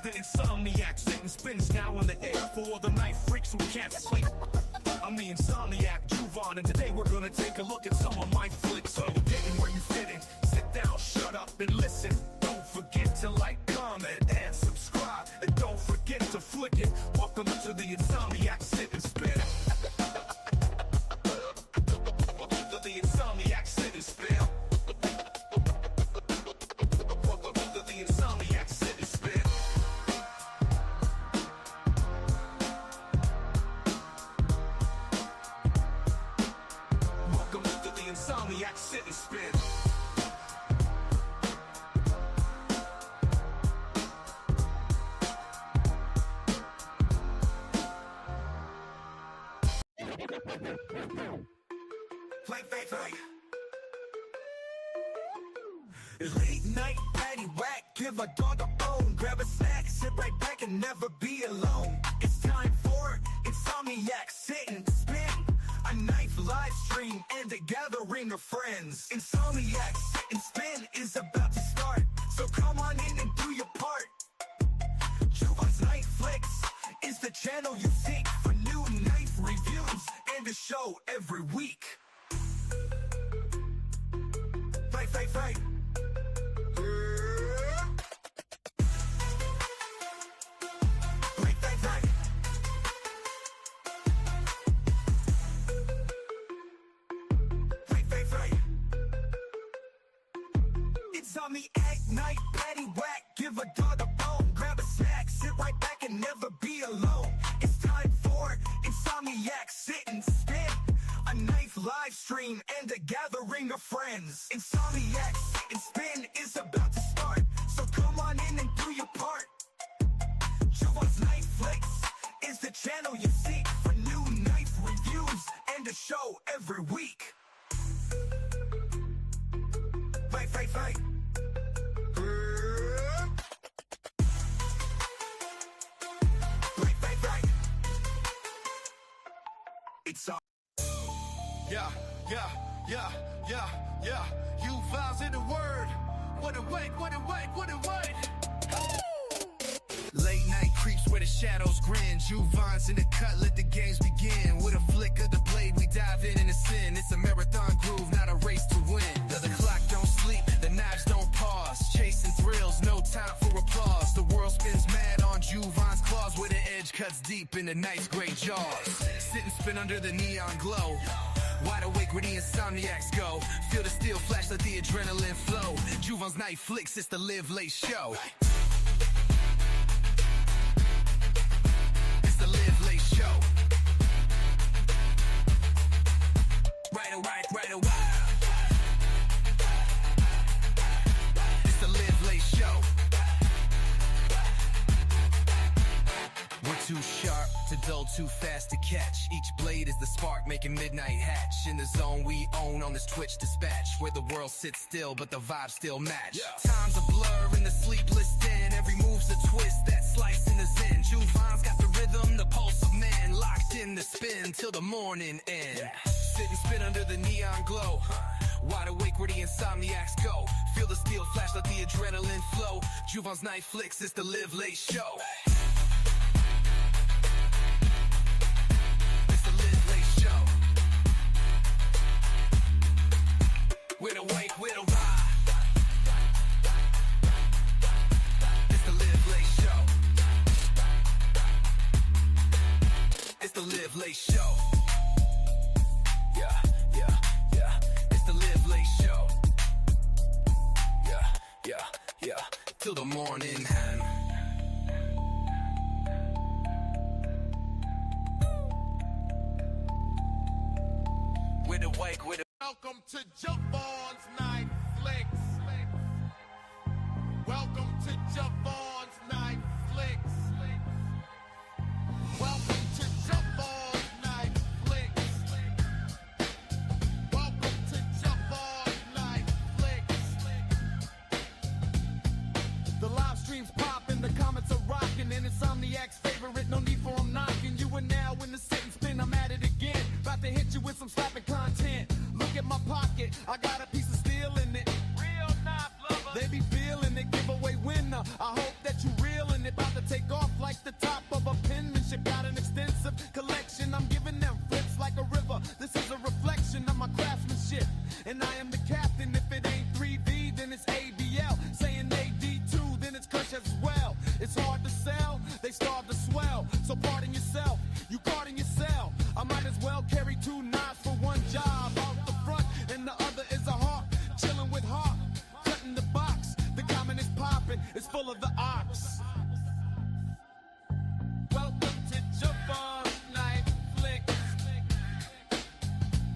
the Insomniac. Sitting spins now on the air for all the night freaks who can't sleep. I'm the Insomniac, Juvan, and today we're gonna take a look at some of my flicks. So getting where you fit in, sit down, shut up and listen. Don't forget to like, comment, and subscribe. And don't forget to flick it. Welcome to the Insomniac Sit and Spin. Welcome to the Insomniac Sit and Spin. Welcome to the Insomniac Sit and Spin. Welcome to the Insomniac Sit and Spin. Play. Late night, patty whack, give a dog a bone. Grab a snack, sit right back and never be alone. It's time for Insomniac Sit and Spin, a night live stream and a gathering of friends. Insomniac Sit and Spin is about to start, so come on in and do your part. Juvan's Night Flicks is the channel you seek for new knife reviews and a show every week. Fight. Insomniac night, patty whack, give a dog a bone. Grab a snack, sit right back and never be alone. It's time for Insomniac Sit and Spin, a knife live stream and a gathering of friends. Insomniac Sit and Spin is about to start, so come on in and do your part. Juvan's Night Flicks is the channel you seek for new knife reviews and a show every week. Fight. It's on. Yeah. You vibes in the word. What a wait. Late night creeps where the shadows grin. Juvan's in the cut, let the games begin. With a flick of the blade, we dive in the sin. It's a marathon groove, not a race to win. The clock don't sleep, the knives don't pause. Chasing thrills, no time for applause. The world spins mad on Juvan's claws, where the edge cuts deep in the night's great jaws. Sit and spin under the neon glow. Wide awake where the insomniacs go. Feel the steel flash, let the adrenaline flow. Juvan's Night Flicks, it's the live late show. It's the live late show. Right away. It's the live late show. We're too sharp to dull, too fast to catch. Each blade is the spark making midnight hatch. In the zone we own on this Twitch dispatch, where the world sits still but the vibes still match. Time's a blur in the sleepless den. Every move's a twist, that slice in the zen. Juvan's got the rhythm, the pulse of man. Locked in the spin till the morning end. Sit and spin under the neon glow. Wide awake where the insomniacs go. Feel the steel flash, let the adrenaline flow. Juvan's Night Flicks, it's the live late show. With a wake, with a ride. It's the live late show. It's the live late show. Yeah. It's the live late show. Yeah. Till the morning. With a wake, with a Welcome to Juvan's Night Flicks. Welcome to Juvan's Night Flicks. Welcome to Juvan's Night Flicks. Welcome to Juvan's Night Flicks. The live streams popping, the comments are rocking, and Insomniac's favorite, no need for them knocking. You are now in the sit and spin, I'm at it again. About to hit you with some slapping content. Look at my pocket, I got a piece of steel in it. Real knife lover. They be feeling it, giveaway winner. I hope that you reeling it. About to and I am the captain. If it ain't 3V, then it's ABL. Saying AD2, then it's Kush as well. It's hard to sell, they starve to swell. So pardon yourself, you caught in your cell. I might as well carry 2 knives for one job. Out the front, and the other is a hawk. Chilling with Hawk, cutting the box. The comment is popping, it's full of the ops. Welcome to Javon Night Flicks.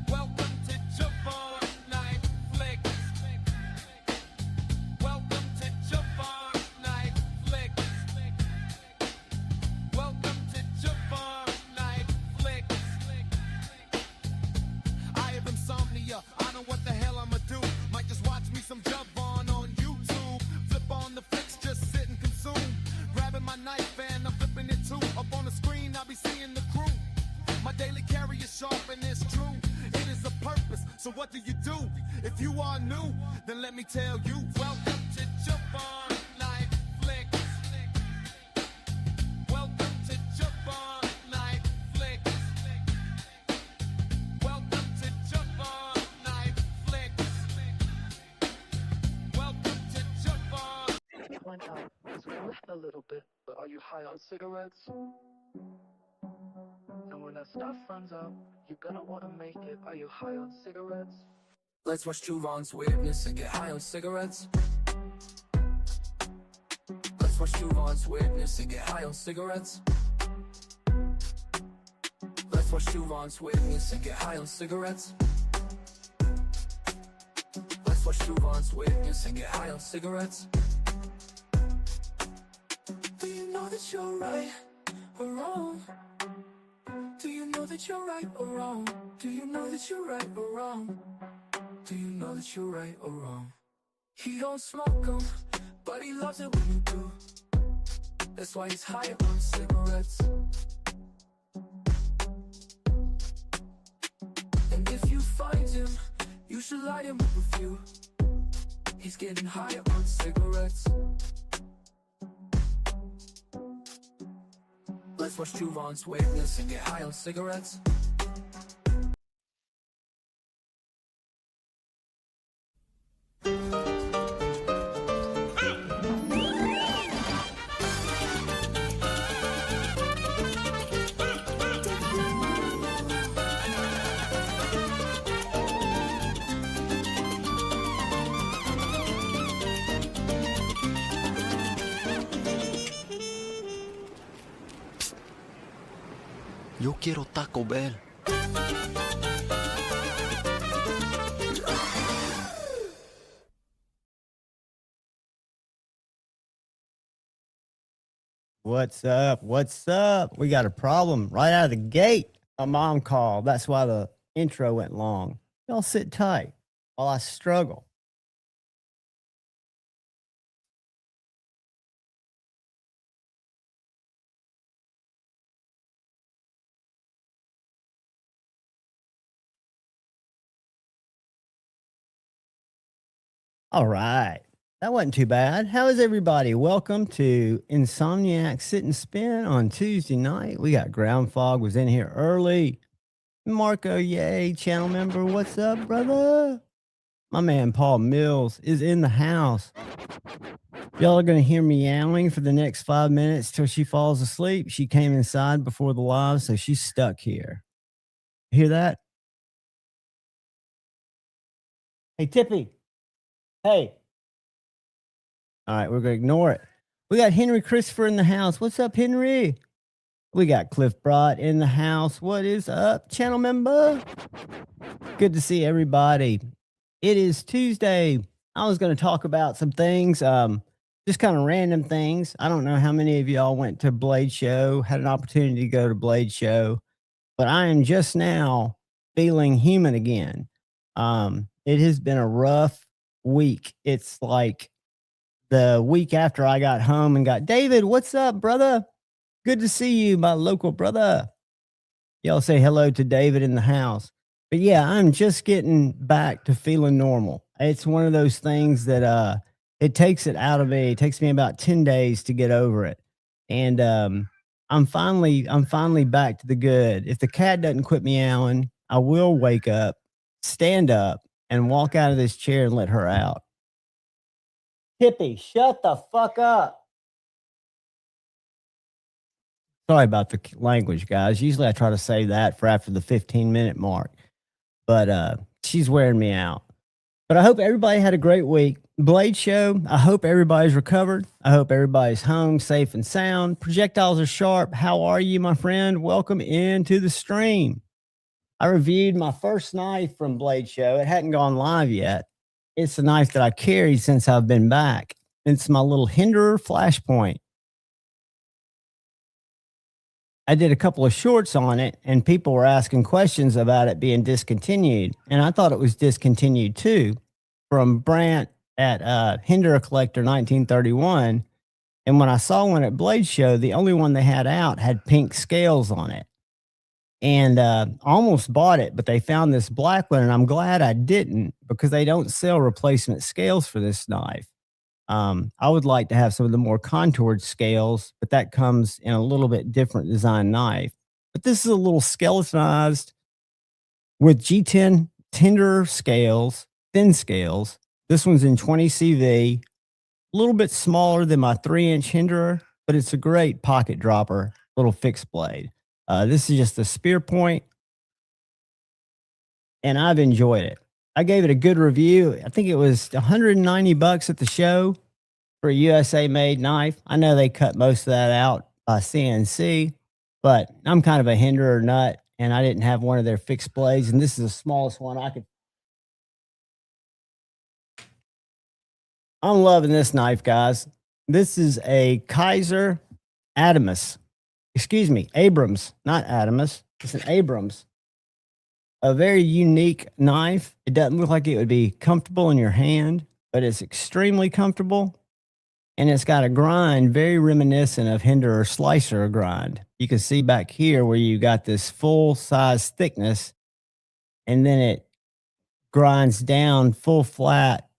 Welcome to Javon Night Flicks. Welcome to Javon Night Flicks. Welcome to Javon Night Flicks. I have insomnia, I know what the hell I'ma do. Might just watch me some Javon on YouTube. Flip on the flicks, just sit and consume. Grabbing my knife and I'm flipping it too. Up on the screen, I'll be seeing the crew. My daily carry is sharp and it's true. It is a purpose, so what do you do? If you are new, then let me tell you. Welcome to Javon Night Flicks. Welcome to Javon Night Flicks. Welcome to Javon Night Flicks. Welcome to Javon. It went up. It's left a little bit, but are you high on cigarettes? And when that stuff runs out, you're gonna wanna make it. Are you high on cigarettes? Let's watch Juvon's weirdness and get high on cigarettes. Let's watch Juvon's weirdness and get high on cigarettes. Let's watch Juvon's weirdness and get high on cigarettes. Let's watch Juvon's weirdness and get high on cigarettes. Do you know that you're right or wrong? Do you know that you're right or wrong? Do you know that you're right or wrong? Do you know that you're right or wrong? He don't smoke 'em, but he loves it when you do. That's why he's high on cigarettes. And if you find him, you should light him up a few. He's getting high on cigarettes. Let's watch Juvon's weirdness and get high on cigarettes. Yo quiero Taco Bell. What's up? What's up? We got a problem right out of the gate. A mom called. That's why the intro went long. Y'all sit tight while I struggle. All right. That wasn't too bad. How is everybody? Welcome to Insomniac Sit and Spin on Tuesday night. We got Ground Fog was in here early. Marco, yay, channel member. What's up, brother? My man Paul Mills is in the house. Y'all are going to hear meowing for the next 5 minutes till she falls asleep. She came inside before the live, so she's stuck here. Hear that? Hey, Tippy. Hey. All right, we're going to ignore it. We got Henry Christopher in the house. What's up, Henry? We got Cliff Brott in the house. What is up, channel member? Good to see everybody. It is Tuesday. I was going to talk about some things, just kind of random things. I don't know how many of y'all went to Blade Show, had an opportunity to go to Blade Show, but I am just now feeling human again. It has been a rough week. It's like the week after I got home and got David, what's up, brother? Good to see you, my local brother. Y'all say hello to David in the house. But yeah, I'm just getting back to feeling normal. It's one of those things that it takes it out of me. It takes me about 10 days to get over it. And I'm finally back to the good. If the cat doesn't quit meowing, I will wake up, stand up, and walk out of this chair and let her out. Tippy, shut the fuck up. Sorry about the language, guys. Usually I try to say that for after the 15-minute mark, but she's wearing me out. But I hope everybody had a great week. Blade Show, I hope everybody's recovered. I hope everybody's home safe and sound. Projectiles are sharp. How are you, my friend? Welcome into the stream. I reviewed my first knife from Blade Show. It hadn't gone live yet. It's the knife that I carried since I've been back. It's my little Hinderer Flashpoint. I did a couple of shorts on it, and people were asking questions about it being discontinued. And I thought it was discontinued too, from Brant at Hinderer Collector 1931. And when I saw one at Blade Show, the only one they had out had pink scales on it. And almost bought it, but they found this black one, and I'm glad I didn't, because they don't sell replacement scales for this knife. I would like to have some of the more contoured scales, but that comes in a little bit different design knife. But this is a little skeletonized with G10 tender scales, thin scales. This one's in 20 CV, a little bit smaller than my 3-inch Hinderer, but it's a great pocket dropper, little fixed blade. This is just a spear point, and I've enjoyed it. I gave it a good review. I think it was $190 at the show for a USA made knife. I know they cut most of that out by CNC, but I'm kind of a Hinderer nut, and I didn't have one of their fixed blades, and this is the smallest one I could. I'm loving this knife, guys. This is a Kaiser Adamus. Excuse me, Abrams, not Adamus. It's an Abrams. A very unique knife. It doesn't look like it would be comfortable in your hand, but it's extremely comfortable. And it's got a grind very reminiscent of Hinderer slicer grind. You can see back here where you got this full size thickness, and then it grinds down full flat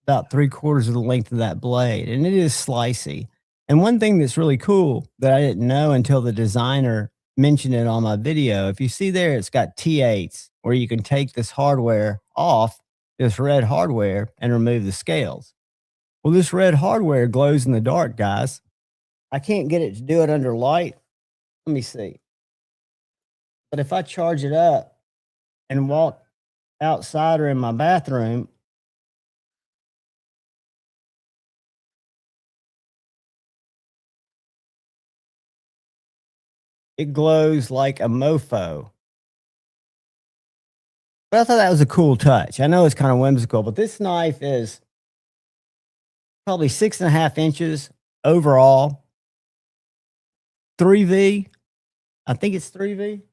about 3/4 of the length of that blade. And it is slicey. And one thing that's really cool that I didn't know until the designer mentioned it on my video, if you see there, it's got T8s where you can take this hardware off, this red hardware, and remove the scales. Well, this red hardware glows in the dark, guys. I can't get it to do it under light. Let me see. But if I charge it up and walk outside or in my bathroom, it glows like a mofo. But I thought that was a cool touch. I know it's kind of whimsical, but this knife is probably 6.5 inches overall. 3V. I think it's 3V.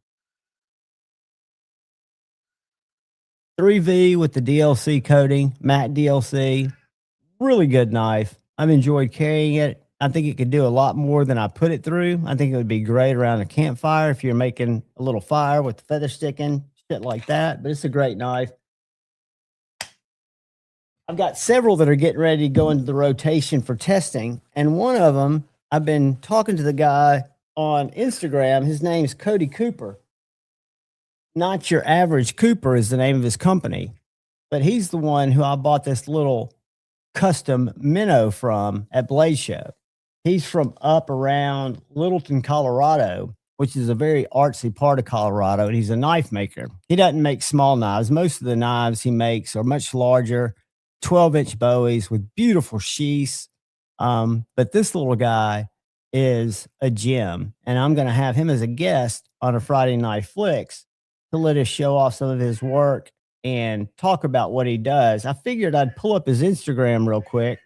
3V with the DLC coating, matte DLC. Really good knife. I've enjoyed carrying it. I think it could do a lot more than I put it through. I think it would be great around a campfire if you're making a little fire with the feather sticking, shit like that. But it's a great knife. I've got several that are getting ready to go into the rotation for testing. And one of them, I've been talking to the guy on Instagram. His name's Cody Cooper. Not Your Average Cooper is the name of his company. But he's the one who I bought this little custom minnow from at Blade Show. He's from up around Littleton, Colorado, which is a very artsy part of Colorado, and he's a knife maker. He doesn't make small knives. Most of the knives he makes are much larger, 12-inch bowies with beautiful sheaths. But this little guy is a gem, and I'm going to have him as a guest on a Friday Night Flicks to let us show off some of his work and talk about what he does. I figured I'd pull up his Instagram real quick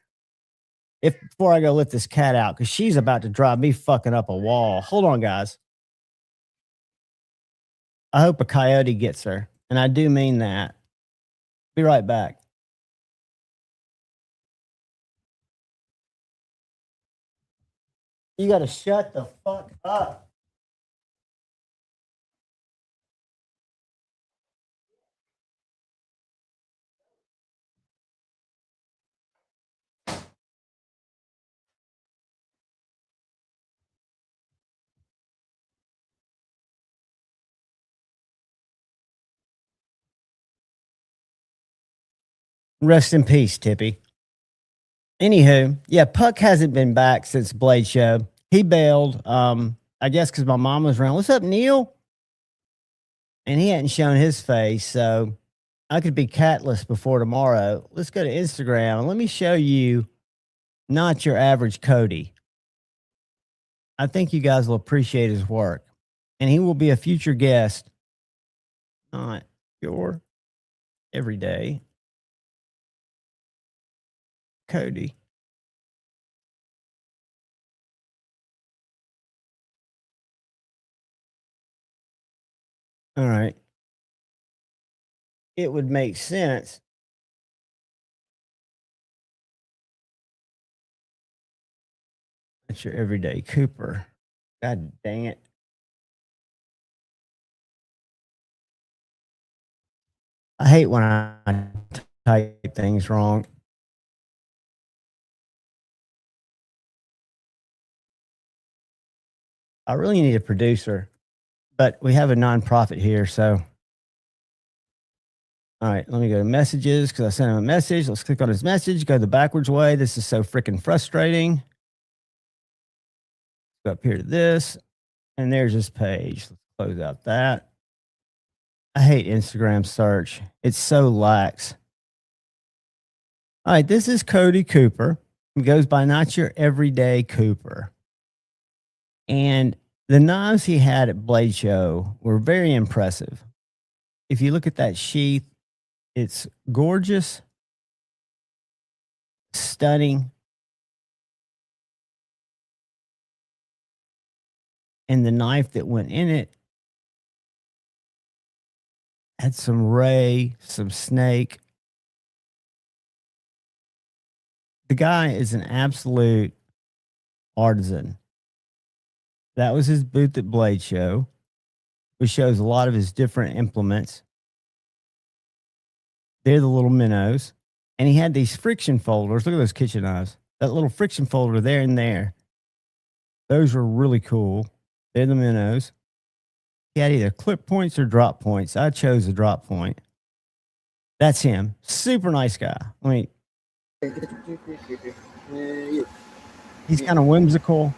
before I go let this cat out, because she's about to drive me fucking up a wall. Hold on, guys. I hope a coyote gets her, and I do mean that. Be right back. You got to shut the fuck up. Rest in peace, Tippy. Anywho, yeah, Puck hasn't been back since Blade Show. He bailed, I guess because my mom was around. What's up, Neil? And he hadn't shown his face, so I could be catless before tomorrow. Let's go to Instagram and let me show you not your average Cody. I think you guys will appreciate his work. And he will be a future guest. Not your everyday Cody. All right. It would make sense. That's your everyday Cooper. God dang it. I hate when I type things wrong. I really need a producer, but we have a nonprofit here, so. All right, let me go to messages because I sent him a message. Let's click on his message, go the backwards way. This is so freaking frustrating. Go up here to this, and there's his page. Let's close out that. I hate Instagram search. It's so lax. All right, this is Cody Cooper. He goes by Not Your Everyday Cooper. And the knives he had at Blade Show were very impressive. If you look at that sheath, it's gorgeous, stunning, and the knife that went in it had some ray, some snake. The guy is an absolute artisan. That was his booth at Blade Show, which shows a lot of his different implements. They're the little minnows. And he had these friction folders. Look at those kitchen knives. That little friction folder there and there. Those were really cool. They're the minnows. He had either clip points or drop points. I chose a drop point. That's him. Super nice guy. I mean, he's kind of whimsical.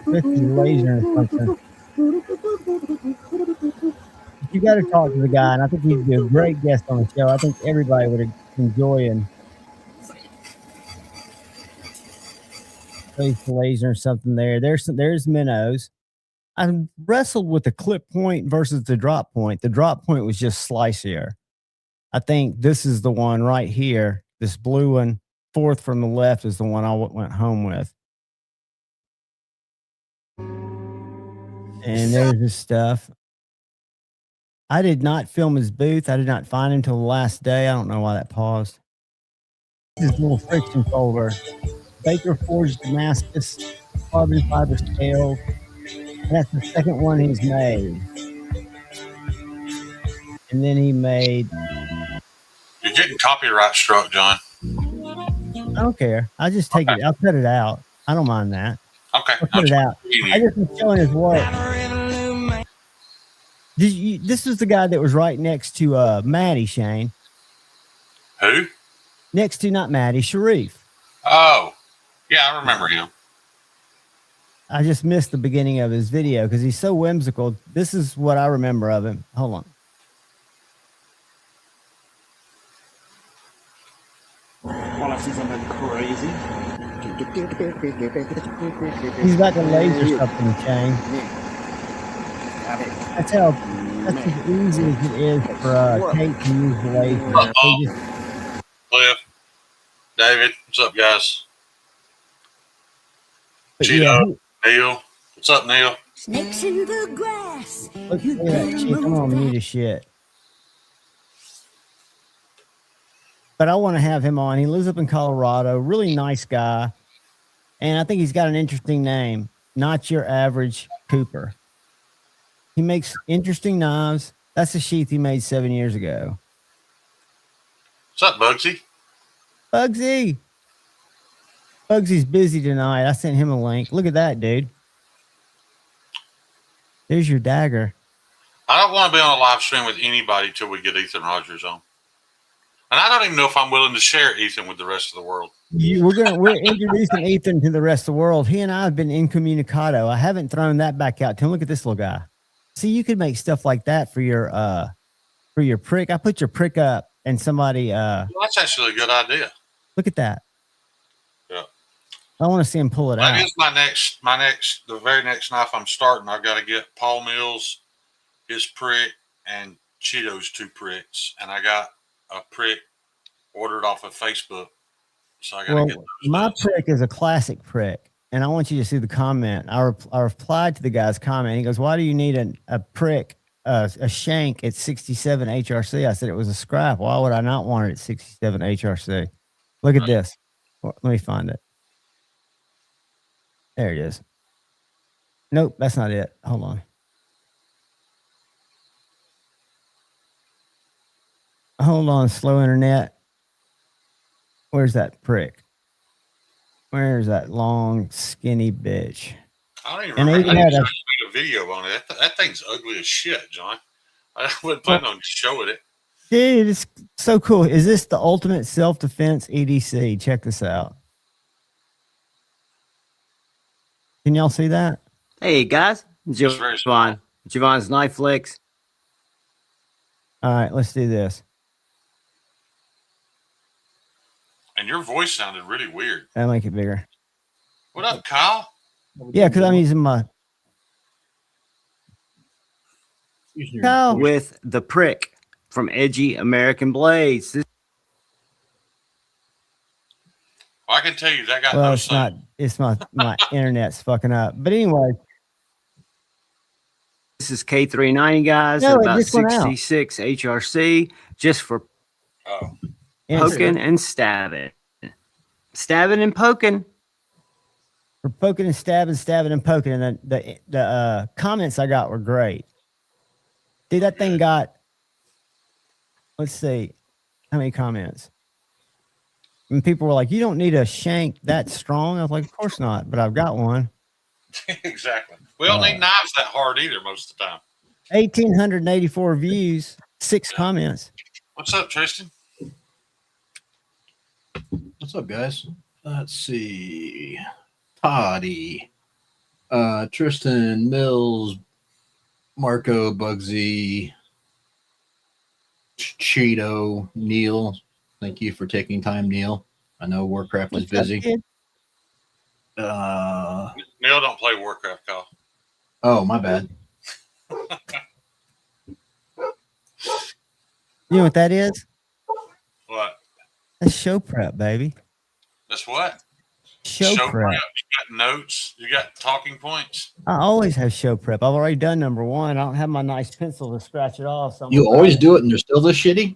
Laser or something. You got to talk to the guy, and I think he'd be a great guest on the show. I think everybody would enjoy him. Laser or something there. There's minnows. I wrestled with the clip point versus the drop point. The drop point was just slicier. I think this is the one right here. This blue one, fourth from the left, is the one I went home with. And there's his stuff. I did not film his booth. I did not find him until the last day. I don't know why that paused. This little friction folder. Baker Forged Damascus, carbon fiber scale. And that's the second one he's made. And then he made... You're getting copyright struck, John. I don't care. I just take it. I'll cut it out. I don't mind that. Okay. I'll cut it out. I just was showing his work. This was the guy that was right next to Maddie, Shane. Who? Next to, not Maddie, Sharif. Oh, yeah, I remember him. I just missed the beginning of his video because he's so whimsical. This is what I remember of him. Hold on. Want to see something crazy? He's about to laser something, Shane. That's as easy as it is for Kate to use the laser. Cliff, David, what's up, guys? Cheeto, yeah, Neil, what's up, Neil? Snakes in the grass. Look at that shit. I'm on mute as shit. But I want to have him on. He lives up in Colorado. Really nice guy. And I think he's got an interesting name. Not Your Average Cooper. He makes interesting knives. That's the sheath he made 7 years ago. What's up, Bugsy? Bugsy. Bugsy's busy tonight. I sent him a link. Look at that, dude. There's your dagger. I don't want to be on a live stream with anybody till we get Ethan Rogers on. And I don't even know if I'm willing to share Ethan with the rest of the world. We're introducing Ethan to the rest of the world. He and I have been incommunicado. I haven't thrown that back out to him. Look at this little guy. See, you could make stuff like that for your prick. I put your prick up and somebody Well, that's actually a good idea. look at that. Yeah. I want to see him pull it out. That is the very next knife I'm starting. I've got to get Paul Mills, his prick, and Cheeto's 2 pricks. And I got a prick ordered off of Facebook. So I got to get those. My prick is a classic prick. And I want you to see the comment. I replied to the guy's comment. He goes, why do you need a prick, a shank at 67 HRC? I said it was a scrap. Why would I not want it at 67 HRC? Look at this. Let me find it. There it is. Nope, that's not it. Hold on. Hold on, slow internet. Where's that prick? Where's that long, skinny bitch? I don't even remember. I made a video on it. That thing's ugly as shit, John. I wasn't planning on showing it. Dude, it's so cool. Is this the ultimate self-defense EDC? Check this out. Can y'all see that? Hey, guys. Javon's Knife Flicks. All right, let's do this. And your voice sounded really weird. I'll make it bigger. What up, Kyle? Yeah, because I'm using my... Kyle. With the prick from Edgy American Blades. Well, I can tell you that got Well, no it's sound. not. It's my internet's fucking up. But anyway. This is K390, guys. No, at about just went out. 66 HRC, just for poking and stabbing. Stabbing and poking. For poking and stabbing and poking. And the comments I got were great. Dude, that thing got, let's see, how many comments? And people were like, you don't need a shank that strong. I was like, of course not, but I've got one. Exactly. We don't need knives that hard either most of the time. 1,884 views, 6 comments. What's up, Tristan? What's up, guys? Let's see. Toddy, Tristan, Mills, Marco, Bugsy, Cheeto, Neil. Thank you for taking time, Neil. I know Warcraft is busy. Neil don't play Warcraft, Kyle. Oh, my bad. You know what that is? What? That's show prep, baby. That's what? Show prep. You got notes. You got talking points. I always have show prep. I've already done number 1. I don't have my nice pencil to scratch it off. So You always do it and you're still this shitty?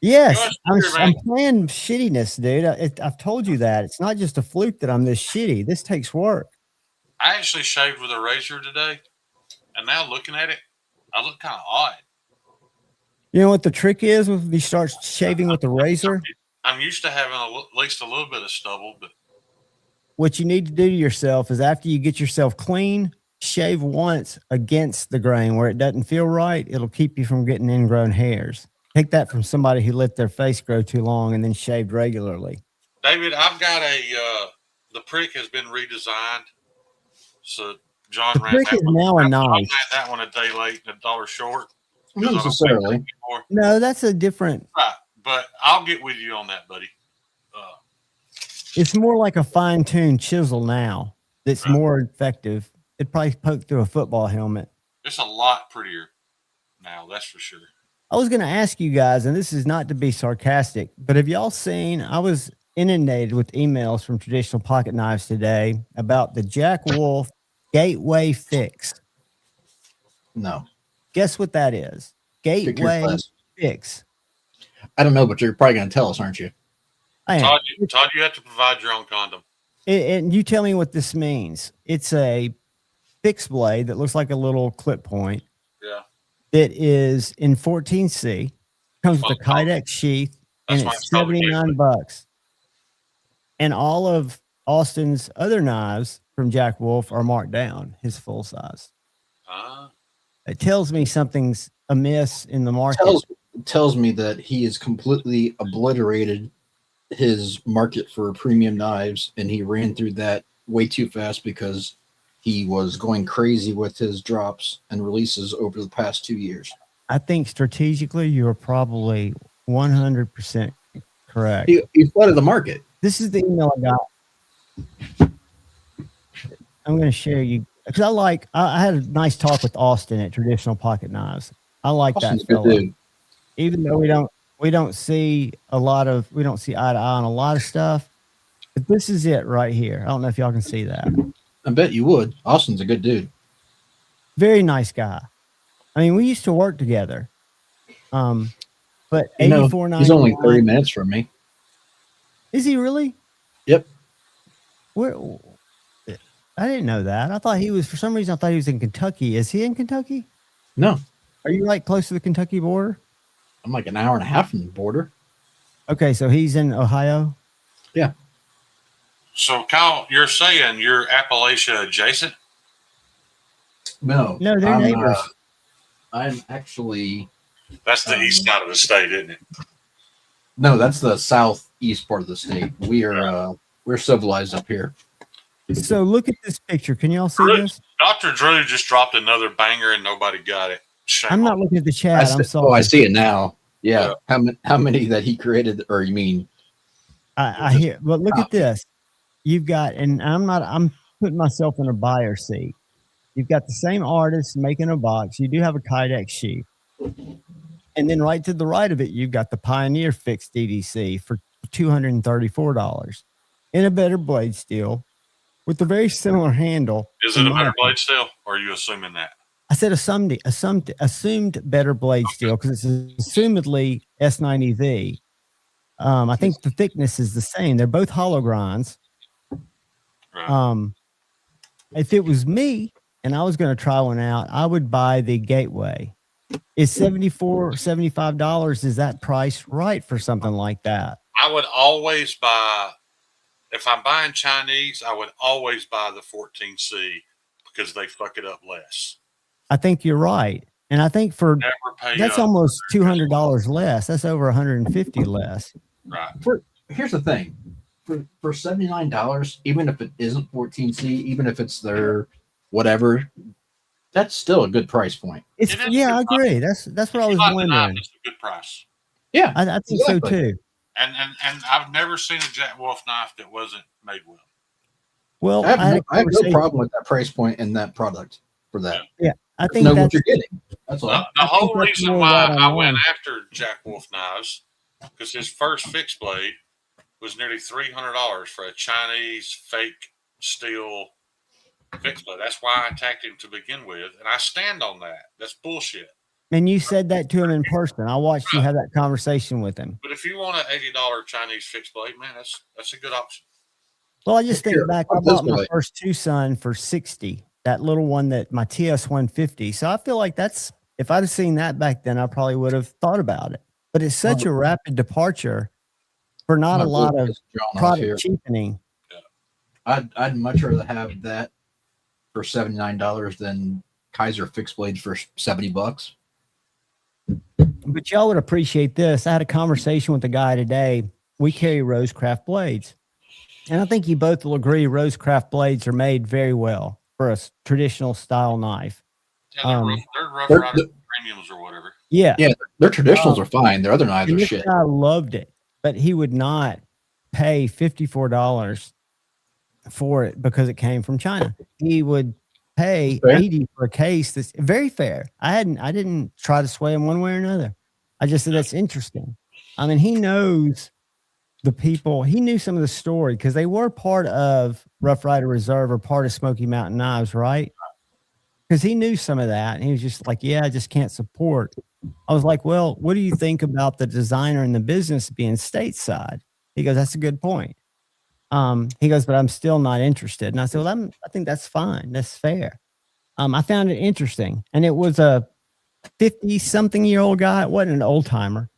Yes, I'm playing shittiness, dude. I've told you that. It's not just a fluke that I'm this shitty. This takes work. I actually shaved with a razor today, and now looking at it, I look kind of odd. You know what the trick is when you start shaving with the razor? I'm used to having at least a little bit of stubble, but What you need to do to yourself is after you get yourself clean, shave once against the grain where it doesn't feel right. It'll keep you from getting ingrown hairs. Take that from somebody who let their face grow too long and then shaved regularly. David, I've got the prick has been redesigned. So John The prick is now a knife. I ran that one a day late and $1 short. Not necessarily. No, that's a different. Right, but I'll get with you on that, buddy. It's more like a fine-tuned chisel now. That's more effective. It'd probably poke through a football helmet. It's a lot prettier now, that's for sure. I was going to ask you guys, and this is not to be sarcastic, but have y'all seen, I was inundated with emails from Traditional Pocket Knives today about the Jack Wolf Gateway Fix. No. Guess what that is? Gateway Fix. I don't know, but you're probably going to tell us, aren't you? I am. Todd, you have to provide your own condom. And you tell me what this means. It's a fixed blade that looks like a little clip point. Yeah. That is in 14C. Comes with a Kydex sheath, and it's $79. And all of Austin's other knives from Jack Wolf are marked down, his full size. It tells me something's amiss in the market. Tells me that he has completely obliterated his market for premium knives, and he ran through that way too fast because he was going crazy with his drops and releases over the past 2 years. I think strategically, you are probably 100% correct. He flooded the market. This is the email I got. I'm going to share you because I had a nice talk with Austin at Traditional Pocket Knives. I like Austin's that fella. a good dude. Even though we don't see eye to eye on a lot of stuff, but this is it right here. I don't know if y'all can see that. I bet you would. Austin's a good dude. Very nice guy. I mean, we used to work together. But $84.99. He's only 30 minutes from me. Is he really? Yep. Where? I didn't know that. I thought he was, for some reason, I thought he was in Kentucky. Is he in Kentucky? No. Are you like close to the Kentucky border? I'm like an hour and a half from the border. Okay, so he's in Ohio? Yeah. So, Kyle, you're saying you're Appalachia adjacent? No, they're neighbors. I'm actually. That's the east side of the state, isn't it? No, that's the southeast part of the state. We're civilized up here. So look at this picture. Can y'all see this? Dr. Drew just dropped another banger and nobody got it. Shame I'm not on looking at the chat. I'm sorry. Oh, I see it now. Yeah. How many that he created, or you mean? I hear. But look at this. You've got, and I'm putting myself in a buyer seat. You've got the same artist making a box. You do have a Kydex sheet. And then right to the right of it, you've got the Pioneer fixed DDC for $234 in a better blade steel with a very similar handle. Is it a better blade steel, or are you assuming that? I said assumed better blade steel because it's assumedly S90V. I think the thickness is the same. They're both hollow grinds. Right. If it was me and I was going to try one out, I would buy the Gateway. Is $75? Is that price right for something like that? I would always buy, if I'm buying Chinese, I would always buy the 14C because they fuck it up less. I think you're right. And I think that's almost $200 less. That's over $150 less. Right. Here's the thing. For $79, even if it isn't 14C, even if it's their whatever, that's still a good price point. I agree. That's what I was wondering. It's a good price. Yeah, I think so too. And I've never seen a Jack Wolf knife that wasn't made well. Well, I have no problem with that price point and that product for that. Yeah, I think know what you're getting. That's all. The whole reason why I went after Jack Wolf knives, because his first fixed blade was nearly $300 for a Chinese fake steel fixed blade. That's why I attacked him to begin with, and I stand on that. That's bullshit. And you said that to him in person. I watched you have that conversation with him. But if you want an $80 Chinese fixed blade, man, that's a good option. Well, I just think back. I bought my first Tucson for $60. That little one, that my TS 150. So I feel like if I'd have seen that back then, I probably would have thought about it. But it's such a rapid departure for not a lot of product cheapening. Yeah. I'd much rather have that for $79 than Kaiser fixed blades for $70. But y'all would appreciate this. I had a conversation with a guy today. We carry Rosecraft blades. And I think you both will agree Rosecraft blades are made very well for a traditional style knife. Yeah, they're rough rider premiums or whatever. Yeah. Yeah, their traditionals are fine. Their other knives are shit. I loved it, but he would not pay $54 for it because it came from China. He would pay $80 for a case. That's very fair. I didn't try to sway him one way or another. I just said that's interesting. I mean, he knows the people. He knew some of the story because they were part of Rough Rider Reserve or part of Smoky Mountain Knives, right? Because he knew some of that, and he was just like, "Yeah, I just can't support." I was like, "Well, what do you think about the designer and the business being stateside?" He goes, "That's a good point." He goes, "But I'm still not interested." And I said, "Well, I think that's fine. That's fair." I found it interesting, and it was a 50-something-year-old guy. It wasn't an old timer.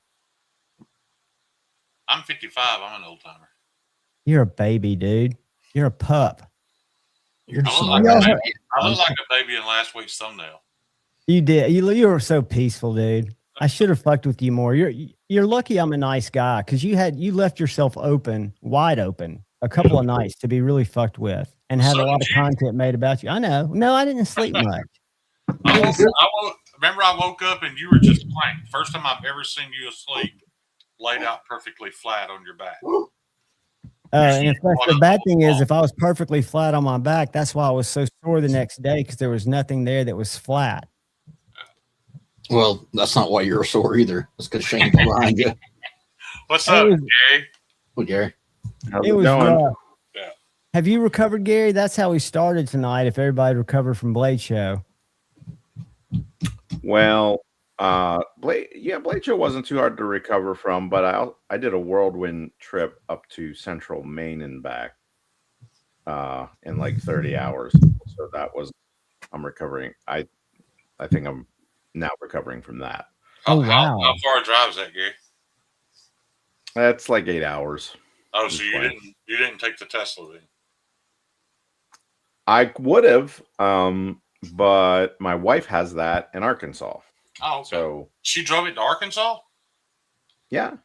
I'm 55. I'm an old timer. You're a baby, dude. You're a pup. You're just I an look, old like, man. I look like a baby in last week's thumbnail. You did. You were so peaceful, dude. I should have fucked with you more. You're lucky I'm a nice guy because you left yourself open, wide open, a couple of nights to be really fucked with and had a lot of content made about you. I know. No, I didn't sleep much. Remember, I woke up and you were just plain. First time I've ever seen you asleep, laid out perfectly flat on your back. And in fact, the bad thing is, if I was perfectly flat on my back, that's why I was so sore the next day because there was nothing there that was flat. Well, that's not why you're sore either. It's because Shane's behind you. What's up, Gary? Oh, Gary. How's It it was going? rough. Yeah. Have you recovered, Gary? That's how we started tonight. If everybody recovered from Blade Show. Well, Blade Show wasn't too hard to recover from, but I did a whirlwind trip up to Central Maine and back in like 30 hours. So I'm recovering. I think I'm now recovering from that. Oh, wow. How far a drive is that, Gary? That's like 8 hours. Oh, so you didn't take the Tesla then? I would have, but my wife has that in Arkansas. Oh, okay. So she drove it to Arkansas? Yeah.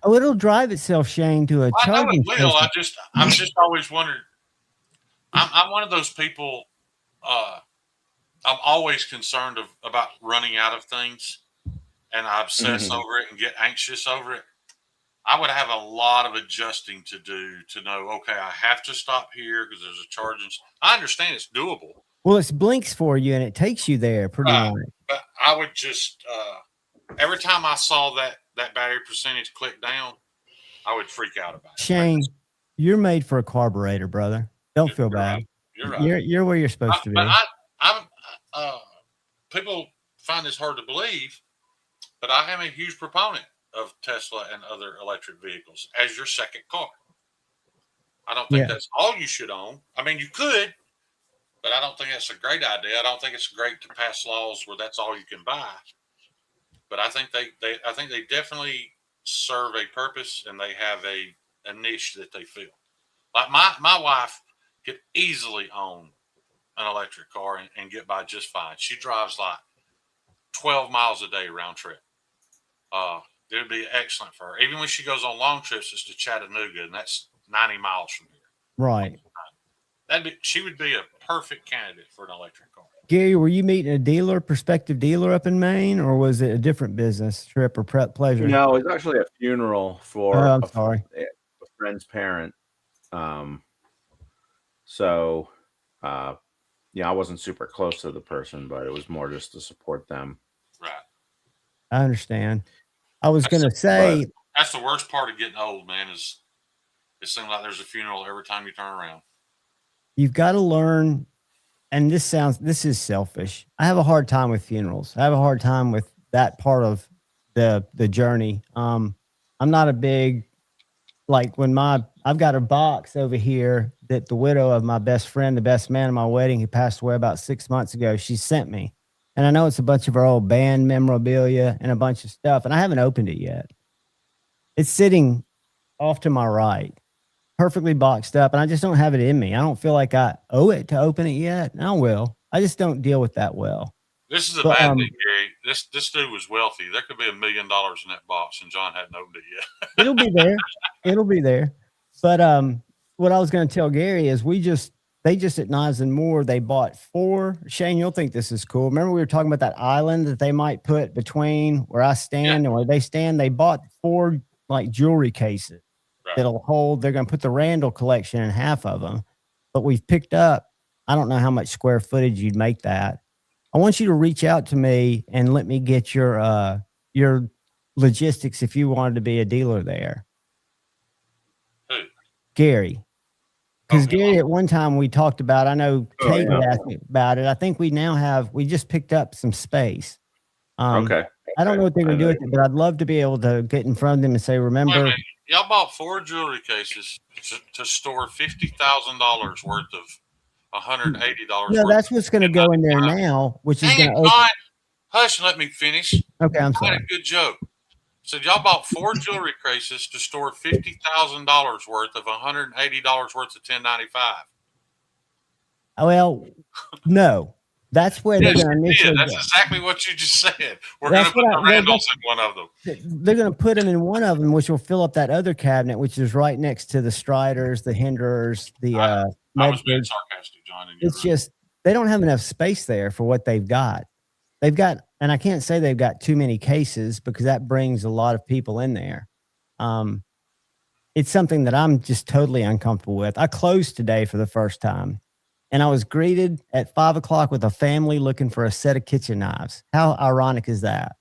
Oh, it'll drive itself, Shane, to a charging I know it will. station. I've just always wondered. I'm one of those people. I'm always concerned about running out of things, and I obsess over it and get anxious over it. I would have a lot of adjusting to do to know, okay, I have to stop here because there's a charging. I understand it's doable. Well, it blinks for you and it takes you there pretty much. But I would just every time I saw that battery percentage click down, I would freak out about it. Shane, you're made for a carburetor, brother. Don't feel bad. Right. You're right. You're where you're supposed to be. But people find this hard to believe, but I am a huge proponent of Tesla and other electric vehicles as your second car. I don't think that's all you should own. I mean, you could, but I don't think that's a great idea. I don't think it's great to pass laws where that's all you can buy. But I think they definitely serve a purpose, and they have a niche that they fill. Like my wife could easily own an electric car and get by just fine. She drives like 12 miles a day round trip. It would be excellent for her. Even when she goes on long trips, it's to Chattanooga, and that's 90 miles from here. Right. She would be a perfect candidate for an electric car. Gary, were you meeting a prospective dealer up in Maine, or was it a different business trip or pleasure? No, it was actually a funeral for a friend's parent. I wasn't super close to the person, but it was more just to support them. Right. I understand. I was going to say that's the worst part of getting old, man. Is it seems like there's a funeral every time you turn around. You've got to learn, and this is selfish. I have a hard time with funerals. I have a hard time with that part of the journey. I'm not a big, like when I've got a box over here that the widow of my best friend, the best man at my wedding, who passed away about 6 months ago, she sent me. And I know it's a bunch of our old band memorabilia and a bunch of stuff, and I haven't opened it yet. It's sitting off to my right, perfectly boxed up, and I just don't have it in me. I don't feel like I owe it to open it yet. I will. I just don't deal with that well. This is a bad thing, Gary. This dude was wealthy. There could be $1 million in that box, and John hadn't opened it yet. It'll be there. It'll be there. But what I was going to tell Gary is they just at Knives and More, they bought 4. Shane, you'll think this is cool. Remember we were talking about that island that they might put between where I stand and where they stand? They bought 4 like jewelry cases that'll hold. They're going to put the Randall collection in half of them. But we've picked up, I don't know how much square footage you'd make that. I want you to reach out to me and let me get your logistics if you wanted to be a dealer there. Who? Gary. Because Gary, at one time we talked about, I know Kate had asked me about it. I think we just picked up some space. Okay. I don't know what they're going to do with it, but I'd love to be able to get in front of them and say, remember. Y'all bought 4 jewelry cases to store $50,000 worth of $180. No, that's what's going to go in there now, which is going to hush and let me finish. Okay, I'm sorry. I had a good joke. Said y'all bought 4 jewelry cases to store $50,000 worth of $180 worth of 1095. Well, no. That's where they're Yes, going to you did. initially That's go. exactly what you just said. We're going That's to put what the Randalls in one of them. they're going to put them in one of them, which will fill up that other cabinet, which is right next to the Striders, the Hinderers, the I was being Medfords. sarcastic, John. And you're It's right. just they don't have enough space there for what they've got. They've got, and I can't say they've got too many cases because that brings a lot of people in there. It's something that I'm just totally uncomfortable with. I closed today for the first time, and I was greeted at 5 o'clock with a family looking for a set of kitchen knives. How ironic is that?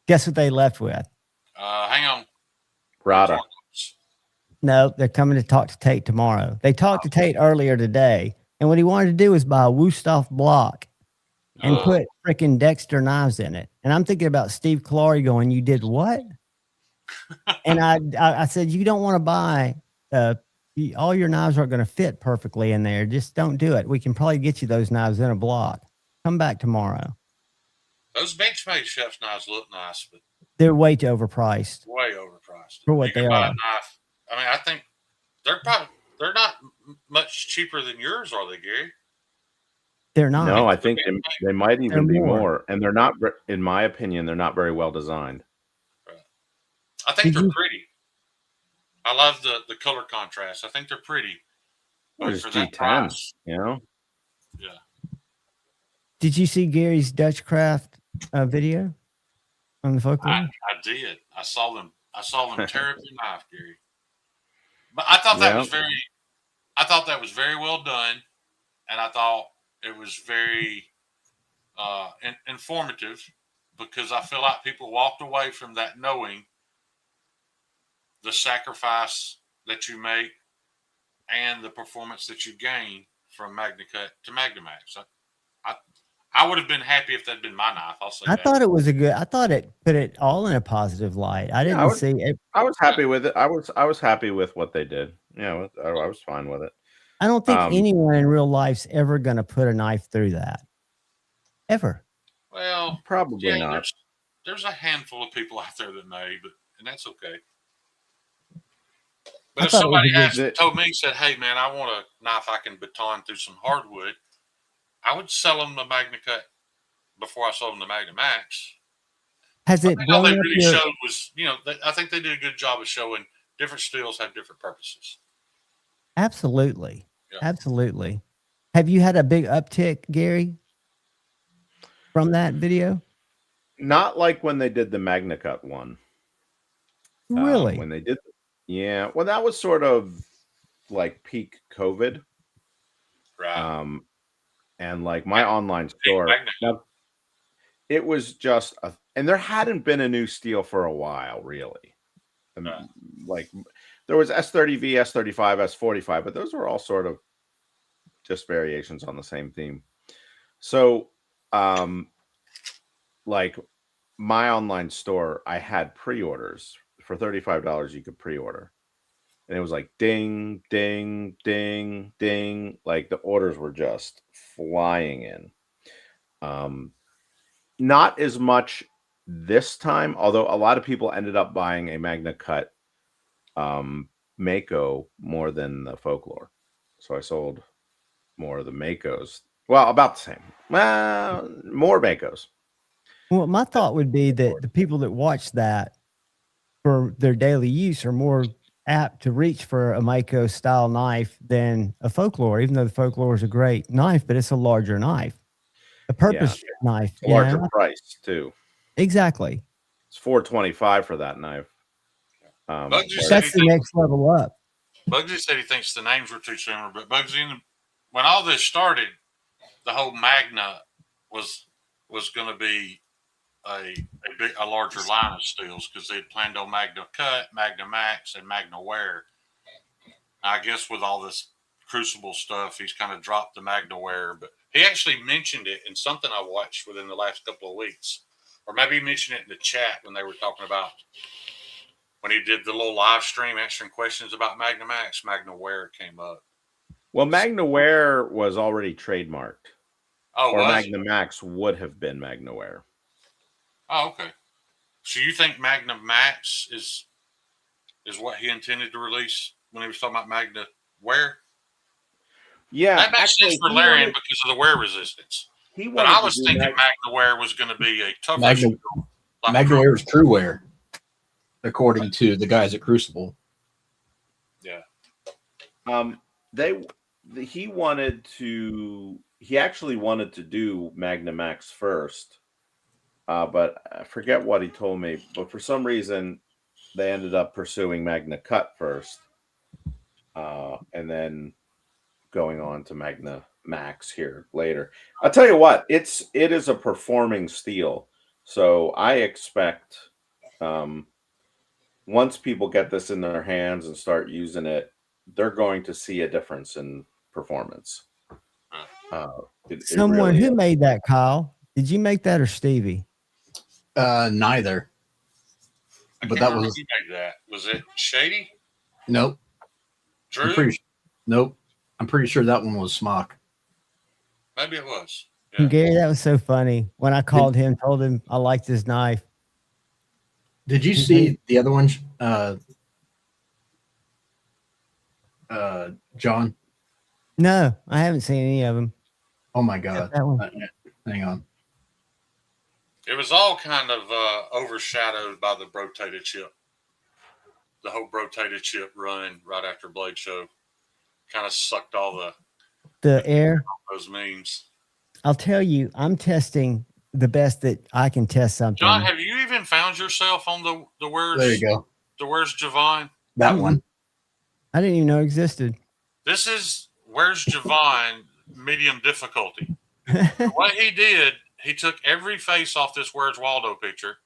Guess what they left with? Hang on. Rada. No, they're coming to talk to Tate tomorrow. They talked to Tate earlier today, and what he wanted to do was buy a Wusthof block and put freaking Dexter knives in it. And I'm thinking about Steve Clarey going, "You did what?" And I said, "You don't want to buy all your knives aren't going to fit perfectly in there. Just don't do it. We can probably get you those knives in a block. Come back tomorrow." Those Benchmade chef's knives look nice, but They're way too overpriced way overpriced for what you they can buy are. a knife. I mean, I think they're not much cheaper than yours, are they, Gary? They're not. No, I think they might even be more. more. And they're not, in my opinion, they're not very well designed. I think they're pretty. I love the color contrast. I think they're pretty. Well, But it's for that G10, price, you know? yeah. Did you see Gary's Dutchcraft video on the folklore? I did. I saw them tear up your knife, Gary. But I thought that was very well done, and I thought it was very informative because I feel like people walked away from that knowing the sacrifice that you make and the performance that you gain from MagnaCut to MagnaMax. I would have been happy if that'd been my knife. I'll say I that. thought it was I thought it put it all in a positive light. I didn't see it. I was happy with it. I was happy with what they did. Yeah, I was fine with it. I don't think anyone in real life's ever going to put a knife through that. Ever. Well, probably not. There's a handful of people out there that may, and that's okay. But if somebody told me, said, "Hey, man, I want a knife I can baton through some hardwood," I would sell them the MagnaCut before I sold them the MagnaMax. Has it all they blown up really your... showed was, I think they did a good job of showing different steels have different purposes. Absolutely. Yeah. Absolutely. Have you had a big uptick, Gary, from that video? Not like when they did the MagnaCut one. Really? When they did, yeah. Well, that was sort of like peak COVID. Right. And like my online store, it was just and there hadn't been a new steel for a while, really. Like there was S30V, S35, S45, but those were all sort of just variations on the same theme. So, like my online store, I had pre-orders for $35. You could pre-order, and it was like ding, ding, ding, ding. Like the orders were just flying in. Not as much this time, although a lot of people ended up buying a MagnaCut Mako more than the Folklore. So I sold more of the Makos. Well, about the same. Well, more Makos. Well, my thought would be that the people that watch that for their daily use are more apt to reach for a Mako style knife than a Folklore, even though the Folklore is a great knife, but it's a larger knife. A purpose knife. It's a larger price too. Exactly. It's $425 for that knife. That's the next level up. Bugsy said he thinks the names were too similar, but Bugsy, when all this started, the whole Magna was going to be a larger line of steels because they had planned on MagnaCut, MagnaMax, and MagnaWare. I guess with all this Crucible stuff, he's kind of dropped the MagnaWare, but he actually mentioned it in something I watched within the last couple of weeks, or maybe he mentioned it in the chat when they were talking about when he did the little live stream answering questions about MagnaMax. MagnaWare came up. Well, MagnaWare was already trademarked. Oh, or MagnaMax would have been MagnaWare. Oh, okay. So you think Magna Max is what he intended to release when he was talking about Magna Wear? Yeah, that makes actually, sense for Larian because of the wear resistance. But I was thinking Magna Wear was going to be a tougher Magna steel, like Wear is true wear, according to the guys at Crucible. Yeah. He actually wanted to do Magna Max first, but I forget what he told me. But for some reason, they ended up pursuing Magna Cut first, and then going on to Magna Max here later. I'll tell you what, it is a performing steel, so I expect once people get this in their hands and start using it, they're going to see a difference in performance. Someone really who is. made that, Kyle? Did you make that or Stevie? Neither. But that was who made that. Was it Shady? Nope. Drew? Nope. I'm pretty sure that one was Smock. Maybe it was. Yeah. Gary, that was so funny. When I called him, told him I liked his knife. Did you see the other one, John? No, I haven't seen any of them. Oh my God. That one. Hang on. It was all kind of overshadowed by the rotated chip. The whole rotated chip run right after Blade Show kind of sucked all the air. Those memes. I'll tell you, I'm testing the best that I can test something. John, have you even found yourself on the Where's? There you go. The Where's Javon? That one. I didn't even know it existed. This is Where's Javon medium difficulty. What he did, he took every face off this Where's Waldo picture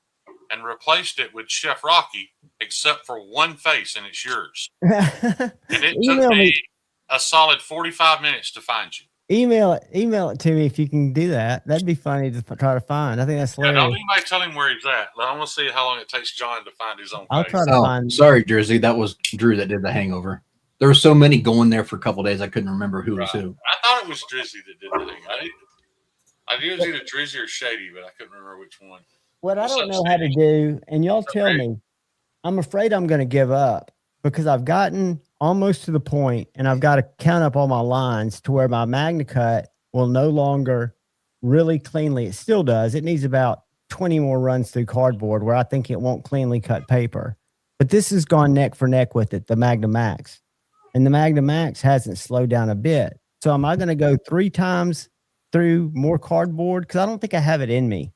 and replaced it with Chef Rocky, except for one face, and it's yours. And it took me a solid 45 minutes to find you. Email it to me if you can do that. That'd be funny to try to find. I think that's hilarious. Don't anybody tell him where he's at. I want to see how long it takes John to find his own face. I'll try to find. Sorry, Jersey. That was Drew that did the Hangover. There were so many going there for a couple of days, I couldn't remember who was who. I thought it was Drizzy that did the thing. I knew it was either Drizzy or Shady, but I couldn't remember which one. What I don't know how to do, and y'all tell me, I'm afraid I'm going to give up because I've gotten almost to the point, and I've got to count up all my lines to where my Magna Cut will no longer really cleanly. It still does. It needs about 20 more runs through cardboard where I think it won't cleanly cut paper. But this has gone neck for neck with it, the Magna Max. And the Magna Max hasn't slowed down a bit. So am I going to go 3 times through more cardboard? Because I don't think I have it in me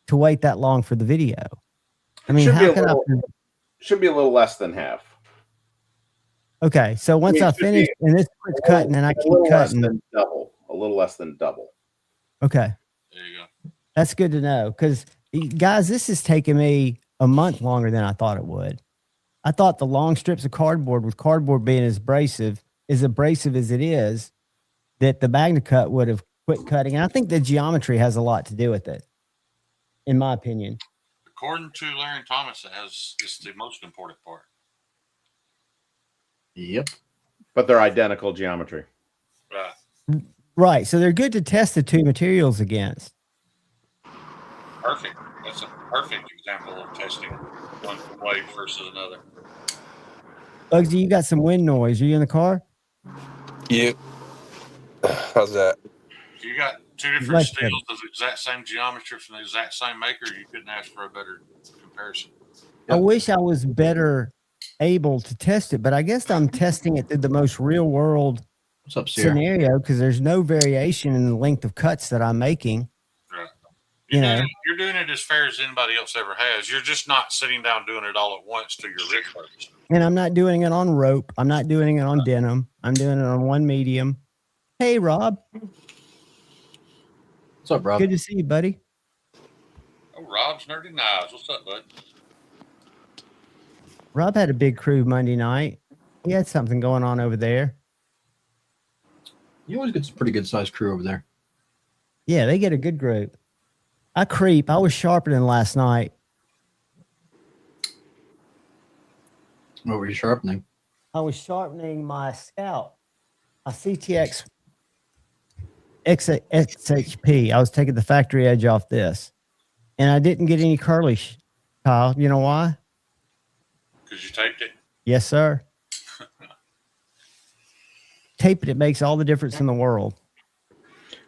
to wait that long for the video. I mean, should be a little less than half. Okay, so once I finish and this quits cutting and I keep cutting. A little less than double. Okay. There you go. That's good to know because, guys, this has taken me a month longer than I thought it would. I thought the long strips of cardboard, with cardboard being as abrasive as it is, that the Magna Cut would have quit cutting. And I think the geometry has a lot to do with it, in my opinion. According to Larry Thomas, it's the most important part. Yep. But they're identical geometry. Right. Right. So they're good to test the two materials against. Perfect. That's a perfect example of testing one blade versus another. Bugsy, you got some wind noise. Are you in the car? Yep. How's that? You got two different steels of the exact same geometry from the exact same maker. You couldn't ask for a better comparison. I wish I was better able to test it, but I guess I'm testing it through the most real world scenario because there's no variation in the length of cuts that I'm making. Right. You're doing it as fair as anybody else ever has. You're just not sitting down doing it all at once to your rig purpose. And I'm not doing it on rope. I'm not doing it on denim. I'm doing it on one medium. Hey, Rob. What's up, Rob? Good to see you, buddy. Oh, Rob's Nerdy Knives. What's up, bud? Rob had a big crew Monday night. He had something going on over there. You always get a pretty good sized crew over there. Yeah, they get a good group. I was sharpening last night. What were you sharpening? I was sharpening my Scout, a CTX XHP. I was taking the factory edge off this, and I didn't get any curly Kyle. You know why? Because you taped it? Yes, sir. Taping it makes all the difference in the world.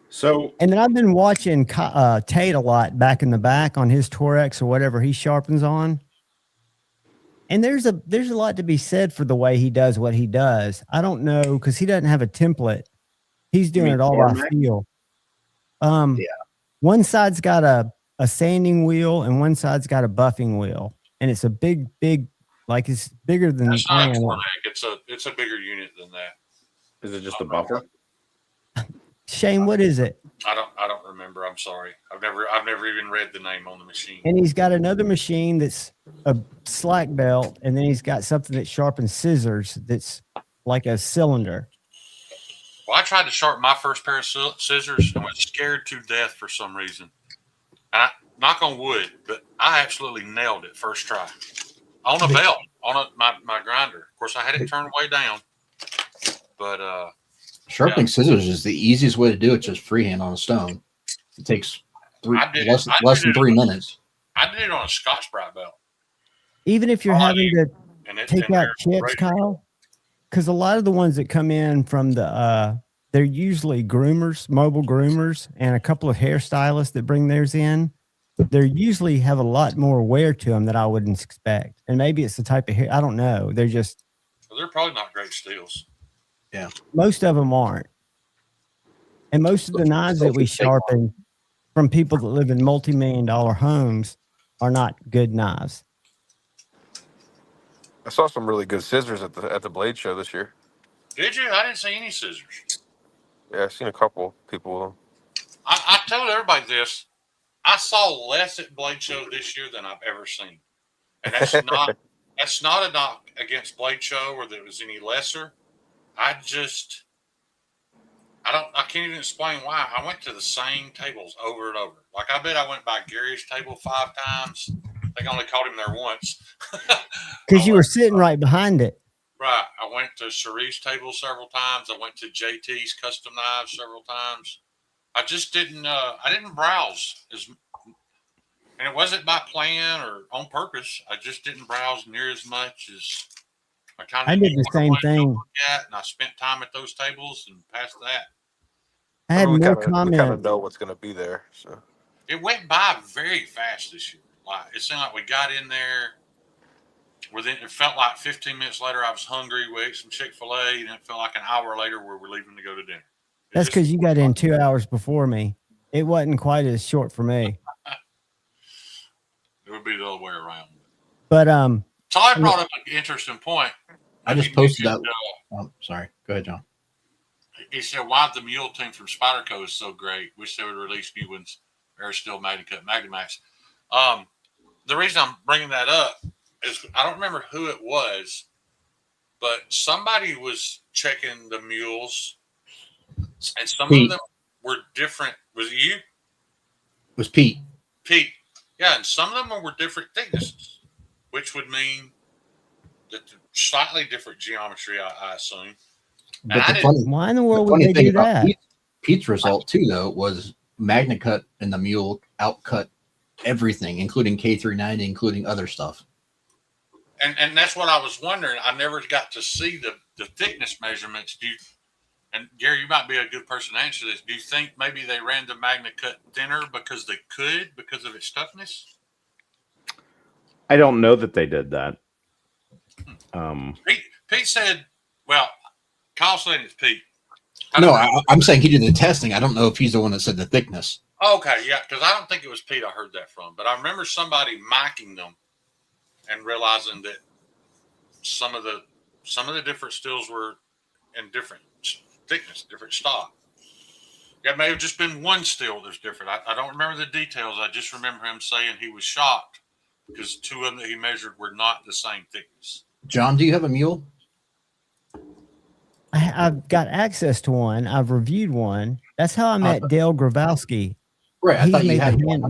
So, and then I've been watching Tate a lot back in the back on his Torex or whatever he sharpens on. And there's a lot to be said for the way he does what he does. I don't know, because he doesn't have a template. He's doing it all by feel. One side's got a sanding wheel and one side's got a buffing wheel. And it's a big, like it's bigger than That's not a Tornec. It's a bigger unit than that. Is it just a buffer? Shane, what is it? I don't remember. I'm sorry. I've never even read the name on the machine. And he's got another machine that's a slack belt, and then he's got something that sharpens scissors that's like a cylinder. Well, I tried to sharpen my first pair of scissors and was scared to death for some reason. And knock on wood, but I absolutely nailed it first try on a belt on my grinder. Of course, I had it turned way down, but sharpening scissors is the easiest way to do it. Just freehand on a stone. It takes less than 3 minutes. I did it on a Scotch-Brite belt. Even if you're having to take out chips, Kyle, because a lot of the ones that come in from they're usually groomers, mobile groomers, and a couple of hairstylists that bring theirs in. They usually have a lot more wear to them than I wouldn't expect. And maybe it's the type of hair. I don't know. They're just. Well, they're probably not great steels. Yeah. Most of them aren't. And most of the knives that we sharpen from people that live in multi-million-dollar homes are not good knives. I saw some really good scissors at the Blade Show this year. Did you? I didn't see any scissors. Yeah, I've seen a couple people with them. I told everybody this. I saw less at Blade Show this year than I've ever seen. And that's not a knock against Blade Show or that it was any lesser. I can't even explain why. I went to the same tables over and over. Like, I bet I went by Gary's table 5 times. I think I only caught him there once. Because you were sitting right behind it. Right. I went to Cherie's table several times. I went to JT's Custom Knives several times. I just didn't browse and it wasn't by plan or on purpose. I just didn't browse near as much as I did the same thing. And I spent time at those tables and past that. I had more comments. We kind of know what's going to be there. So it went by very fast this year. Like, it seemed like we got in there. It felt like 15 minutes later I was hungry. We ate some Chick-fil-A, and it felt like an hour later we were leaving to go to dinner. That's because you got in 2 hours before me. It wasn't quite as short for me. It would be the other way around. But so I brought up an interesting point. I just posted that. Sorry. Go ahead, John. He said, "Why the mule team from Spyderco is so great? Wish they would release new ones. They're still Magnacut Magnamax." The reason I'm bringing that up is I don't remember who it was, but somebody was checking the mules, and some of them were different. Was it you? It was Pete. Pete. Yeah, and some of them were different thicknesses, which would mean that slightly different geometry, I assume. But why in the world would they do that? Pete's result, too, though, was Magnacut and the mule outcut everything, including K390, including other stuff. And that's what I was wondering. I never got to see the thickness measurements. And Gary, you might be a good person to answer this. Do you think maybe they ran the Magnacut thinner because they could, because of its toughness? I don't know that they did that. Pete said, well, Kyle said it's Pete. I'm saying he did the testing. I don't know if he's the one that said the thickness. Okay, yeah, because I don't think it was Pete I heard that from. But I remember somebody micing them and realizing that some of the different steels were in different thickness, different stock. Yeah, it may have just been one steel that's different. I don't remember the details. I just remember him saying he was shocked because 2 of them that he measured were not the same thickness. John, do you have a mule? I've got access to one. I've reviewed one. That's how I met Dale Grabowski. Right, I thought you had one.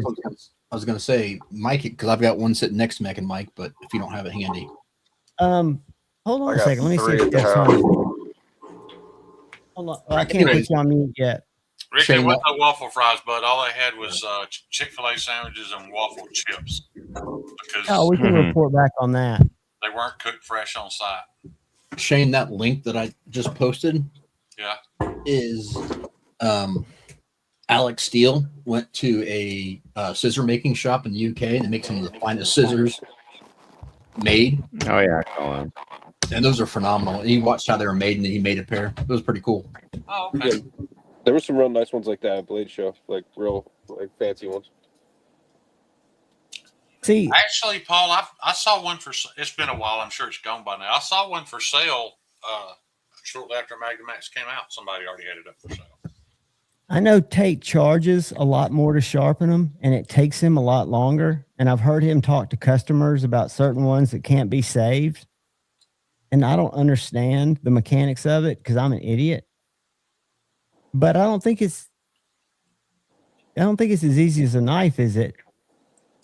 I was going to say, Mike, because I've got one sitting next to Mac and Mike, but if you don't have it handy. Hold on a second. Let me see if that's on. Hold on. I can't put you on mute yet. Rick, Shane, there wasn't no waffle fries, but all they had was Chick-fil-A sandwiches and waffle chips because Oh, we can report back on that. they weren't cooked fresh on site. Shane, that link that I just posted Yeah. is Alex Steele went to a scissor making shop in the UK and it makes some of the finest scissors made. Oh yeah, I saw them. And those are phenomenal. He watched how they were made and he made a pair. It was pretty cool. Oh, okay. Yeah, there were some real nice ones like that at Blade Show, like real like fancy ones. See, actually, Paul, I saw one for. It's been a while. I'm sure it's gone by now. I saw one for sale shortly after Magnamax came out. Somebody already had it up for sale. I know Tate charges a lot more to sharpen them, and it takes him a lot longer. And I've heard him talk to customers about certain ones that can't be saved. And I don't understand the mechanics of it because I'm an idiot. But I don't think it's as easy as a knife, is it?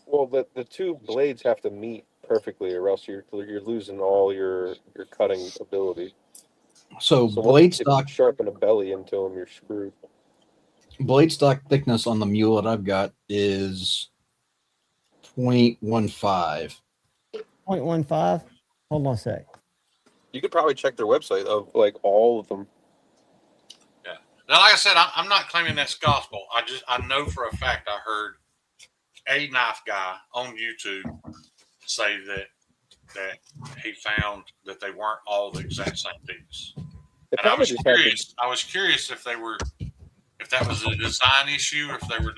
Well, the two blades have to meet perfectly, or else you're losing all your cutting ability. So blade if stock, you sharpen a belly into them, you're screwed. blade stock thickness on the mule that I've got is 0.15. 0.15? Hold on a sec. You could probably check their website of like all of them. Yeah. Now, like I said, I'm not claiming that's gospel. I know for a fact I heard a knife guy on YouTube say that he found that they weren't all the exact same things. And I was curious if that was a design issue, or if they were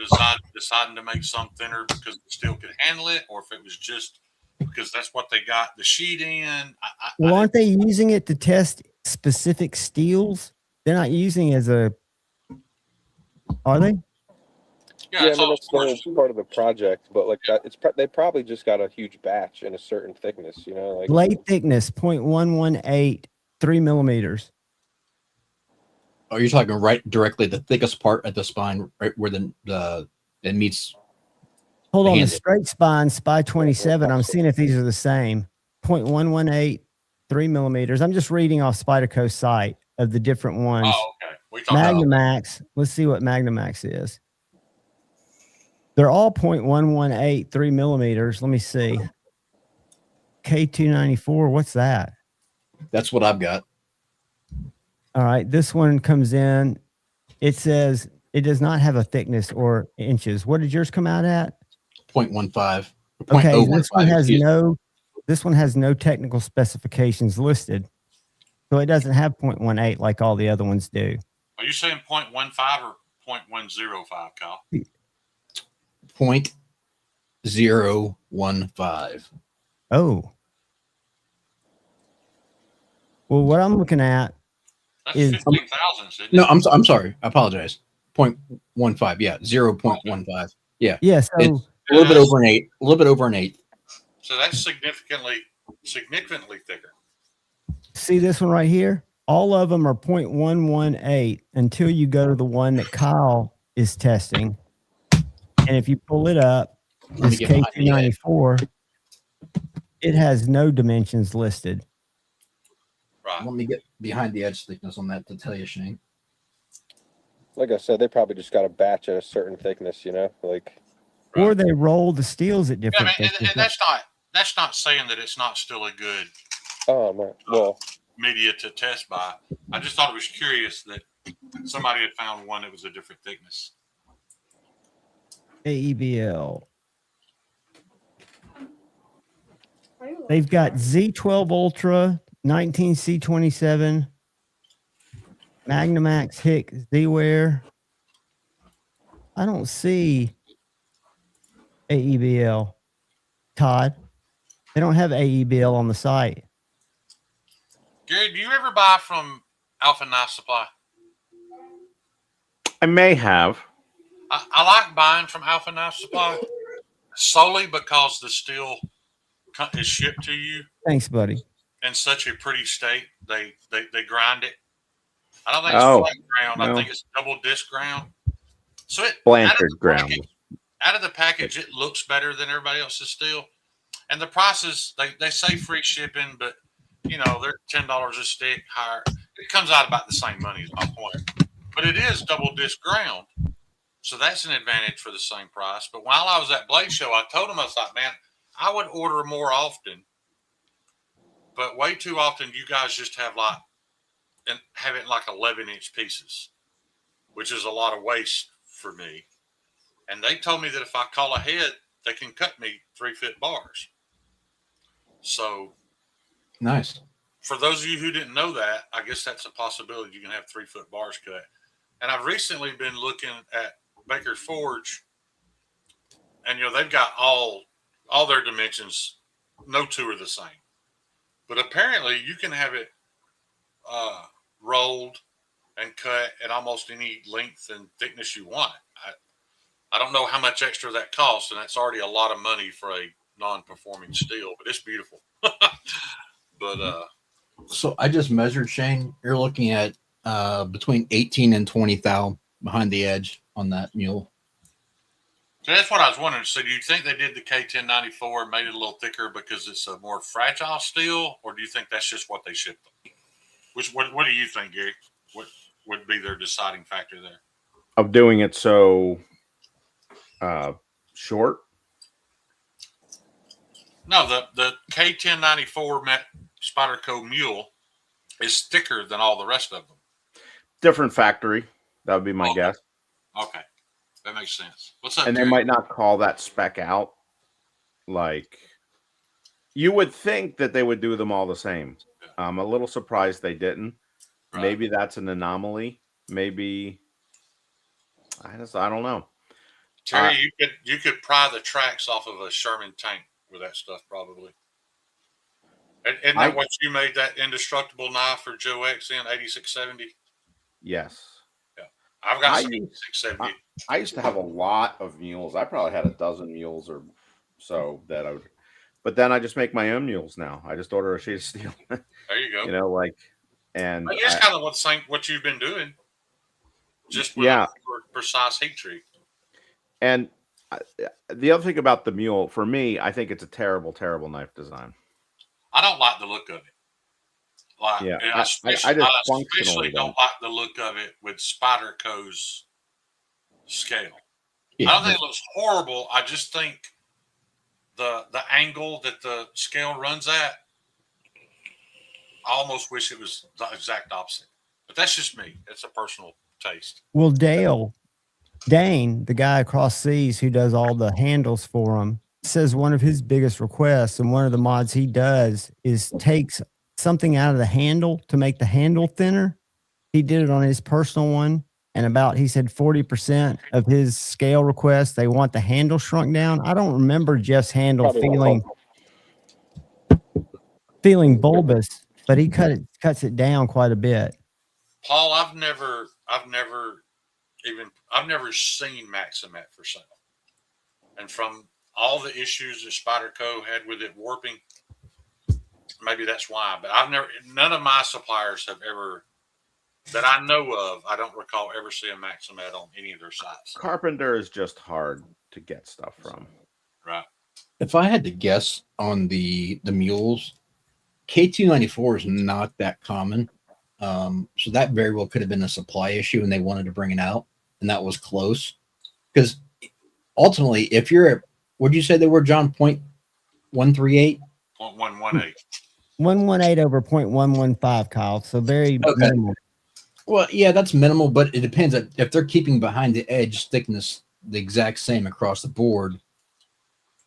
deciding to make some thinner because the steel could handle it, or if it was just because that's what they got the sheet in. Well, aren't they using it to test specific steels? They're not using it as a. Are they? Yeah, I mean, that's part of the project, but like that, they probably just got a huge batch in a certain thickness, you know. Like Blade thickness 0.118, 3 millimeters. Oh, you're talking right directly the thickest part at the spine, right where it meets. Hold on, the straight spine, SPY 27. I'm seeing if these are the same. 0.118, 3 millimeters. I'm just reading off Spyderco's site of the different ones. Oh, okay. Magnamax. Let's see what Magnamax is. They're all 0.118, 3 millimeters. Let me see. K294. What's that? That's what I've got. All right. This one comes in. It says it does not have a thickness or inches. What did yours come out at? 0.15. Okay. This one has no technical specifications listed. So it doesn't have 0.18 like all the other ones do. Are you saying 0.15 or 0.105, Kyle? 0.015. Oh. Well, what I'm looking at is 15,000. No, I'm sorry. I apologize. 0.15. Yeah, 0.15. Yeah. Yeah. So it's a little bit over an 8. A little bit over an 8. So that's significantly thicker. See this one right here? All of them are 0.118 until you go to the one that Kyle is testing. And if you pull it up, this K294, it has no dimensions listed. Right. Let me get behind the edge thickness on that to tell you, Shane. Like I said, they probably just got a batch at a certain thickness, you know, like. Or they roll the steels at different thicknesses. And that's not saying that it's not still a good media to test by. I just thought it was curious that somebody had found one that was a different thickness. AEBL. They've got Z12 Ultra, 19C27, Magnamax Hick Z-Wear. I don't see AEBL. Todd, they don't have AEBL on the site. Gary, do you ever buy from Alpha Knife Supply? I may have. I like buying from Alpha Knife Supply solely because the steel is shipped to you. Thanks, buddy. In such a pretty state, they grind it. I don't think it's flat ground. No. I think it's double disc ground. So Blanchard ground. Out of the package, it looks better than everybody else's steel. And the prices, they say free shipping, but you know they're $10 a stick higher. It comes out about the same money. Is my point. but it is double disc ground. So that's an advantage for the same price. But while I was at Blade Show, I told him, I was like, man, I would order more often, but way too often you guys just have it in like 11-inch pieces, which is a lot of waste for me. And they told me that if I call ahead, they can cut me 3-foot bars. So nice. For those of you who didn't know that, I guess that's a possibility. You can have 3-foot bars cut. And I've recently been looking at Baker Forge, and they've got all their dimensions. No two are the same, but apparently you can have it rolled and cut at almost any length and thickness you want. I don't know how much extra that costs, and that's already a lot of money for a non-performing steel, but it's beautiful. But so I just measured, Shane. You're looking at between 18 and 20 thou behind the edge on that mule. So that's what I was wondering. So do you think they did the K1094 and made it a little thicker because it's a more fragile steel, or do you think that's just what they shipped them? What do you think, Gary? What would be their deciding factor there? Of doing it so short? No, the K1094 Spyderco mule is thicker than all the rest of them. Different factory. That would be my guess. Okay. That makes sense. What's up, and Gary? They might not call that spec out. Like, you would think that they would do them all the same. I'm a little surprised they didn't. Right. Maybe that's an anomaly. Maybe I don't know. Terry, you could pry the tracks off of a Sherman tank with that stuff, probably. Isn't that what you made that indestructible knife for Joe X in 8670? Yes. Yeah, I've got some 8670. I used to have a lot of mules. I probably had a dozen mules or so that I would. But then I just make my own mules now. I just order a sheet of steel. There you go. And it's kind of what you've been doing, just with a precise heat treat. And the other thing about the mule, for me, I think it's a terrible, terrible knife design. I don't like the look of it. I especially don't like the look of it with Spyderco's scale. Yeah. I don't think it looks horrible. I just think the angle that the scale runs at, I almost wish it was the exact opposite. But that's just me. It's a personal taste. Well, Dane, the guy across seas who does all the handles for him, says one of his biggest requests and one of the mods he does is takes something out of the handle to make the handle thinner. He did it on his personal one, and he said 40% of his scale requests, they want the handle shrunk down. I don't remember Jeff's handle feeling bulbous, but he cuts it down quite a bit. Paul, I've never seen Maximat for sale. And from all the issues that Spyderco had with it warping, maybe that's why. But none of my suppliers have ever, that I know of, I don't recall ever seeing Maximat on any of their sites. Carpenter is just hard to get stuff from. Right. If I had to guess on the mules, K294 is not that common. So that very well could have been a supply issue and they wanted to bring it out, and that was close. Because ultimately, if you're at, what did you say they were, John? 0.138? 0.118. 118 over 0.115, Kyle. So very minimal. Well, yeah, that's minimal, but it depends. If they're keeping behind the edge thickness the exact same across the board,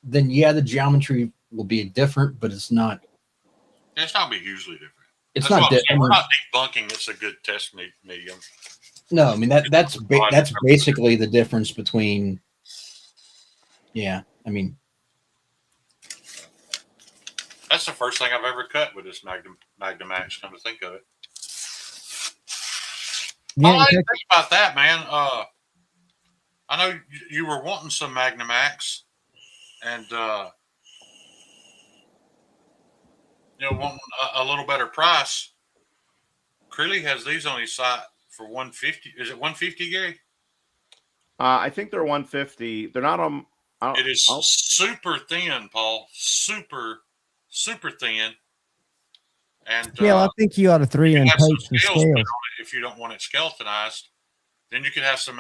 then yeah, the geometry will be different, but it's not. It's not be hugely different. It's not. We're not debunking. It's a good test medium. No, I mean that's basically the difference between. Yeah, I mean. That's the first thing I've ever cut with this Magnamax, come to think of it. Yeah, I didn't think about that, man. I know you were wanting some Magnamax and, wanting a little better price. Creeley has these on his site for $150. Is it $150, Gary? I think they're $150. They're not on. It is super thin, Paul. Super thin. And I think you ought to 3 and poach the scales if you don't want it skeletonized. Then you could have some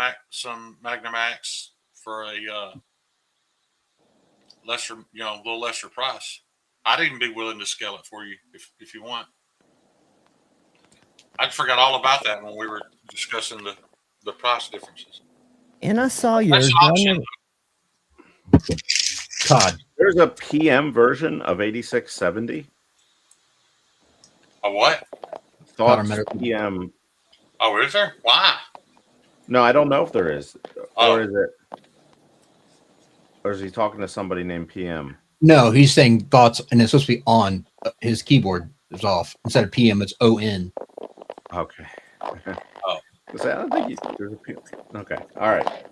Magnum Max for a lesser, a little lesser price. I'd even be willing to scale it for you if you want. I forgot all about that when we were discussing the price differences. And I saw That's yours. an But I option. never, Todd, There's a PM version of 8670. A what? Thoughts Medical. PM. Oh, is there? Why? No, I don't know if there is. Oh. Or is it? Or is he talking to somebody named PM? No, he's saying thoughts, and it's supposed to be on. His keyboard is off. Instead of PM, it's ON. Okay. Oh. I don't think there's a PM. Okay. All right.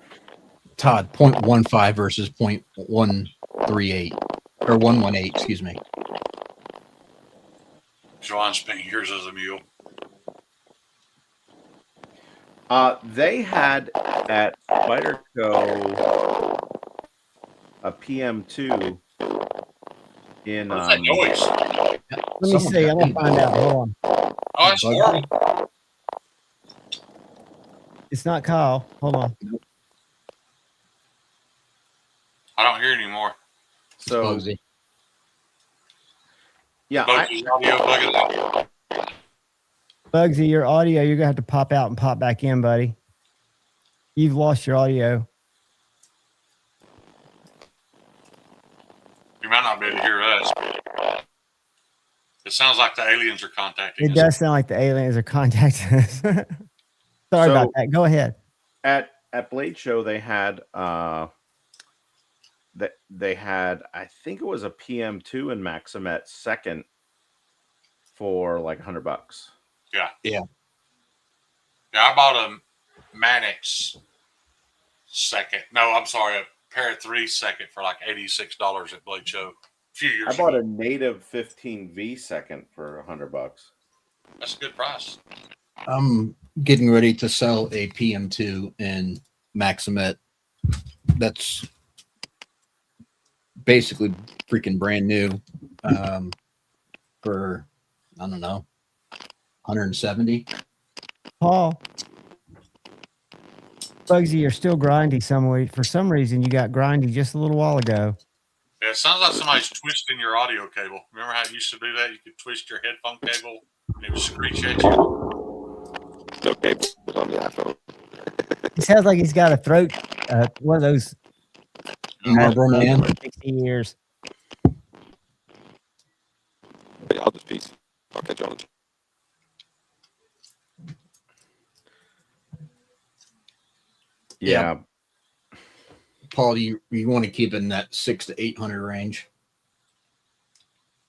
Todd, 0.15 versus 0.138 or 118, excuse me. Joanne's paying yours as a mule. They had at Spyderco a PM2 in. What's that noise? let me see. I'm gonna find out. Hold on. Oh, it's horrible. It's not Kyle. Hold on. I don't hear it anymore. So, Bugsy. yeah, Bugsy's audio bugging out. Bugsy, your audio, you're gonna have to pop out and pop back in, buddy. You've lost your audio. You might not be able to hear us. It sounds like the aliens are contacting It us. does sound like the aliens are contacting us. Sorry So- about that. Go ahead. at Blade Show they had they had, I think it was a PM2 in Maximet second for like $100. Yeah. Yeah. Yeah, I bought a Manix second. No, I'm sorry, a pair of 3 second for like $86 at Blade Show a few years I bought ago. a native 15V second for $100. That's a good price. I'm getting ready to sell a PM2 in Maximet. That's basically freaking brand new for, I don't know, 170. Paul. Bugsy, you're still grindy somewhere. For some reason, you got grindy just a little while ago. Yeah, it sounds like somebody's twisting your audio cable. Remember how it used to do that? You could twist your headphone cable and it would screech at you. No cable on the iPhone. It sounds like he's got a throat, one of those Marlboro Man. 60 years. Yeah, I'll just peace. I'll catch you on. Yeah. Paul, you want to keep it in that 600 to 800 range.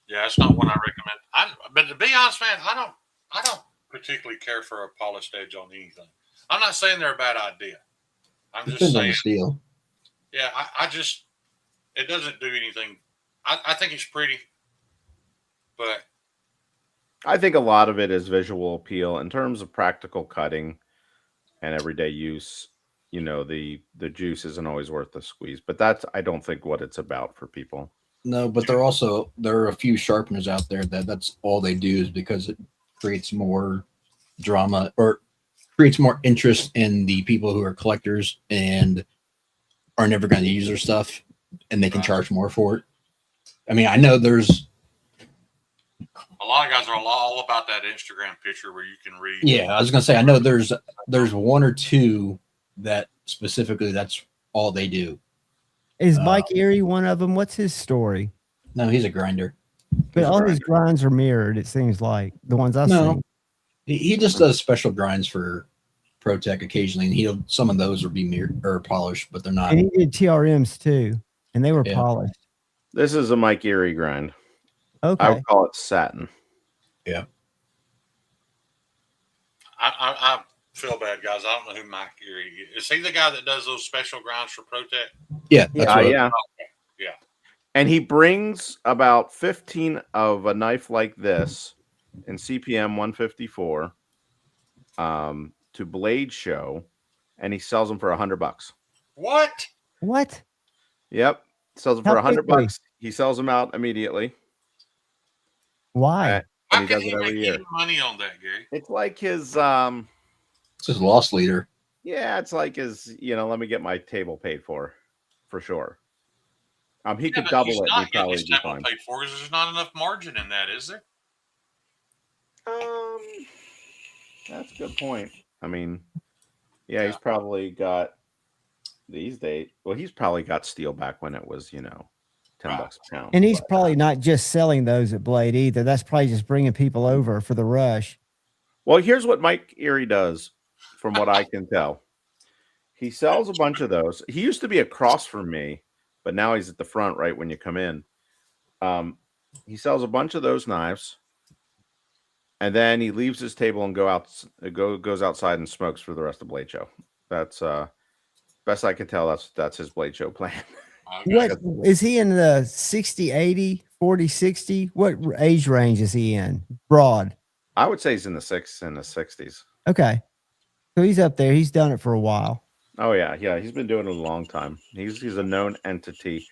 Yeah, it's not one I recommend. But to be honest, man, I don't particularly care for a polished edge on anything. I'm not saying they're a bad idea. I'm just Depends on saying. the steel. Yeah, I just it doesn't do anything. I think it's pretty, but I think a lot of it is visual appeal in terms of practical cutting and everyday use. You know, the juice isn't always worth the squeeze, but that's, I don't think, what it's about for people. No, but there are a few sharpeners out there that's all they do is because it creates more drama or creates more interest in the people who are collectors and are never going to use their stuff, and they can charge more for it. I mean, I know there's a lot of guys are all about that Instagram picture where you can read. Yeah, I was going to say, I know there's one or two that specifically that's all they do. Is Mike Erie one of them? What's his story? No, he's a grinder. But all his grinds are mirrored, it seems like. The ones I've seen. He just does special grinds for ProTech occasionally, and some of those will be mirrored or polished, but they're not. And he did TRMs too, and they were polished. This is a Mike Erie grind. Okay. I would call it satin. Yeah. I feel bad, guys. I don't know who Mike Erie is. Is he the guy that does those special grinds for ProTech? Yeah, that's right. Yeah. Okay. Yeah. And he brings about 15 of a knife like this in CPM 154 to Blade Show, and he sells them for $100. What? What? Yep. Sells them How for $100. quickly? He sells them out immediately. Why? And How he can does he it every make year. any money on that, Gary? It's like his It's his loss leader. Yeah, it's like let me get my table paid for sure. He could double he's it and not he'd getting probably his be table fine. paid for because there's not enough margin in that, is there? That's a good point. I mean, yeah, he's probably got these days. Well, he's probably got steel back when it was, $10 a pound. And he's probably not just selling those at Blade either. That's probably just bringing people over for the rush. Well, here's what Mike Erie does, from what I can tell. He sells a bunch of those. He used to be across from me, but now he's at the front right when you come in. He sells a bunch of those knives, and then he leaves his table and goes outside and smokes for the rest of Blade Show. That's best I can tell. That's his Blade Show plan. What is he in the 60, 80, 40, 60? What age range is he in? Broad. I would say he's in the 60s. Okay. So he's up there. He's done it for a while. Oh yeah. He's been doing it a long time. He's a known entity.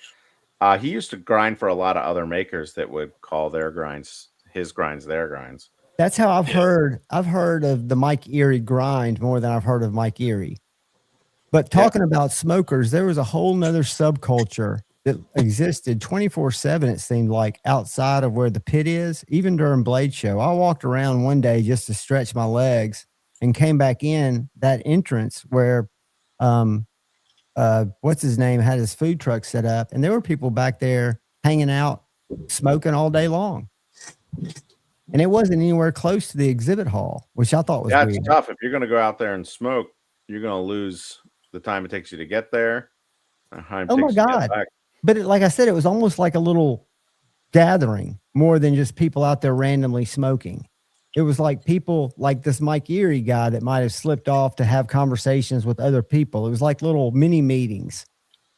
He used to grind for a lot of other makers that would call their grinds his grinds, their grinds. That's how I've heard. I've heard of the Mike Erie grind more than I've heard of Mike Erie. But talking about smokers, there was a whole nother subculture that existed 24/7. It seemed like outside of where the pit is, even during Blade Show. I walked around one day just to stretch my legs and came back in that entrance where, what's his name had his food truck set up, and there were people back there hanging out, smoking all day long. And it wasn't anywhere close to the exhibit hall, which I thought was weird. It's tough. If you're going to go out there and smoke, you're going to lose the time it takes you to get there. Oh my God. But like I said, it was almost like a little gathering more than just people out there randomly smoking. It was like people like this Mike Erie guy that might have slipped off to have conversations with other people. It was like little mini meetings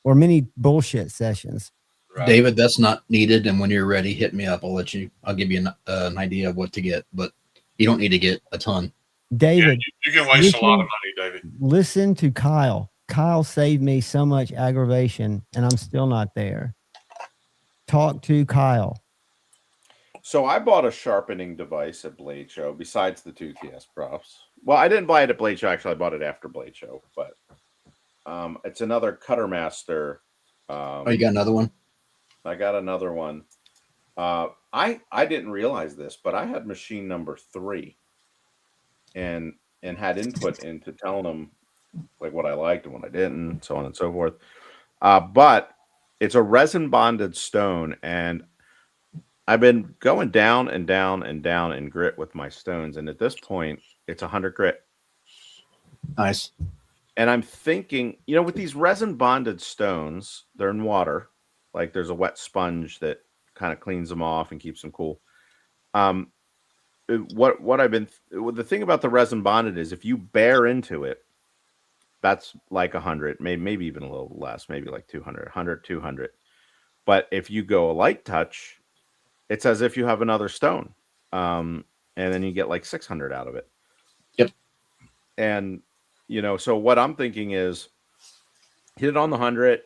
or mini bullshit sessions. Right. David, that's not needed. And when you're ready, hit me up. I'll give you an idea of what to get, but you don't need to get a ton. David, you can waste a lot of money, David. Listen to Kyle. Kyle saved me so much aggravation, and I'm still not there. Talk to Kyle. So I bought a sharpening device at Blade Show besides the 2TS props. Well, I didn't buy it at Blade Show. Actually, I bought it after Blade Show, but it's another Cutter Master. You got another one? I got another one. I didn't realize this, but I had machine number 3 and had input into telling them like what I liked and what I didn't, so on and so forth. But it's a resin bonded stone, and I've been going down and down and down in grit with my stones, and at this point, it's 100 grit. Nice. And I'm thinking, with these resin bonded stones, they're in water. Like there's a wet sponge that kind of cleans them off and keeps them cool. The thing about the resin bonded is if you bear into it, that's like 100, maybe even a little less, maybe like 200, 100, 200. But if you go a light touch, it's as if you have another stone. And then you get like 600 out of it. Yep. And, so what I'm thinking is hit it on the 100,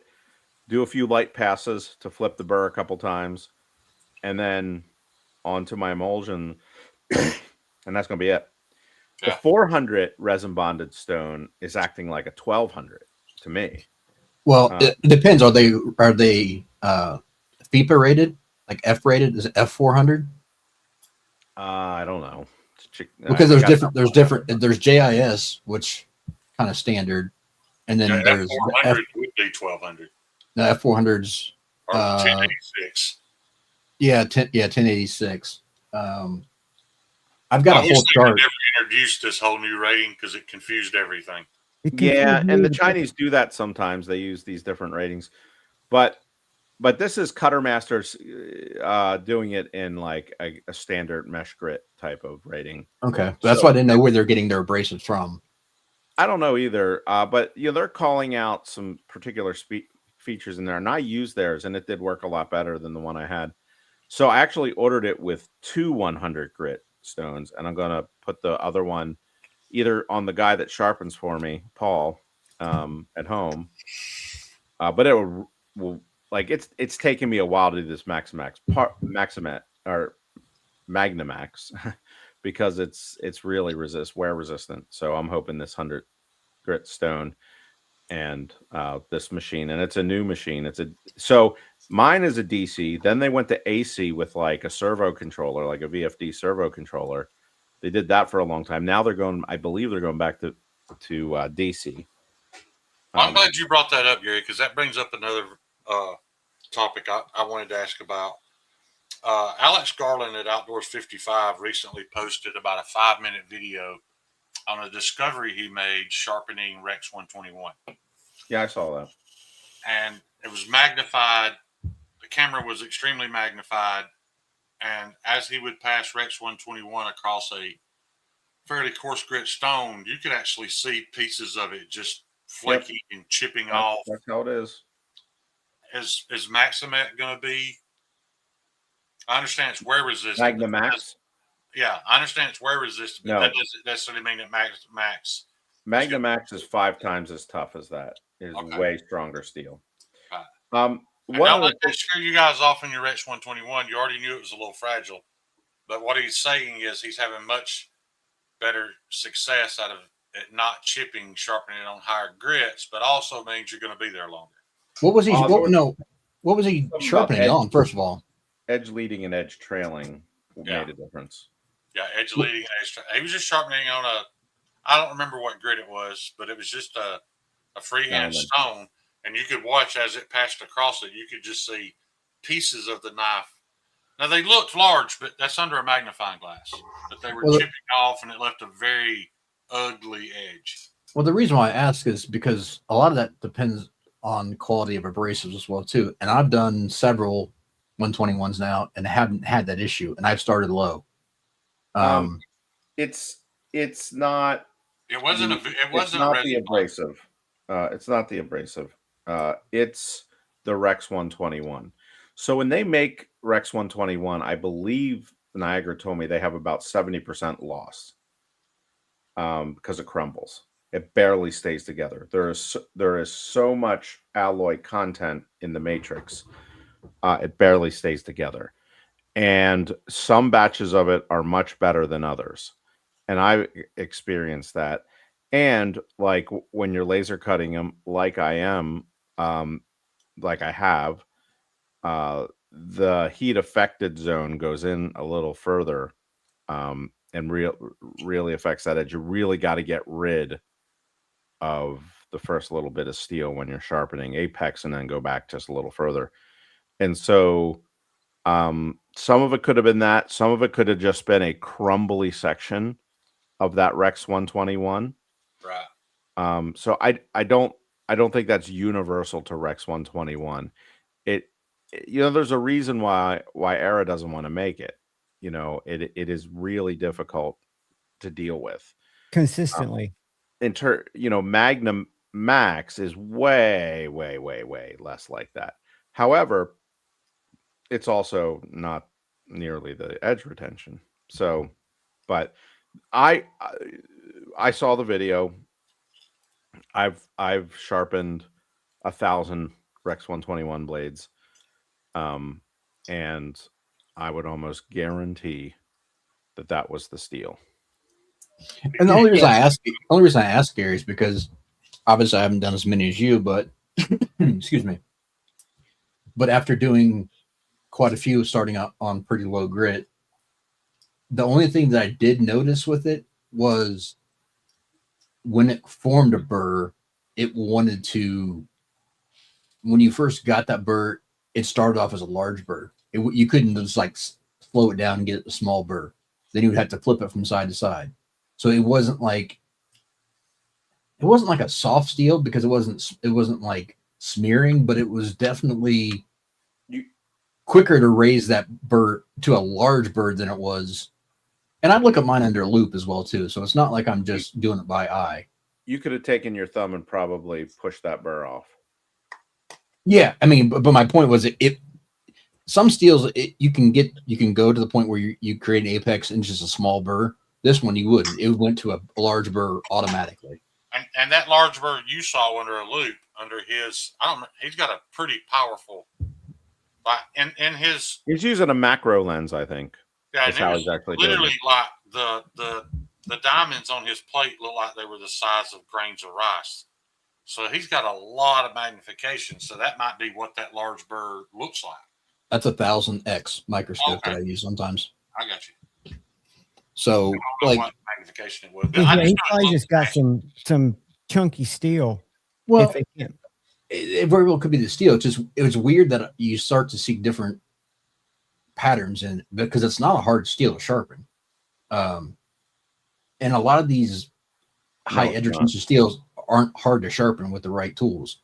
do a few light passes to flip the burr a couple times, and then onto my emulsion, and that's going to be it. The 400 resin bonded stone is acting like a 1200 to me. Well, it depends. Are they FIPA rated, like F rated? Is it F400? I don't know. Because there's different. There's JIS, which kind of standard, and then there's F400 would be 1200. No, F400s. Or 1086. Yeah, 1086. I've got a whole chart. They never introduced this whole new rating because it confused everything. Yeah, and the Chinese do that sometimes. They use these different ratings, but this is Cutter Masters doing it in like a standard mesh grit type of rating. Okay, that's why I didn't know where they're getting their abrasives from. I don't know either, but they're calling out some particular features in there, and I used theirs, and it did work a lot better than the one I had. So I actually ordered it with 2 100 grit stones, and I'm gonna put the other one either on the guy that sharpens for me, Paul, at home. But it will like it's taken me a while to do this Maximax or Magnamax because it's really wear resistant. So I'm hoping this 100 grit stone and this machine, and it's a new machine. So mine is a DC. Then they went to AC with like a servo controller, like a VFD servo controller. They did that for a long time. Now I believe they're going back to DC. I'm glad you brought that up, Gary, because that brings up another topic I wanted to ask about. Alex Garland at Outdoors 55 recently posted about a 5-minute video on a discovery he made sharpening Rex 121. Yeah, I saw that. And it was magnified. The camera was extremely magnified. And as he would pass Rex 121 across a fairly coarse grit stone, you could actually see pieces of it just flaking and chipping off. That's how it is. Is Maximet going to be? I understand it's wear resistant. Magnamax? Yeah, I understand it's wear resistant, but No. that doesn't necessarily mean that Max. Magnamax is 5 times as tough as that. It is way stronger steel. Right. Not let that screw you guys off in your Rex 121. You already knew it was a little fragile. But what he's saying is he's having much better success out of it not chipping, sharpening it on higher grits, but also means you're going to be there longer. What was he? What was he sharpening on? First of all, edge leading and edge trailing made a difference. Yeah, edge leading and edge trailing. He was just sharpening on I don't remember what grit it was, but it was just a freehand stone, and you could watch as it passed across it. You could just see pieces of the knife. Now they looked large, but that's under a magnifying glass. But they were chipping off, and it left a very ugly edge. Well, the reason why I ask is because a lot of that depends on quality of abrasives as well too. And I've done several 121s now and haven't had that issue. And I've started low. It's not. It wasn't the abrasive. It's not the abrasive. It's the Rex 121. So when they make Rex 121, I believe Niagara told me they have about 70% loss because it crumbles. It barely stays together. There is so much alloy content in the matrix. It barely stays together. And some batches of it are much better than others. And I experienced that. And like when you're laser cutting them, like I am, like I have, the heat affected zone goes in a little further and really affects that edge. You really got to get rid of the first little bit of steel when you're sharpening apex and then go back just a little further. And so some of it could have been that. Some of it could have just been a crumbly section of that Rex 121. Right. So I don't think that's universal to Rex 121. There's a reason why Era doesn't want to make it. It is really difficult to deal with consistently. Magnum Max is way, way, way, way less like that. However, it's also not nearly the edge retention. So, but I saw the video. I've sharpened 1,000 Rex 121 blades, and I would almost guarantee that was the steel. And the only reason I ask Gary is because obviously I haven't done as many as you, but excuse me. But after doing quite a few, starting out on pretty low grit, the only thing that I did notice with it was when it formed a burr, it wanted to. When you first got that burr, it started off as a large burr. You couldn't just like slow it down and get a small burr. Then you would have to flip it from side to side. So it wasn't like a soft steel because it wasn't like smearing, but it was definitely quicker to raise that burr to a large burr than it was. And I look at mine under a loop as well too. So it's not like I'm just doing it by eye. You could have taken your thumb and probably pushed that burr off. Yeah, I mean, but my point was some steels you can go to the point where you create an apex in just a small burr. This one you wouldn't. It went to a large burr automatically. And that large burr you saw under a loop under his, he's got a pretty powerful. He's using a macro lens, I think. Yeah, and it was literally like the the diamonds on his plate look like they were the size of grains of rice. So he's got a lot of magnification. So that might be what that large bird looks like. That's 1000x microscope that I use sometimes. I got you. So, I don't know what magnification it would be. I he probably just got some chunky steel. Well, it very well could be the steel. It was weird that you start to see different patterns in because it's not a hard steel to sharpen. And a lot of these high edge retention steels aren't hard to sharpen with the right tools.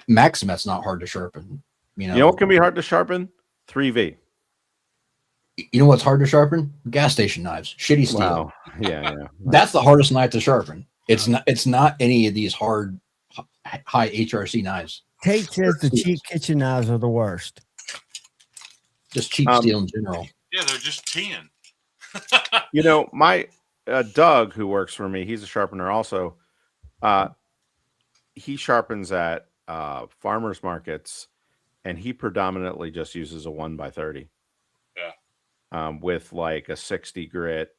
Maximat's not hard to sharpen. You know what can be hard to sharpen? 3V. You know what's hard to sharpen? Gas station knives. Shitty steel. Wow. Yeah. That's the hardest knife to sharpen. It's not any of these hard high HRC knives. Tate says the cheap kitchen knives are the worst. Just cheap steel in general. Yeah, they're just tin. My Doug, who works for me, he's a sharpener also. He sharpens at farmers markets, and he predominantly just uses a 1x30. Yeah. With like a 60 grit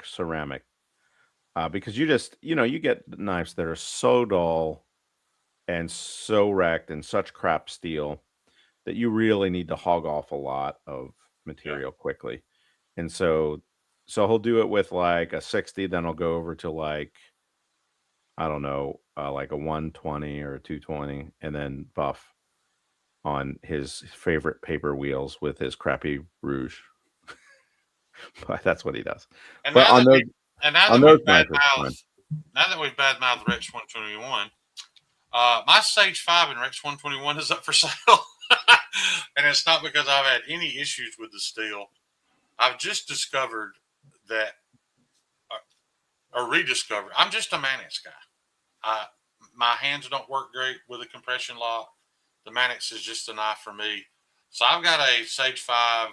ceramic. Because you get knives that are so dull and so wrecked and such crap steel that you really need to hog off a lot of material quickly. And so he'll do it with like a 60, then he'll go over to like, I don't know, like a 120 or a 220, and then buff on his favorite paper wheels with his crappy rouge. But that's what he does. And but now that we've badmouthed Rex 121, my Sage 5 and Rex 121 is up for sale. And it's not because I've had any issues with the steel. I've just discovered that, or rediscovered, I'm just a Mannix guy. My hands don't work great with a compression lock. The Mannix is just a knife for me. So I've got a Sage 5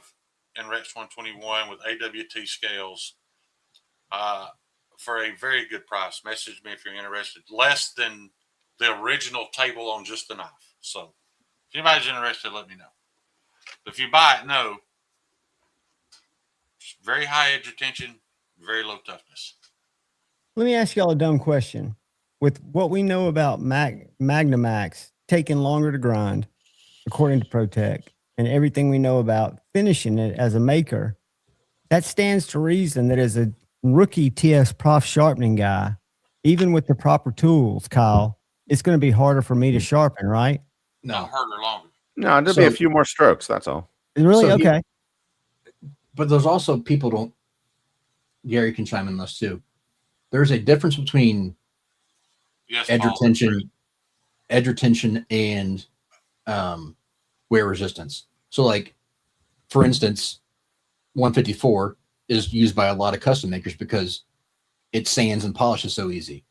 and Rex 121 with AWT scales for a very good price. Message me if you're interested. Less than the original table on just the knife. So if anybody's interested, let me know. But if you buy it, no. Very high edge retention, very low toughness. Let me ask y'all a dumb question. With what we know about Magnamax taking longer to grind, according to ProTech, and everything we know about finishing it as a maker, that stands to reason that as a rookie TS Prof sharpening guy, even with the proper tools, Kyle, it's going to be harder for me to sharpen, right? No, harder, longer. No, there'll be a few more strokes. That's all. Really? Okay. But there's also people don't. Gary can chime in this too. There's a difference between edge retention, and wear resistance. So, like, for instance, 154 is used by a lot of custom makers because it sands and polishes so easy.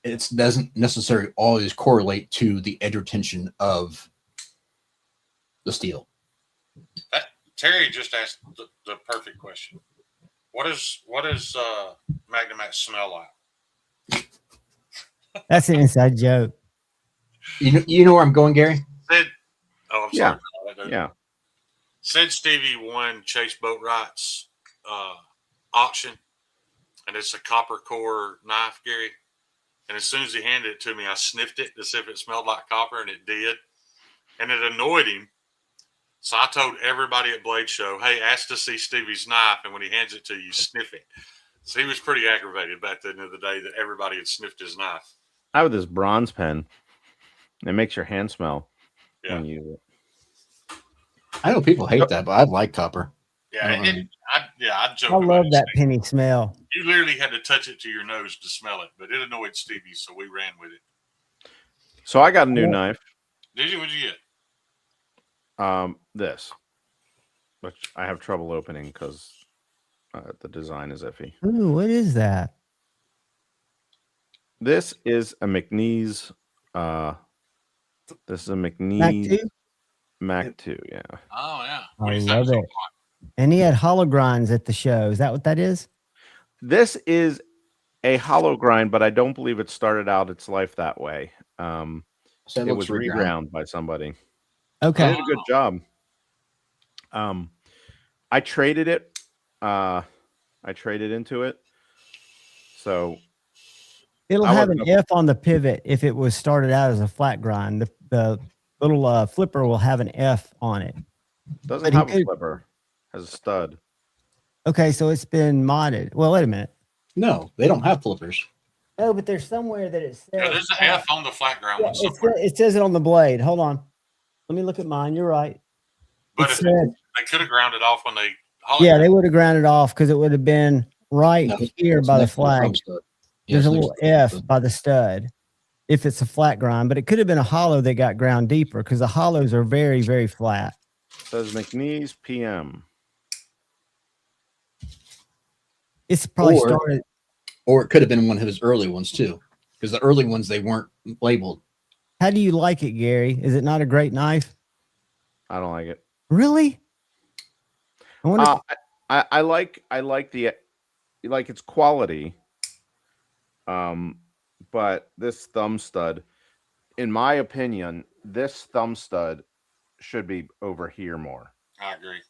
It doesn't necessarily always correlate to the edge retention of the steel. Terry just asked the perfect question. What does Magnamax smell like? That's an inside joke. You know where I'm going, Gary? I'm sorry. Yeah. Said Stevie won Chase Boatwright's auction, and it's a copper core knife, Gary. And as soon as he handed it to me, I sniffed it to see if it smelled like copper, and it did. And it annoyed him. So I told everybody at Blade Show, hey, ask to see Stevie's knife, and when he hands it to you, sniff it. So he was pretty aggravated back then the other day that everybody had sniffed his knife. I have this bronze pen. It makes your hand smell when you use it. I know people hate that, but I like copper. Yeah, I joke. I love that penny smell. You literally had to touch it to your nose to smell it, but it annoyed Stevie, so we ran with it. So I got a new knife. Did you? What'd you get? This, which I have trouble opening because the design is iffy. Ooh, what is that? This is a McNeese. This is a McNeese Mac 2. Yeah. Oh yeah. I love it. And he had hollow grinds at the show. Is that what that is? This is a hollow grind, but I don't believe it started out its life that way. It was reground by somebody. Okay. They did a good job. I traded it I traded into it. So it'll have an F on the pivot if it was started out as a flat grind. The little flipper will have an F on it. Doesn't have a flipper. Has a stud. Okay, so it's been modded. Well, wait a minute. No, they don't have flippers. No, but there's somewhere that it says. Yeah, there's an F on the flat ground one somewhere. It says it on the blade. Hold on. Let me look at mine. You're right. But they could have ground it off when they. Yeah, they would have ground it off because it would have been right here by the flag. There's a little F by the stud if it's a flat grind, but it could have been a hollow that got ground deeper because the hollows are very, very flat. Says McNeese PM. It's probably started. Or it could have been one of his early ones too, because the early ones, they weren't labeled. How do you like it, Gary? Is it not a great knife? I don't like it. Really? I like its quality. But this thumb stud, in my opinion, this thumb stud should be over here more. I agree.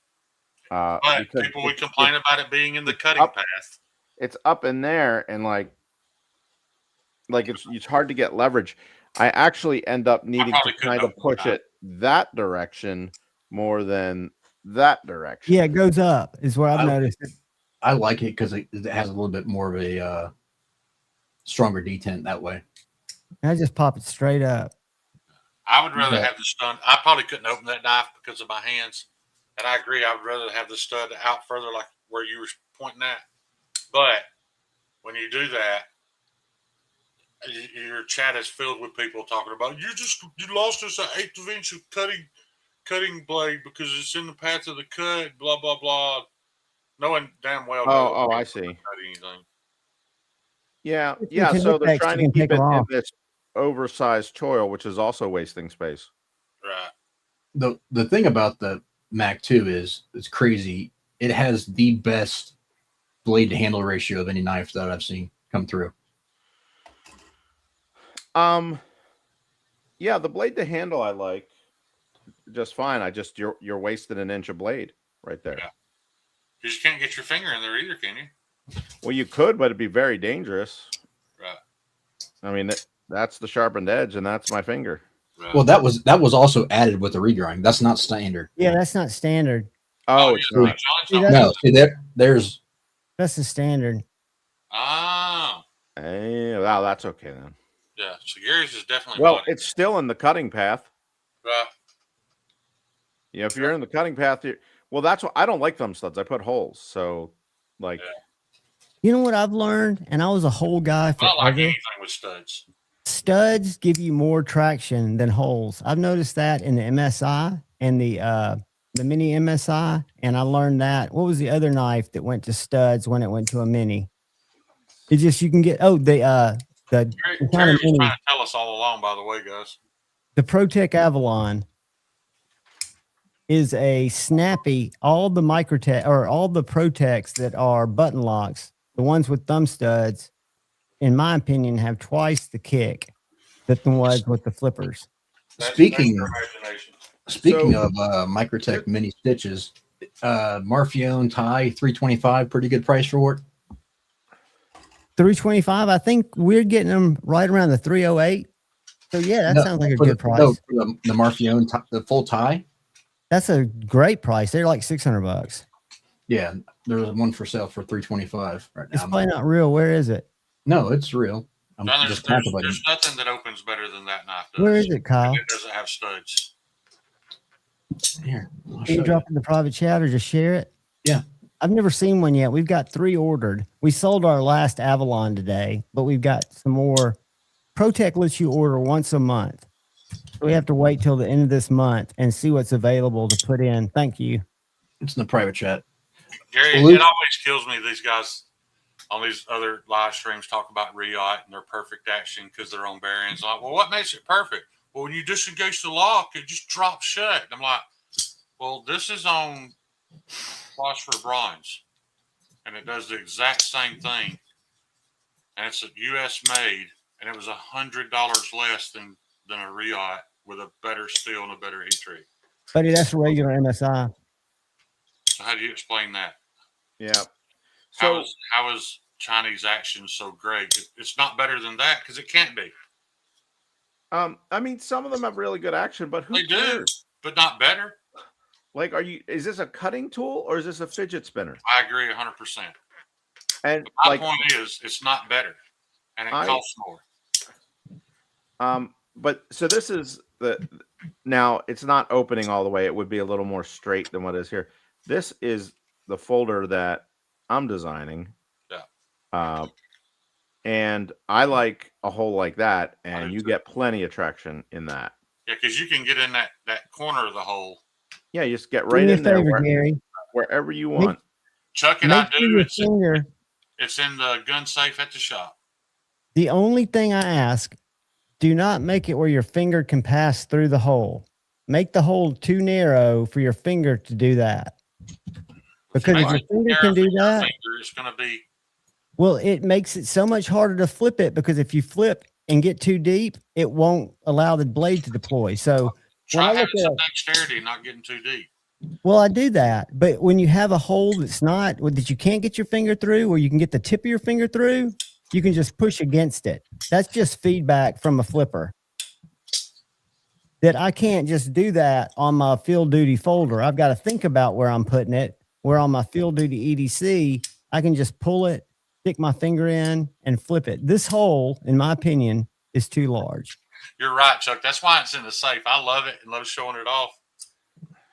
But people would complain about it being in the cutting path. It's up in there, and like it's hard to get leverage. I actually end up needing to kind of push it that direction more than that direction. Yeah, it goes up is where I've noticed it. I like it because it has a little bit more of a stronger detent that way. I just pop it straight up. I would rather have the stud. I probably couldn't open that knife because of my hands. And I agree, I would rather have the stud out further, like where you were pointing at. But when you do that, your chat is filled with people talking about you lost us an 1/8 of inch of cutting blade because it's in the path of the cut, blah blah blah. Knowing damn well. Oh, I see. Yeah. So they're trying to keep it in this oversized choil, which is also wasting space. Right. The thing about the Mac 2 is it's crazy. It has the best blade to handle ratio of any knife that I've seen come through. Yeah, the blade to handle I like just fine. You're wasting an inch of blade right there. Yeah. Because you can't get your finger in there either, can you? Well, you could, but it'd be very dangerous. Right. I mean, that's the sharpened edge, and that's my finger. Right. Well, that was also added with the regrind. That's not standard. Yeah, that's not standard. Oh, it's not. No, there's. That's the standard. Oh. Hey, well, that's okay then. Yeah, so Gary's is definitely. Well, it's still in the cutting path. Right. Yeah, if you're in the cutting path, well, that's what I don't like thumb studs. I put holes, so like. Yeah. You know what I've learned, and I was a hole guy for. I don't like anything with studs. Studs give you more traction than holes. I've noticed that in the MSI and the mini MSI, and I learned that. What was the other knife that went to studs when it went to a mini? It just you can get the Terry was trying to tell us all along, by the way, guys. The ProTech Avalon is a snappy. All the Microtech or all the ProTechs that are button locks, the ones with thumb studs, in my opinion, have twice the kick that the ones with the flippers. Speaking of Microtech mini stitches, Marfione tie 325, pretty good price for it. 325. I think we're getting them right around the 308. So yeah, that sounds like a good price. No, the Marfione, the full tie. That's a great price. They're like $600. Yeah, there's one for sale for 325 right now. It's probably not real. Where is it? No, it's real. There's nothing that opens better than that knife does. Where is it, Kyle? And it doesn't have studs. Here, can you drop in the private chat or just share it? Yeah. I've never seen one yet. We've got 3 ordered. We sold our last Avalon today, but we've got some more. ProTech lets you order once a month. So we have to wait till the end of this month and see what's available to put in. Thank you. It's in the private chat. Gary, it always kills me. These guys on these other live streams talk about Riot and their perfect action because they're on bearings. I'm like, well, what makes it perfect? Well, when you disengage the lock, it just drops shut. And I'm like, well, this is on phosphor bronze, and it does the exact same thing. And it's a U.S. made, and it was $100 less than a Riot with a better steel and a better heat treat. Buddy, that's a regular MSI. So how do you explain that? Yeah. So how is Chinese action so great? It's not better than that because it can't be. I mean, some of them have really good action, but who cares? Do, but not better. Like, is this a cutting tool or is this a fidget spinner? I agree 100%. And my point is, it's not better, and it costs more. But so this is now it's not opening all the way. It would be a little more straight than what is here. This is the folder that I'm designing. Yeah. And I like a hole like that, and you get plenty of traction in that. Yeah, because you can get in that corner of the hole. Yeah, you just get right in there wherever you want. Chuck and I do. It's in the gun safe at the shop. The only thing I ask, do not make it where your finger can pass through the hole. Make the hole too narrow for your finger to do that. Because if your finger can do that, it's going to be. Well, it makes it so much harder to flip it because if you flip and get too deep, it won't allow the blade to deploy. So try having some dexterity, not getting too deep. Well, I do that, but when you have a hole that's not that you can't get your finger through, or you can get the tip of your finger through, you can just push against it. That's just feedback from a flipper. That I can't just do that on my field duty folder. I've got to think about where I'm putting it. Where on my field duty EDC, I can just pull it, stick my finger in, and flip it. This hole, in my opinion, is too large. You're right, Chuck. That's why it's in the safe. I love it and love showing it off.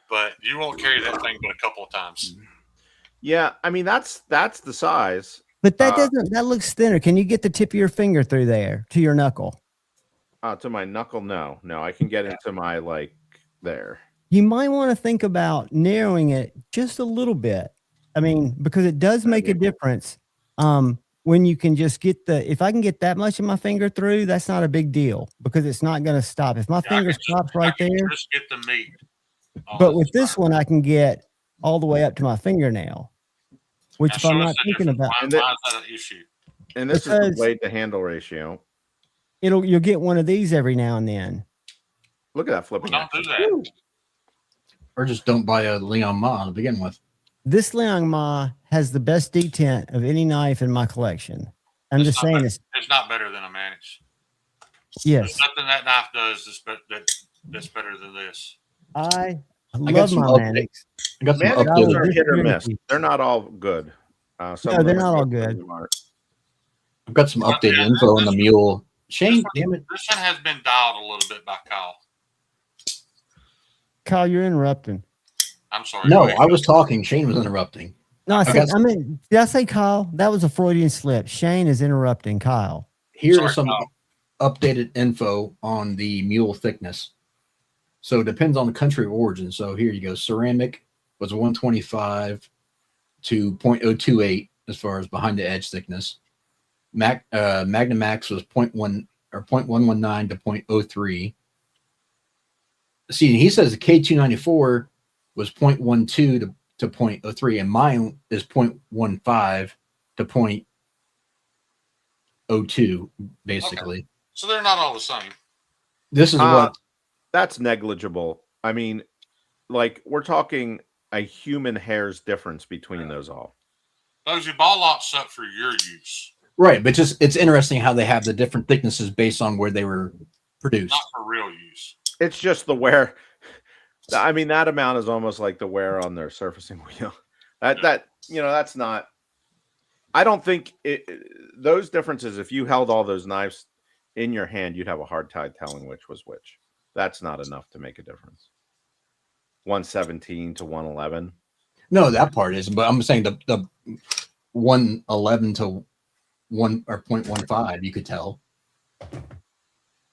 But you won't carry that thing but a couple of times. Yeah, I mean that's the size. But that that looks thinner. Can you get the tip of your finger through there to your knuckle? To my knuckle, no. I can get into my there. You might want to think about narrowing it just a little bit. I mean, because it does make a difference. When you can just get if I can get that much of my finger through, that's not a big deal because it's not going to stop. If my finger stops right there, just get the meat. But with this one, I can get all the way up to my fingernail, which if I'm not thinking about. Why is that an issue? And this is the blade to handle ratio. You'll get one of these every now and then. Look at that flipping. Don't do that. Or just don't buy a Leon Ma to begin with. This Liang Ma has the best detent of any knife in my collection. I'm just saying it's not better than a Manix. Yes. There's nothing that knife does that's better than this. I love my Manix. Manix are hit or miss. They're not all good. No, they're not all good. I've got some updated info on the mule. Shane, damn it. This one has been dialed a little bit by Kyle. Kyle, you're interrupting. I'm sorry. No, I was talking. Shane was interrupting. No, did I say Kyle? That was a Freudian slip. Shane is interrupting Kyle. Here's some updated info on the mule thickness. So it depends on the country of origin. So here you go. Ceramic was 125 to 0.028 as far as behind the edge thickness. Magnamax was 0.1 or 0.119 to 0.03. See, he says the K294 was 0.12 to 0.03, and mine is 0.15 to 0.02, basically. Okay. So they're not all the same. This is what. That's negligible. I mean, we're talking a human hair's difference between those all. Those you ball locks up for your use. Right, but it's interesting how they have the different thicknesses based on where they were produced. Not for real use. It's just the wear. I mean, that amount is almost like the wear on their surfacing wheel. That's not. I don't think those differences. If you held all those knives in your hand, you'd have a hard time telling which was which. That's not enough to make a difference. 117 to 111. No, that part isn't. But I'm saying the 111 to 1 or 0.15, you could tell.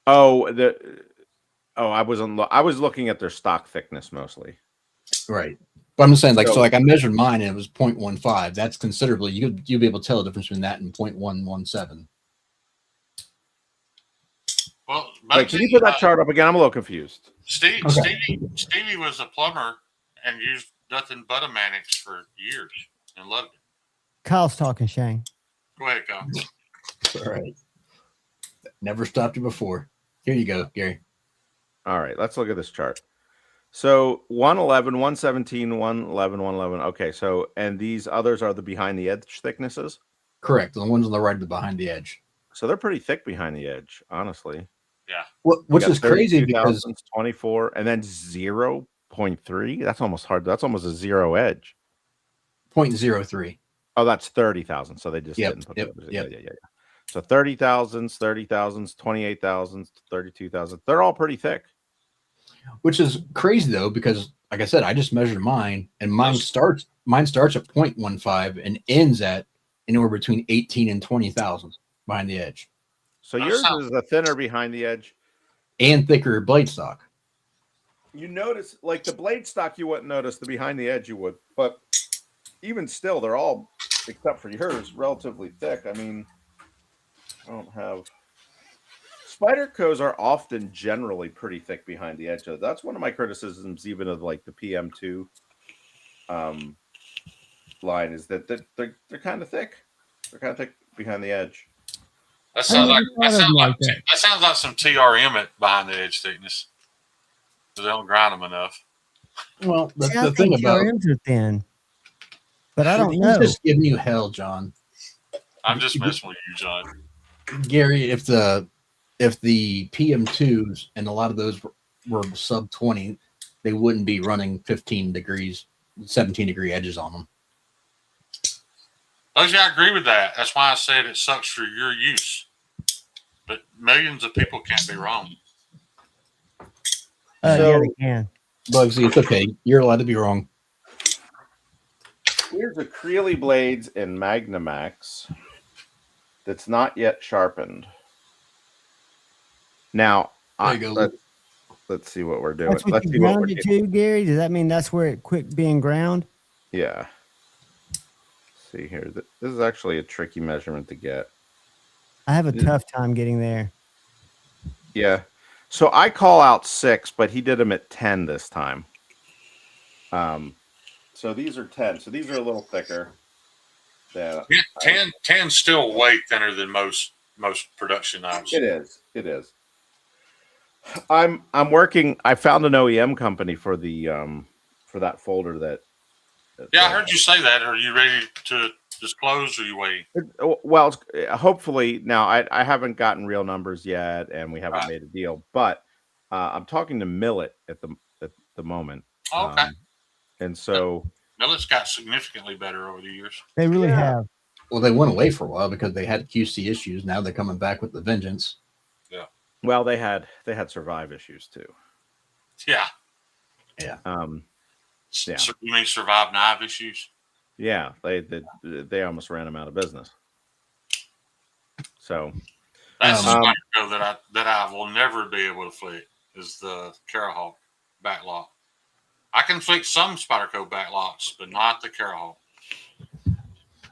I was looking at their stock thickness mostly. Right. But I'm just saying, so I measured mine and it was 0.15. That's considerably, you'll be able to tell the difference between that and 0.117. Well, can you put that chart up again? I'm a little confused. Stevie was a plumber and used nothing but a Manix for years and loved it. Kyle's talking, Shane. Go ahead, Kyle. All right. Never stopped you before. Here you go, Gary. All right, let's look at this chart. So 111, 117, 111, 111. Okay, so and these others are the behind the edge thicknesses? Correct. The ones on the right are the behind the edge. So they're pretty thick behind the edge, honestly. Yeah. Which is crazy because 24 and then 0.3. That's almost hard. That's almost a zero edge. 0.03. Oh, that's 30,000. So they just didn't put it. Yeah. So 30,000s, 30,000s, 28,000s, 32,000. They're all pretty thick. Which is crazy though, because like I said, I just measured mine, and mine starts at 0.15 and ends at anywhere between 18 and 20,000 behind the edge. So yours is a thinner behind the edge and thicker blade stock. You notice, like the blade stock, you wouldn't notice. The behind the edge, you would. But even still, they're all, except for yours, relatively thick. I mean, I don't have. Spydercos are often generally pretty thick behind the edge. That's one of my criticisms, even of like the PM2 line, is that they're kind of thick. They're kind of thick behind the edge. That sounds like some TRM at behind the edge thickness. They don't grind them enough. Well, that's the thing about TRMs are thin, but I don't know. Just giving you hell, John. I'm just messing with you, John. Gary, if the PM2s and a lot of those were sub 20, they wouldn't be running 15 degrees, 17 degree edges on them. Oh, yeah, I agree with that. That's why I said it sucks for your use. But millions of people can't be wrong. Yeah, they can. Bugsy, it's okay. You're allowed to be wrong. Here's a Creeley Blades in Magnamax that's not yet sharpened. Now, let's see what we're doing. That's what Let's you see what ground we're it doing. to, Gary? Does that mean that's where it quit being ground? Yeah. Let's see here. This is actually a tricky measurement to get. I have a tough time getting there. Yeah. So I call out 6, but he did them at 10 this time. So these are 10. So these are a little thicker. Yeah, 10's still way thinner than most production knives. It is. It is. I'm working. I found an OEM company for the for that folder that. Yeah, I heard you say that. Are you ready to disclose, or are you waiting? Well, hopefully now. I haven't gotten real numbers yet, and we haven't made a deal. But I'm talking to Millet at the moment. Oh, okay. And so Millet's got significantly better over the years. They really have. Well, they went away for a while because they had QC issues. Now they're coming back with the vengeance. Yeah. Well, they had Survive issues too. Yeah. Yeah. Yeah. So you mean Survive knife issues? Yeah, they almost ran them out of business. So that's the Spyderco that I will never be able to flick is the Carahawk backlock. I can flick some Spyderco backlocks, but not the Carahawk.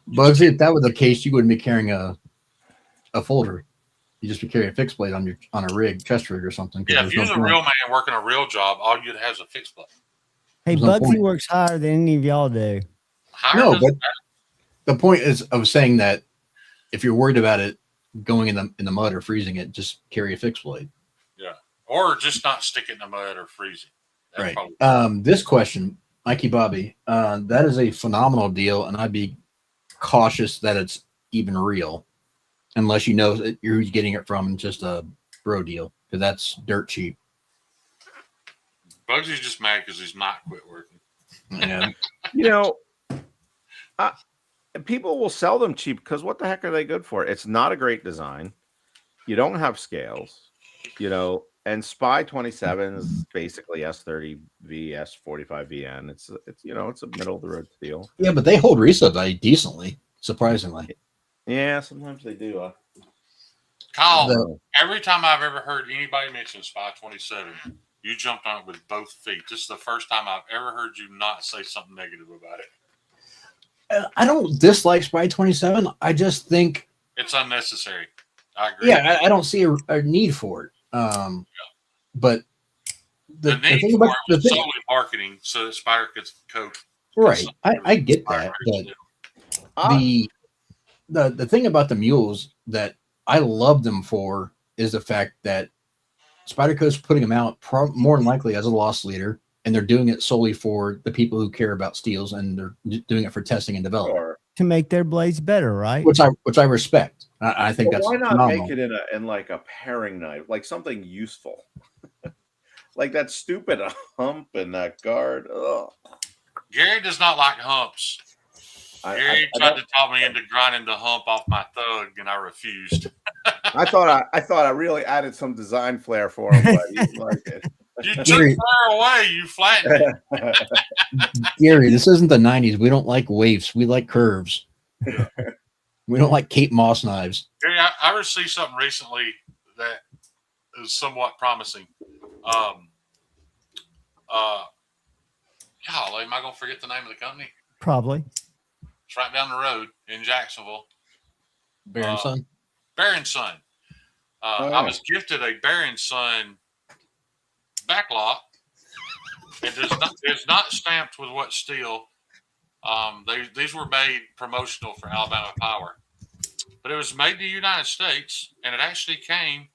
Bugsy, if that was the case, you wouldn't be carrying a folder. You just be carrying a fixed blade on a rig, chest rig or something. Yeah, if you're a real man working a real job, all you'd have is a fixed blade. Hey, Bugsy works harder than any of y'all do. No, but the point is of saying that if you're worried about it going in the mud or freezing it, just carry a fixed blade. Yeah, or just not stick it in the mud or freeze it. That's Right. This question, Mikey Bobby, that is a phenomenal deal, and I'd be cautious that it's even real, unless you know that you're getting it from just a bro deal, because that's dirt cheap. Bugsy's just mad because he's not quit working. Yeah. People will sell them cheap because what the heck are they good for? It's not a great design. You don't have scales, and Spy 27 is basically S30V, S45VN. It's a middle of the road deal. Yeah, but they hold resale value decently, surprisingly. Yeah, sometimes they do. Kyle, every time I've ever heard anybody mention Spy 27, you jumped on it with both feet. This is the first time I've ever heard you not say something negative about it. I don't dislike Spy 27. I just think it's unnecessary. I agree. Yeah, I don't see a need for it. But the need for it was solely marketing, so that Spyder could cope. Right, I get that. But the thing about the mules that I love them for is the fact that Spyderco's putting them out more than likely as a loss leader and they're doing it solely for the people who care about steels, and they're doing it for testing and development. Or To make their blades better, right? Which I respect. I think But that's why not phenomenal. make it in like a paring knife, like something useful, like that stupid hump and that guard. Ugh. Gary does not like humps. Gary tried to talk me into grinding the hump off my thug, and I refused. I thought I really added some design flair for him, but he didn't like it. You took fire away. You flattened it. Gary, this isn't the 90s. We don't like waifs. We like curves. We don't like Kate Moss knives. Gary, I received something recently that is somewhat promising. Golly, am I going to forget the name of the company? Probably. It's right down the road in Jacksonville. Bear & Son? Bear & Son. I was gifted a Bear & Son backlot. It is not stamped with what steel. These were made promotional for Alabama Power. But it was made in the United States, and it actually came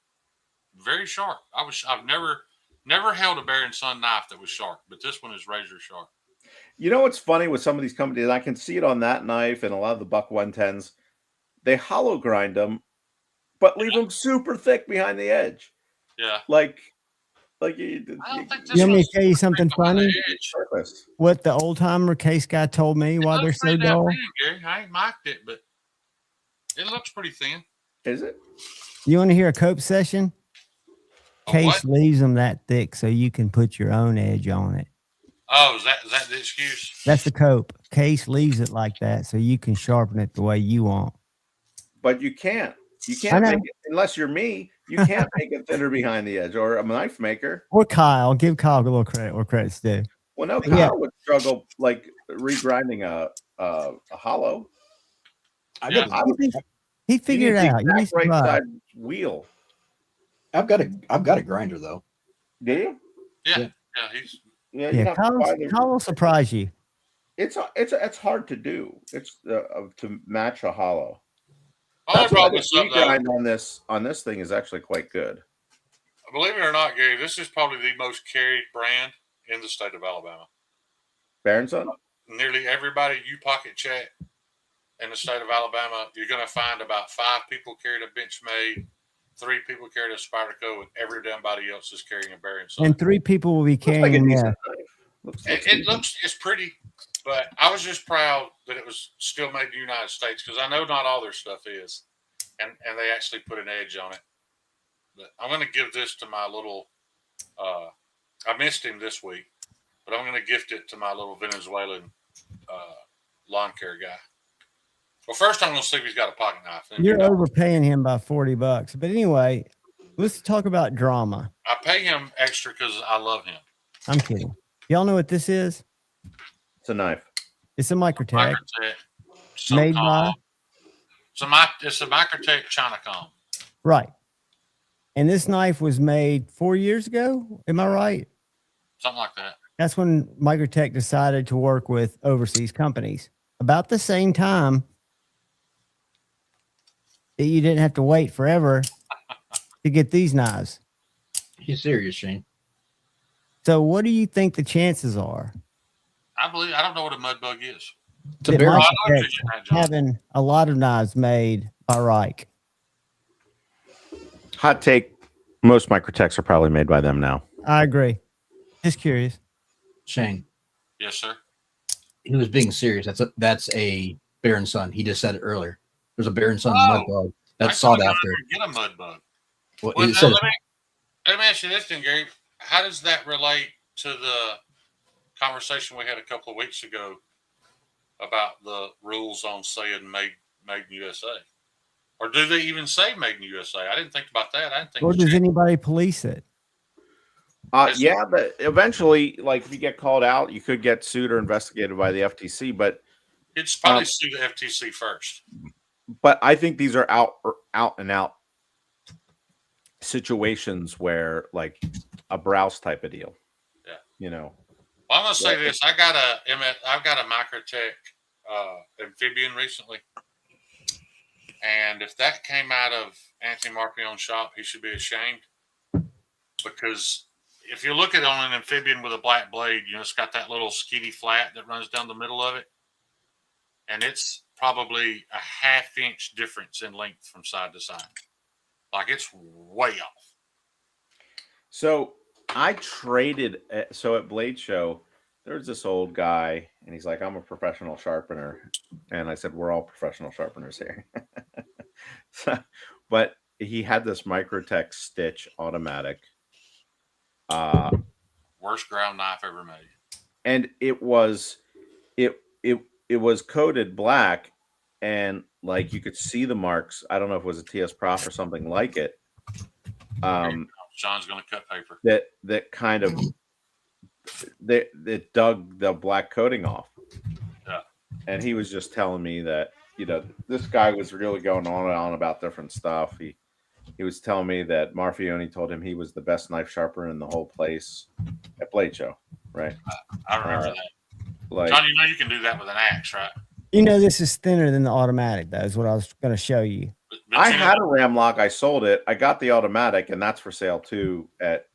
very sharp. I've never held a Bear & Son knife that was sharp, but this one is razor sharp. You know what's funny with some of these companies? I can see it on that knife and a lot of the Buck 110s. They hollow grind them, but leave them super thick behind the edge. Yeah. Like I don't think this You want me one's to tell you something funny? edge. What the old timer case guy told me why they're so dull? Gary. I ain't marked it, but it looks pretty thin. Is it? You want to hear a cope session? Case what? leaves them that thick so you can put your own edge on it. Oh, is that the excuse? That's the cope. Case leaves it like that so you can sharpen it the way you want. But you can't. You can't make it, unless you're me, you can't make it thinner behind the edge, or a knife maker. Or Kyle. Give Kyle a little credit where credit's due. Well, no, Kyle would struggle like regrinding a hollow. He figured it out. Right side wheel. I've got a grinder though. Do you? Yeah. Yeah, Kyle will surprise you. It's hard to do. It's to match a hollow. That's why the regrind on this thing is actually quite good. Believe it or not, Gary, this is probably the most carried brand in the state of Alabama. Bear & Son? Nearly everybody you pocket check in the state of Alabama, you're going to find about 5 people carried a Benchmade, 3 people carried a Spyderco, and everybody else is carrying a Bear & Son. And 3 people will be carrying It's pretty, but I was just proud that it was still made in the United States because I know not all their stuff is, and they actually put an edge on it. But I'm going to give this to my little. I missed him this week, but I'm going to gift it to my little Venezuelan lawn care guy. Well, first I'm going to see if he's got a pocket knife. You're overpaying him by $40. But anyway, let's talk about drama. I pay him extra because I love him. I'm kidding. Y'all know what this is? It's a knife. It's a Microtech. Made by? It's a Microtech Chinacom. Right. And this knife was made 4 years ago. Am I right? Something like that. That's when Microtech decided to work with overseas companies. About the same time that you didn't have to wait forever to get these knives. You serious, Shane? So what do you think the chances are? I don't know what a mud bug is. Having a lot of knives made by Reich. Hot take: most Microtechs are probably made by them now. I agree. Just curious. Shane. Yes, sir. He was being serious. That's a Bear & Son. He just said it earlier. There's a Bear & Son mud bug that's sought after. Get a mud bug. Well, let me ask you this, then, Gary. How does that relate to the conversation we had a couple of weeks ago about the rules on saying made in USA? Or do they even say made in USA? I didn't think about that. I didn't think. Or does anybody police it? Yeah, but eventually, like if you get called out, you could get sued or investigated by the FTC. But it's probably sue the FTC first. But I think these are out and out situations where, like, a browse type of deal. Yeah, you know. Well, I'm gonna say this: I've got a Microtech amphibian recently, and if that came out of Anthony Marpion's shop, he should be ashamed because if you look at it on an amphibian with a black blade, it's got that little skeety flat that runs down the middle of it. And it's probably a half-inch difference in length from side to side. Like, it's way off. So I traded. So at Blade Show, there's this old guy, and he's like, I'm a professional sharpener. And I said, we're all professional sharpeners here. But he had this Microtech Stitch automatic. Worst ground knife ever made. And it was coated black, and like you could see the marks. I don't know if it was a TS Prof or something like it. John's going to cut paper. That kind of that dug the black coating off. Yeah. And he was just telling me that, this guy was really going on and on about different stuff. He was telling me that Marfione told him he was the best knife sharpener in the whole place at Blade Show, right? I remember that. Like, John, you can do that with an axe, right? This is thinner than the automatic, though, is what I was going to show you. But I had a Ram lock. I sold it. I got the automatic, and that's for sale too at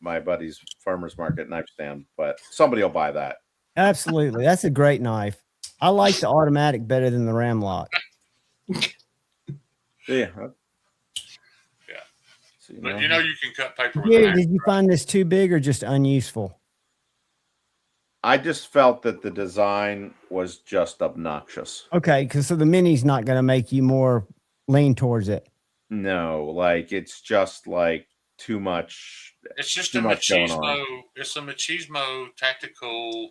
my buddy's farmer's market knife stand. But somebody will buy that. Absolutely, that's a great knife. I like the automatic better than the Ram lock. Yeah. So, but you can cut paper with Yeah, an axe. did you find this too big or just unuseful? I just felt that the design was just obnoxious. Okay, so the mini's not going to make you more lean towards it. No, like it's just like too much. It's just too a much going machismo. on. It's a machismo tactical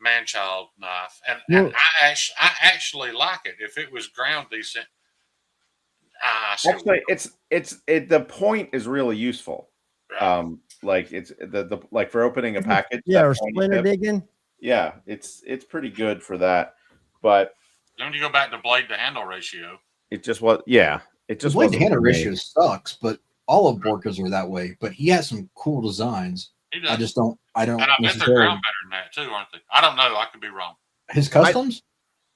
man-child knife, and I actually like it. If it was ground decent, actually, the point is really useful. Right. Like it's the like for opening a package. Yeah, that or pointy splinter tip, digging. Yeah, it's pretty good for that. But then you go back to blade to handle ratio. it just was. Yeah, it just blade to wasn't handle for me. ratio sucks, but all of Borka's are that way. But he has some cool designs. He does. I just don't. I don't. And I bet they're ground better than that too, aren't they? I don't know. I could be wrong. His customs.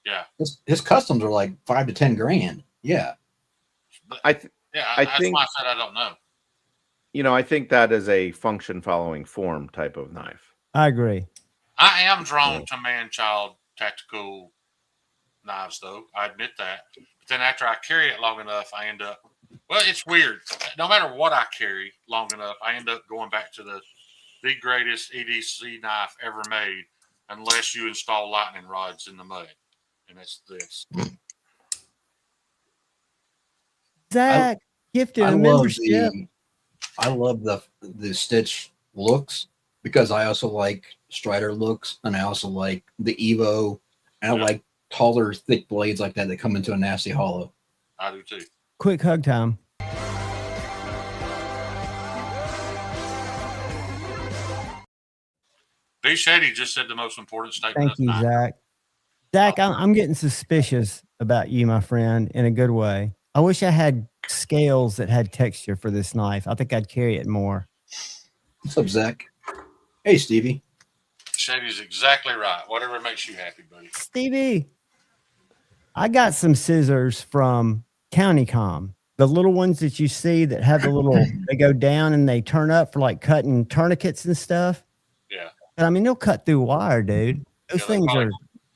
Yeah. His customs are like $5,000 to $10,000. Yeah. I think that's why I said I don't know. I think that is a function following form type of knife. I agree. I am drawn to man-child tactical knives, though. I admit that. But then after I carry it long enough, I end up. Well, it's weird. No matter what I carry long enough, I end up going back to the greatest EDC knife ever made, unless you install lightning rods in the mud, and it's this. Zach gifted a membership. I love the Stitch looks because I also like Strider looks, and I also like the Evo, and I like taller, thick blades like that come into a nasty hollow. I do too. Quick hug time. B. Shady just said the most important statement. Thank you, Zach. Zach, I'm getting suspicious about you, my friend, in a good way. I wish I had scales that had texture for this knife. I think I'd carry it more. What's up, Zach? Hey, Stevie. Shady's exactly right. Whatever makes you happy, buddy. Stevie, I got some scissors from CountyCom. The little ones that you see that have the little, they go down and they turn up for like cutting tourniquets and stuff. Yeah. And I mean, they'll cut through wire, dude. Those things are.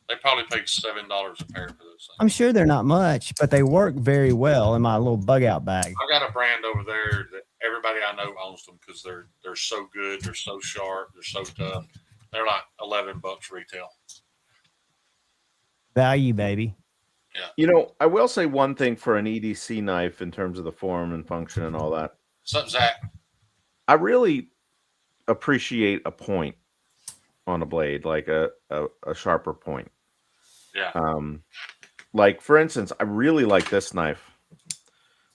They probably paid $7 a pair for those things. I'm sure they're not much, but they work very well in my little bug out bag. I got a brand over there that everybody I know owns them because they're so good, they're so sharp, they're so tough. They're like $11 retail. Value, baby. Yeah. I will say one thing for an EDC knife in terms of the form and function and all that. What's up, Zach? I really appreciate a point on a blade, like a sharper point. Yeah. Like for instance, I really like this knife,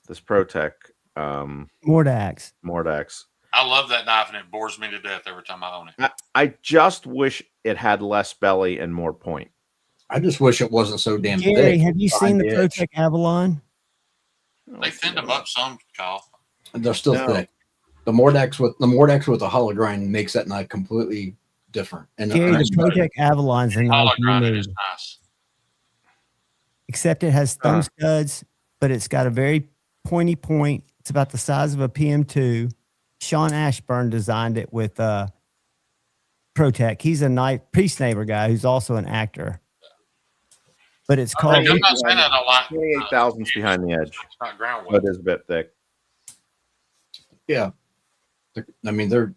this ProTech. Mordax. I love that knife, and it bores me to death every time I own it. I just wish it had less belly and more point. I just wish it wasn't so damn Gary, thick. have you seen the ProTech Avalon? They thinned them up some, Kyle. They're still thick. The Mordax with the hollow grind makes that knife completely different. And Gary, the ProTech Avalon's a knife you grinded need. is nice. Except it has thumb studs, but it's got a very pointy point. It's about the size of a PM2. Sean Ashburn designed it with Protec. He's a knife Peace Neighbor guy who's also an actor. But it's called. I'm not saying I don't like 28 thousandths behind the edge. It's not ground But weight. it is a bit thick. Yeah. I mean, they're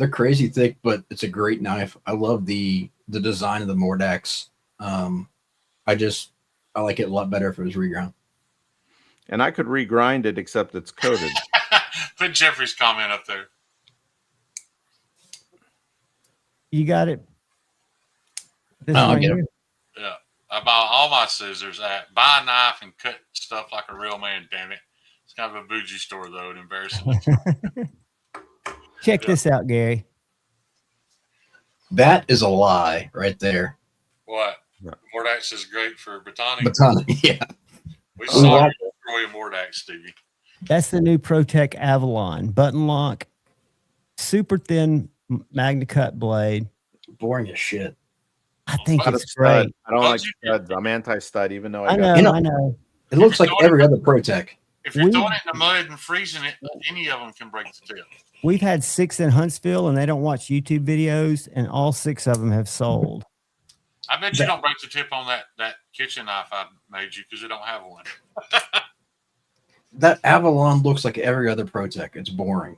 crazy thick, but it's a great knife. I love the design of the Mordax. I like it a lot better if it was reground. And I could regrind it, except it's coated. Put Jeffrey's comment up there. You got it. This I'll right get here? it. Yeah. I buy all my scissors at buy a knife and cut stuff like a real man, damn it. It's kind of a bougie store though, and embarrassing. Check this out, Gary. That is a lie right there. What? Mordax is great for Batani. Batani, yeah. We saw Roy Mordax, Stevie. That's the new Protec Avalon button lock, super thin Magna Cut blade. Boring as shit. I think Not a it's stud. great. I don't like studs. I'm anti-stud, even though I got know, I know. It looks like every other Protec. If you're throwing it in the mud and freezing it, any of them can break the tip. We've had 6 in Huntsville, and they don't watch YouTube videos, and all 6 of them have sold. I bet you don't break the tip on that kitchen knife I made you because you don't have one. That Avalon looks like every other Protec. It's boring.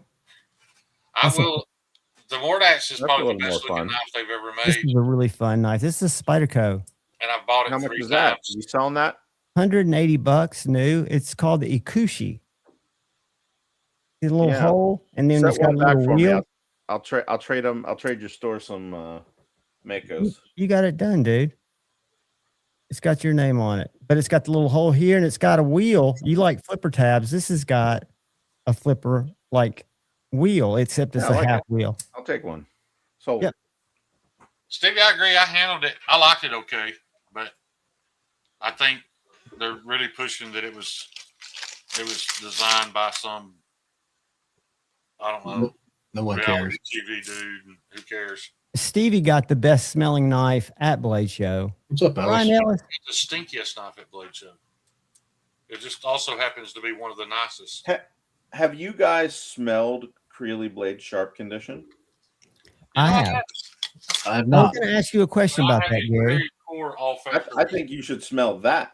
The Mordax is probably the a little best more looking fun. knife they've ever This made, is a really fun knife. This is Spyderco. and I've bought it How much 3 is that? times. You selling that? $180 new. It's called the Ikushi. See the little Yeah. hole, and then Set it's got a one back little for me. wheel. I'll trade them. I'll trade your store some Makos. You got it done, dude. It's got your name on it, but it's got the little hole here, and it's got a wheel. You like flipper tabs? This has got a flipper like wheel, except it's Yeah, I a like half it. wheel. I'll take one. Sold. Yep. Stevie, I agree. I handled it. I liked it okay, but I think they're really pushing that it was designed by some, I don't know, No one reality cares. TV dude. And who cares? Stevie got the best smelling knife at Blade Show. What's up, Ryan Alice? Ellis. It's the stinkiest knife at Blade Show. It just also happens to be one of the nicest. Have you guys smelled Creeley Blade sharp condition? I have. I have I was not. going to ask you a question about that, Gary. Very poor olfactory. I think you should smell that.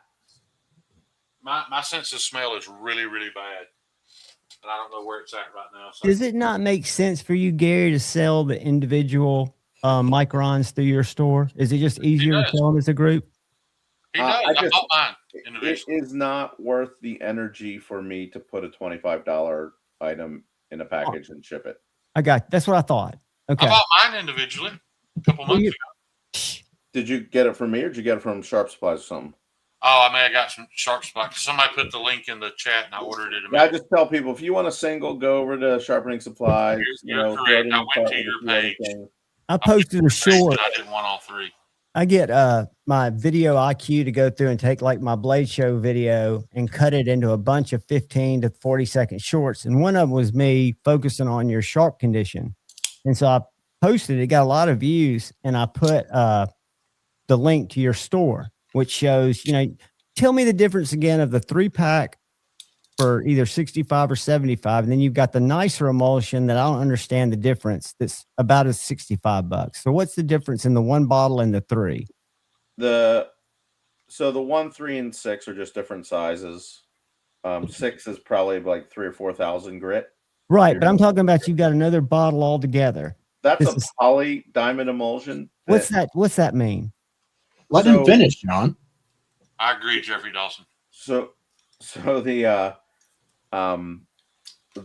My sense of smell is really, really bad. And I don't know where it's at right now. So. Does it not make sense for you, Gary, to sell the individual microns through your store? Is it just easier to sell them as a group? He does. I bought mine It individually. is not worth the energy for me to put a $25 item in a package and ship it. That's what I thought. Okay. I bought mine individually a couple months ago. Did you get it from me or did you get it from Sharp Supplies or something? Oh, I may have got some Sharp Spot. Somebody put the link in the chat and I ordered it. Yeah, I just tell people if you want a single, go over to Sharpening Supplies. You're correct. I went to your page. I posted a short. I didn't want all 3. I get my video IQ to go through and take like my Blade Show video and cut it into a bunch of 15 to 40-second shorts. And one of them was me focusing on your sharp condition. And so I posted it, got a lot of views, and I put the link to your store, which shows, tell me the difference again of the 3-pack for either 65 or 75. And then you've got the nicer emulsion that I don't understand the difference. That's about as $65. So what's the difference in the 1 bottle and the 3? So the 1, 3, and 6 are just different sizes. 6 is probably like 3,000 or 4,000 grit. Right. But I'm talking about you've got another bottle altogether. That's a poly diamond emulsion. What's that mean? Let him finish, John. I agree, Jeffrey Dawson. So the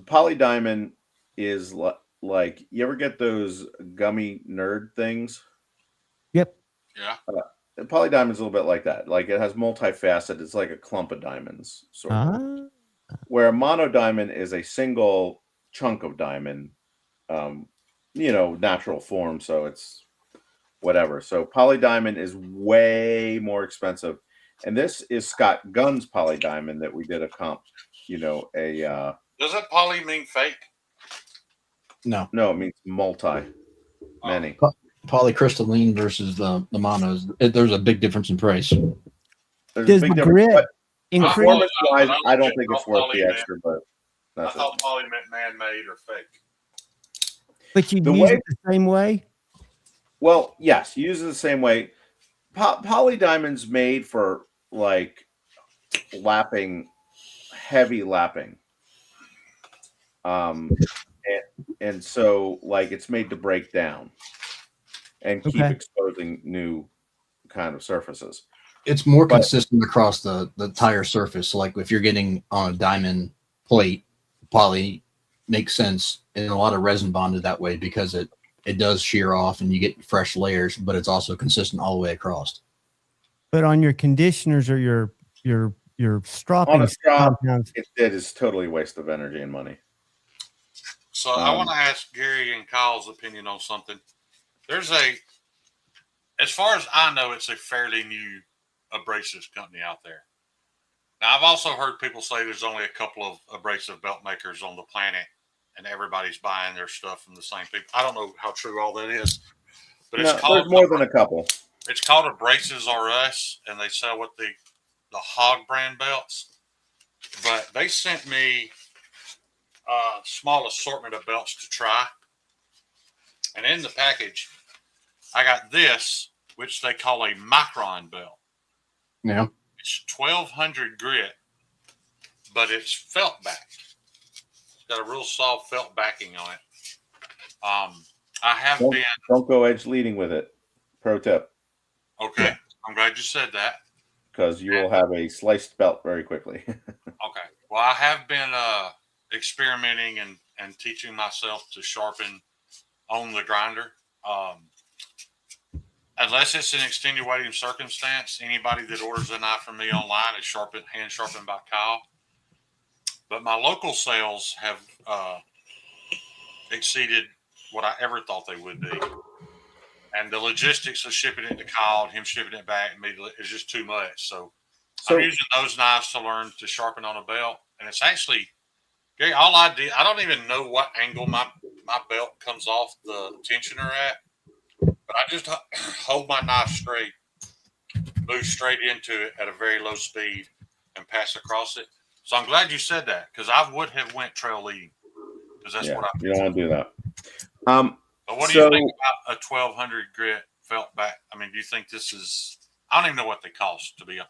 poly diamond is like you ever get those gummy nerd things? Yep. Yeah. The poly diamond's a little bit like that. Like it has multifaceted. It's like a clump of diamonds, sort of. Where a mono diamond is a single chunk of diamond, natural form. So it's whatever. So poly diamond is way more expensive. And this is Scott Gunn's poly diamond that we did a comp, Does that poly mean fake? No, it means many. Polycrystalline versus the monos. There's a big difference in price. There's a big difference. But increase? performance-wise, I don't think it's worth the extra. But I thought poly meant man-made or fake. But you The use way- it the same way? Well, yes, you use it the same way. Poly diamond's made for like lapping, heavy lapping. And so like it's made to break down and keep Okay. exposing new kind of surfaces. It's more consistent across the tire surface. So like if you're getting on a diamond plate, poly makes sense, and a lot of resin bonded that way because it does shear off and you get fresh layers, but it's also consistent all the way across. But on your conditioners or your stropping On a strop, compounds, it is totally a waste of energy and money. So I want to ask Gary and Kyle's opinion on something. There's as far as I know, it's a fairly new abrasives company out there. Now, I've also heard people say there's only a couple of abrasive belt makers on the planet, and everybody's buying their stuff from the same people. I don't know how true all that is, but it's called there's more than a couple. It's called Abrasives R Us, and they sell what the Hog brand belts. But they sent me a small assortment of belts to try, and in the package, I got this, which they call a micron belt. Yeah. It's 1200 grit, but it's felt backed. It's got a real soft felt backing on it. I don't go edge leading with it. Pro tip. Okay. Yeah. I'm glad you said that. Because you will have a sliced belt very quickly. Okay. Well, I have been experimenting and teaching myself to sharpen on the grinder. Unless it's an extenuating circumstance, anybody that orders a knife from me online is hand sharpened by Kyle. But my local sales have exceeded what I ever thought they would be. And the logistics of shipping it to Kyle and him shipping it back immediately is just too much. So I'm using those knives to learn to sharpen on a belt. And it's actually, Gary, all I did, I don't even know what angle my belt comes off the tensioner at. But I just hold my knife straight, move straight into it at a very low speed, and pass across it. So I'm glad you said that, because I would have went trail leading, because that's what you don't want to do that. But what do you think about a 1200 grit felt back? I mean, do you think this is? I don't even know what they cost. To be honest,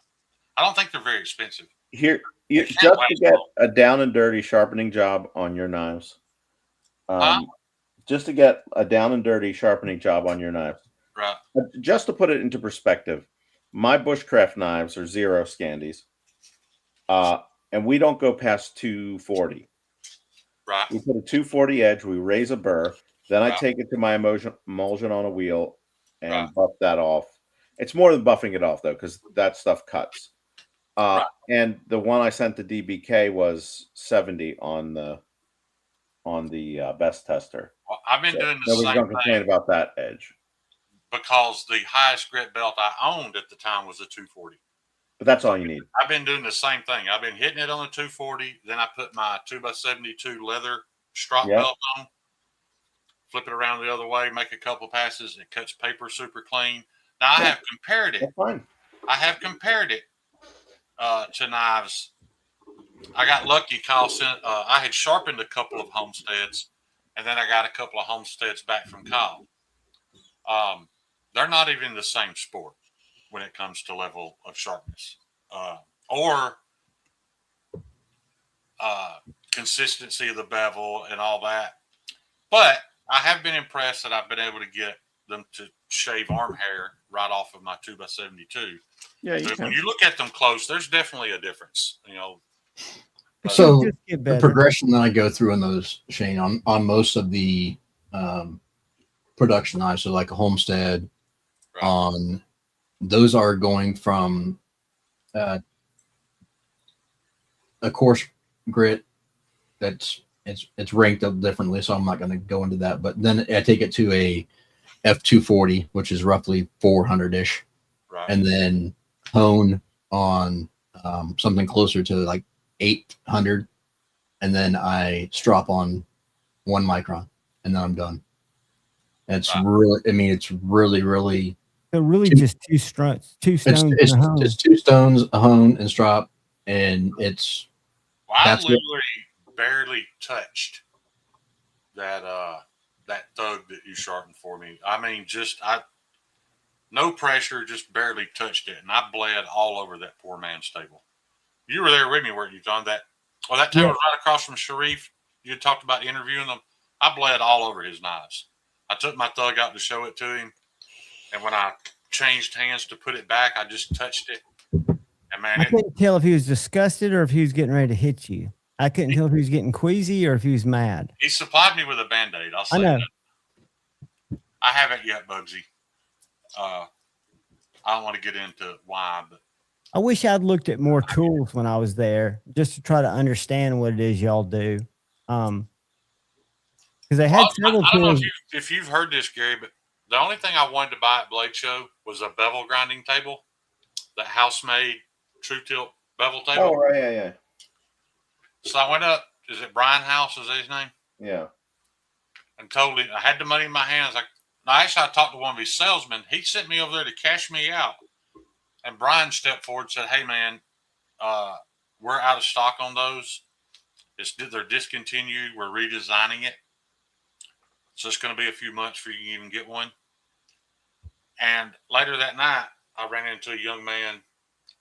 I don't think they're very expensive. Here, just to get a down and dirty sharpening job on your knives. Just to get a down and dirty sharpening job on your knives. Right. Just to put it into perspective, my bushcraft knives are 0 Scandies. And we don't go past 240. Right. We put a 240 edge, we raise a burr, then I take it to my emulsion on a wheel and buff that off. It's more than buffing it off, though, because that stuff cuts. And the one I sent to DBK was 70 on the best tester. Well, I've been doing the same don't complain thing about that edge because the highest grit belt I owned at the time was a 240. But that's all you need. I've been doing the same thing. I've been hitting it on the 240. Then I put my 2x72 leather strop belt on, flip it around the other way, make a couple passes. It cuts paper super clean. Now I have compared it. That's fine. I have compared it to knives. I got lucky. Kyle sent. I had sharpened a couple of Homesteads, and then I got a couple of Homesteads back from Kyle. They're not even the same sport when it comes to level of sharpness or consistency of the bevel and all that. But I have been impressed that I've been able to get them to shave arm hair right off of my 2x72. Yeah, when you look at them close, there's definitely a difference. You know. So the progression that I go through in those, Shane, on most of the production knives, so like a Homestead, on those are going from a coarse grit it's ranked up differently, so I'm not going to go into that. But then I take it to a F240, which is roughly 400-ish, and then hone on something closer to like 800, and then I strop on 1 micron, and then I'm done. It's really, I mean, it's really. So really, just two stones. It's 2 stones, a hone, and strop, and it's. Well, I literally barely touched that you sharpened for me. I mean, no pressure, just barely touched it, and I bled all over that poor man's table. You were there with me, weren't you, John? That table was right across from Sharif. You had talked about interviewing them. I bled all over his knives. I took my thug out to show it to him, and when I changed hands to put it back, I just touched it. And man, I couldn't tell if he was disgusted or if he was getting ready to hit you. I couldn't tell if he was getting queasy or if he was mad. He supplied me with a Band-Aid. I'll say I know. that. I haven't yet, Bugsy. I don't want to get into why, but I wish I'd looked at more tools when I was there just to try to understand what it is y'all do. Because they had several I don't know tools. if you've heard this, Gary, but the only thing I wanted to buy at Blade Show was a bevel grinding table, that house-made True Tilt bevel table. Oh, right, yeah. So I went up. Is it Brian House? Is that his name? Yeah. And told him I had the money in my hands. Actually, I talked to one of his salesmen. He sent me over there to cash me out. And Brian stepped forward and said, "Hey, man, we're out of stock on those. They're discontinued. We're redesigning it. So it's going to be a few months before you can even get one." And later that night, I ran into a young man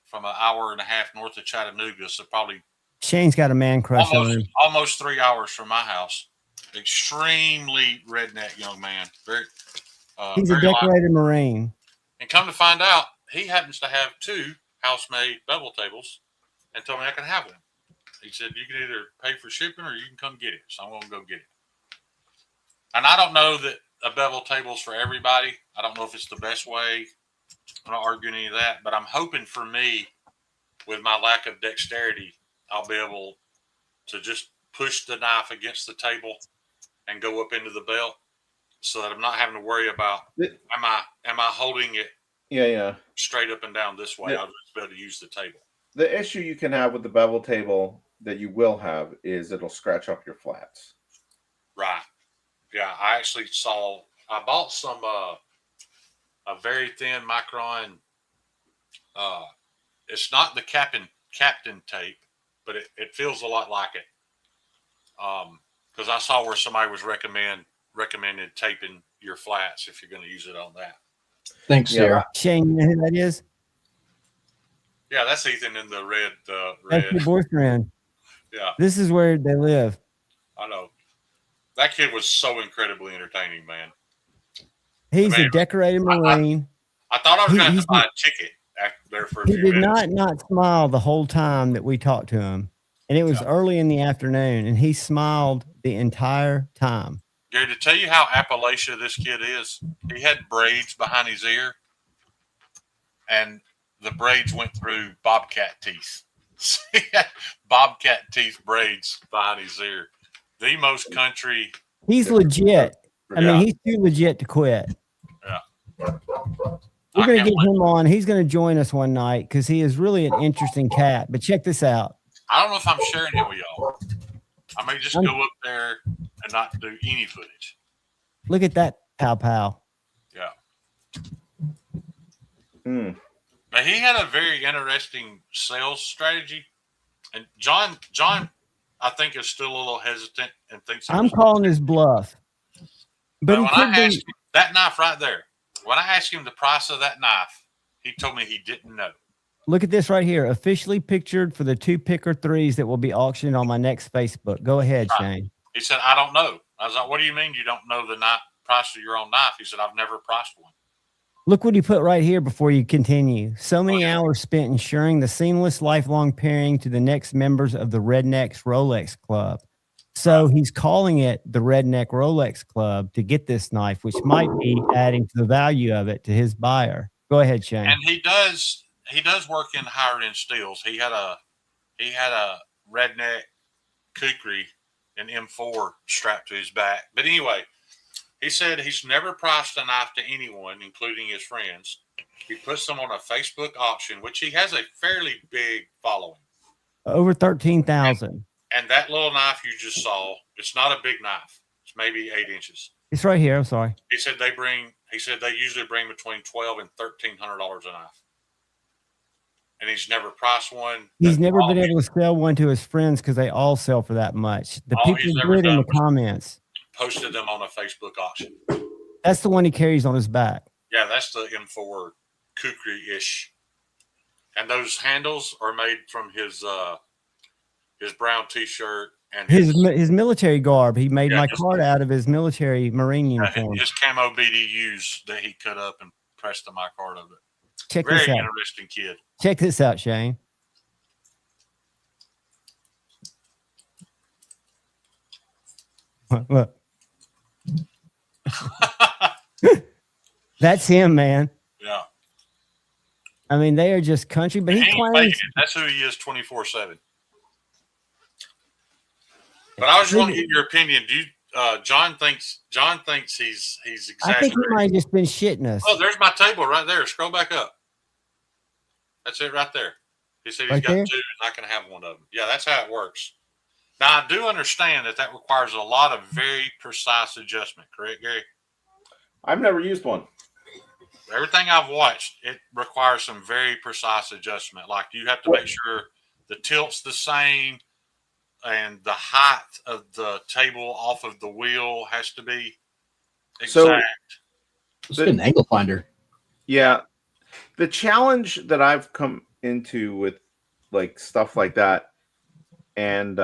from an hour and a half north of Chattanooga, so probably Shane's got a man crush on him. almost 3 hours from my house. Extremely redneck young man. He's a decorated Marine. And come to find out, he happens to have 2 house-made bevel tables and told me I can have one. He said, you can either pay for shipping or you can come get it. So I'm going to go get it. And I don't know that a bevel table is for everybody. I don't know if it's the best way. I'm not arguing any of that, but I'm hoping for me, with my lack of dexterity, I'll be able to just push the knife against the table and go up into the belt, so that I'm not having to worry about am I holding it straight up and down this way. I'll just be able to use the table. The issue you can have with the bevel table that you will have is it'll scratch up your flats. Right. Yeah, I bought some a very thin micron. It's not the captain tape, but it feels a lot like it. Because I saw where somebody was recommended taping your flats if you're going to use it on that. Thanks, Sarah. Shane, you know who that is? Yeah, that's Ethan in the red. That's your boyfriend. Yeah. This is where they live. I know. That kid was so incredibly entertaining, man. He's a decorated Marine. I thought I was going to have to buy a ticket there for a few minutes. He did not smile the whole time that we talked to him. And it was early in the afternoon, and he smiled the entire time. Gary, to tell you how Appalachia this kid is, he had braids behind his ear, and the braids went through bobcat teeth. He had bobcat teeth braids behind his ear. The most country. He's legit. I mean, he's too legit to quit. Yeah. We're going to get him on. He's going to join us one night because he is really an interesting cat. But check this out. I don't know if I'm sharing it with y'all. I may just go up there and not do any footage. Look at that pow. Yeah. But he had a very interesting sales strategy. And John, I think, is still a little hesitant and thinks I'm calling his bluff. But when I asked him, that knife right there, when I asked him the price of that knife, he told me he didn't know. Look at this right here. Officially pictured for the 2 picker 3s that will be auctioned on my next Facebook. Go ahead, Shane. He said, I don't know. I was like, what do you mean you don't know the price of your own knife? He said, I've never priced one. Look what he put right here before you continue. So many hours spent ensuring the seamless lifelong pairing to the next members of the Rednecks Rolex Club. So he's calling it the Redneck Rolex Club to get this knife, which might be adding to the value of it to his buyer. Go ahead, Shane. And he does work in higher end steels. He had a redneck kukri, an M4 strapped to his back. But anyway, he said he's never priced a knife to anyone, including his friends. He puts them on a Facebook auction, which he has a fairly big following. Over 13,000. And that little knife you just saw, it's not a big knife. It's maybe 8 inches. It's right here. I'm sorry. He said they usually bring between $1,200 and $1,300 a knife. And he's never priced one. He's never been able to sell one to his friends because they all sell for that much. The people do it in the comments. Posted them on a Facebook auction. That's the one he carries on his back. Yeah, that's the M4 Kukri-ish. And those handles are made from his brown T-shirt and His military garb. He made Yeah, my just- card out of his military Marine uniform. his camo BDUs that he cut up and pressed to my card of it. Check Very this out. interesting kid. Check this out, Shane. Look. That's him, man. Yeah. I mean, they are just country, but he ain't claims faking it. That's who he is 24/7. But I just want to get your opinion. Do you John thinks he's I exaggerating. think he might have just been shitting us. Oh, there's my table right there. Scroll back up. That's it right there. He said he's Right got there? two and I can have one of them. Yeah, that's how it works. Now, I do understand that requires a lot of very precise adjustment. Correct, Gary? I've never used one. Everything I've watched, it requires some very precise adjustment. Like you have to make sure the tilt's the same and the height of the table off of the wheel has to be exact. So, Let's get an angle finder. Yeah. The challenge that I've come into with like stuff like that, and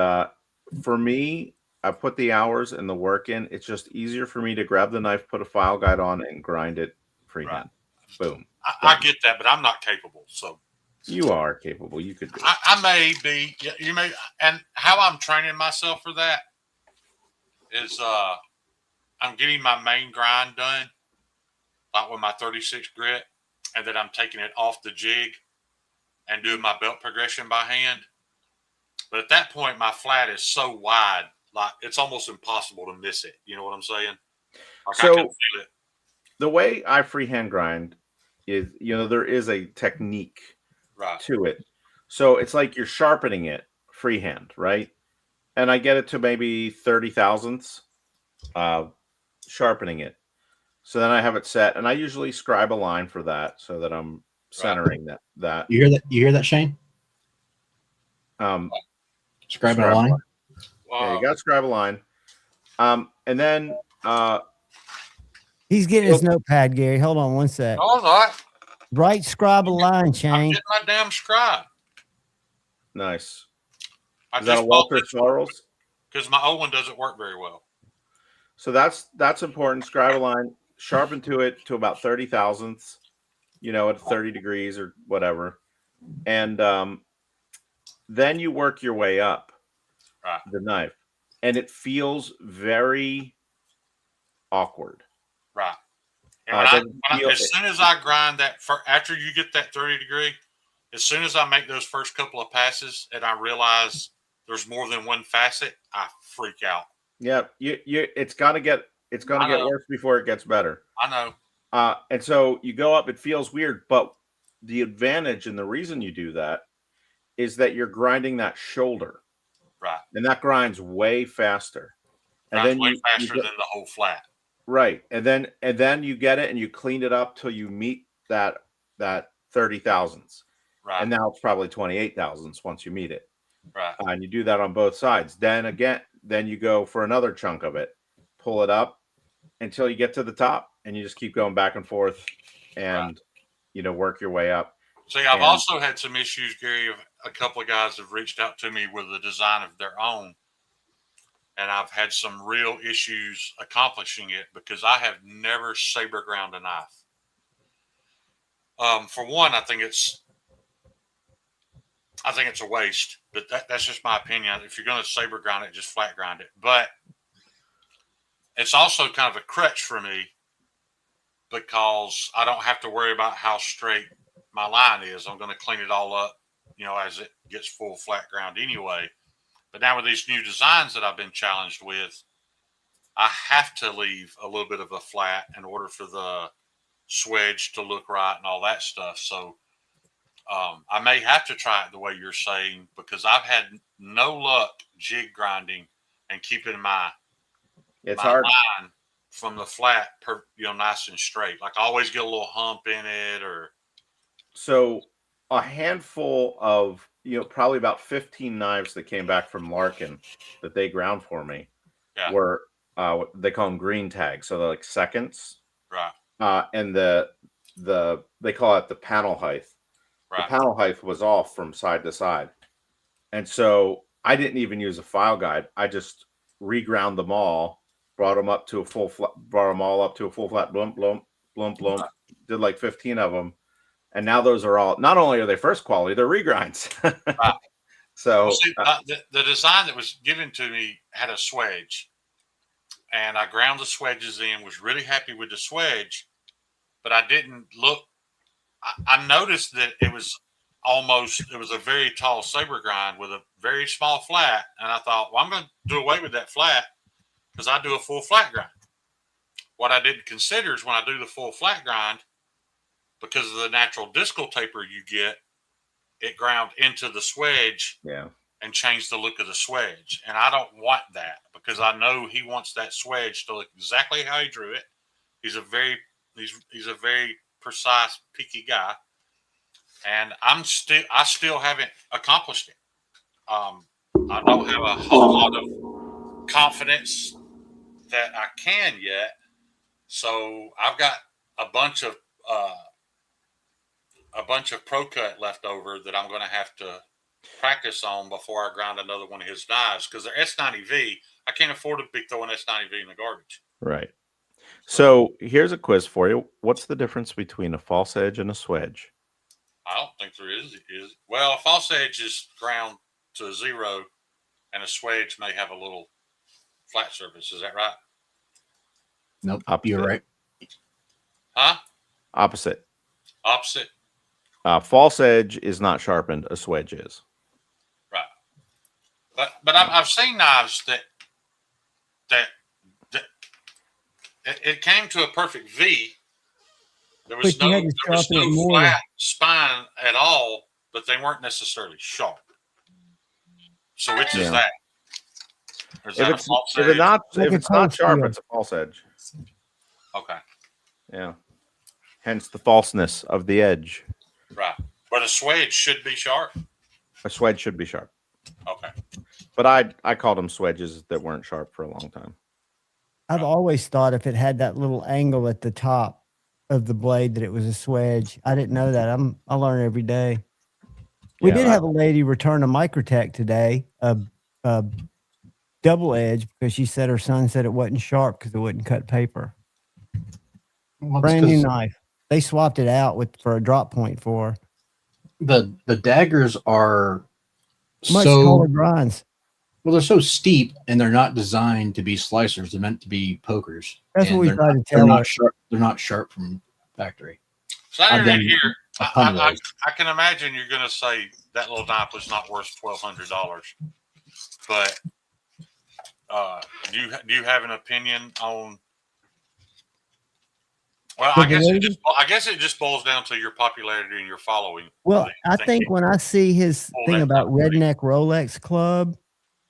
for me, I put the hours and the work in. It's just easier for me to grab the knife, put a file guide on, and grind it freehand. Boom. I get that, but I'm not capable. So You are capable. You could do it. I may be. You may. And how I'm training myself for that is I'm getting my main grind done, like with my 36 grit, and then I'm taking it off the jig and doing my belt progression by hand. But at that point, my flat is so wide, like it's almost impossible to miss it. You know what I'm saying? Like I So- can feel it. The way I freehand grind is, there is a technique Right. to it. So it's like you're sharpening it freehand, right? And I get it to maybe 30 thousandths, sharpening it. So then I have it set, and I usually scribe a line for that so that I'm centering that. You hear that? You hear that, Shane? Scribing a line. Yeah, you got to scribe a line. And then He's getting his notepad, Gary. Hold on one sec. All right. Right scribe a line, I'm Shane. getting my damn scribe. nice. I Is that a just bought Walter this Charles? because my old one doesn't work very well. So that's important. Scribe a line, sharpen to it to about 30 thousandths, at 30 degrees or whatever. And then you work your way up Right. the knife. And it feels very awkward. Right. And as soon as I grind that, after you get that 30 degree, as soon as I make those first couple of passes and I realize there's more than one facet, I freak out. Yeah, it's gonna get worse before it gets better. I know. And so you go up, it feels weird, but the advantage and the reason you do that is that you're grinding that shoulder. Right. And that grinds way faster. And Grinds then way you faster than the whole flat. right. And then you get it and you clean it up till you meet that 30 thousandths. Right. And now it's probably 28 thousandths once you meet it. Right. And you do that on both sides. Then you go for another chunk of it, pull it up until you get to the top, and you just keep going back and forth and work your way up. See, I've also had some issues, Gary. A couple of guys have reached out to me with a design of their own, and I've had some real issues accomplishing it because I have never saber ground a knife. For one, I think it's a waste, but that's just my opinion. If you're going to saber grind it, just flat grind it. But it's also kind of a crutch for me because I don't have to worry about how straight my line is. I'm going to clean it all up, as it gets full flat ground anyway. But now with these new designs that I've been challenged with, I have to leave a little bit of a flat in order for the swedge to look right and all that stuff. So I may have to try it the way you're saying because I've had no luck jig grinding and keeping my hard line from the flat, nice and straight. Like I always get a little hump in it, or so a handful of probably about 15 knives that came back from Larkin that they ground for me were they call them green tags, so they're like seconds. Right. And they call it the panel height. Right. The panel height was off from side to side. And so I didn't even use a file guide. I just reground them all, brought them all up to a full flat, blump, blump, blump, blump, did like 15 of them. And now those are all, not only are they first quality, they're regrinds. Right. So well, see, the design that was given to me had a swedge, and I ground the swedges in, was really happy with the swedge, but I didn't look. I noticed that it was a very tall saber grind with a very small flat, and I thought, well, I'm going to do away with that flat because I do a full flat grind. What I didn't consider is when I do the full flat grind, because of the natural discal taper you get, it ground into the swedge and changed the look of the swedge. And I don't want that because I know he wants that swedge to look exactly how he drew it. He's a very precise, picky guy. And I still haven't accomplished it. I don't have a whole lot of confidence that I can yet. So I've got a bunch of Pro Cut left over that I'm going to have to practice on before I grind another one of his knives, because they're S90V. I can't afford to be throwing S90V in the garbage. Right. So here's a quiz for you. What's the difference between a false edge and a swedge? I don't think there is. Well, a false edge is ground to a 0, and a swedge may have a little flat surface. Is that right? Nope. Opposite. You're right. Huh? Opposite. Opposite. False edge is not sharpened. A swedge is. Right. But I've seen knives that it came to a perfect V. There was no flat spine at all, but they weren't necessarily sharp. So which is that? Or is that a false edge? If it's not sharp, it's a false edge. Okay. Yeah. Hence the falseness of the edge. Right. But a swedge should be sharp. A swedge should be sharp. Okay. But I called them swedges that weren't sharp for a long time. I've always thought if it had that little angle at the top of the blade that it was a swedge. I didn't know that. I learn every day. We did have a lady return a Microtech today, a double edge, because she said her son said it wasn't sharp because it wouldn't cut paper. Well, brand new knife. They swapped it out for a drop point for the daggers are much taller grinds. Well, they're so steep and they're not designed to be slicers. They're meant to be pokers. That's what we try to tell They're not her. sharp. They're not sharp from factory. So I can imagine you're going to say that little knife was not worth $1,200, but do you have an opinion on? Well, I guess it just boils down to your popularity and your following. Well, I think when I see his thing about Redneck Rolex Club,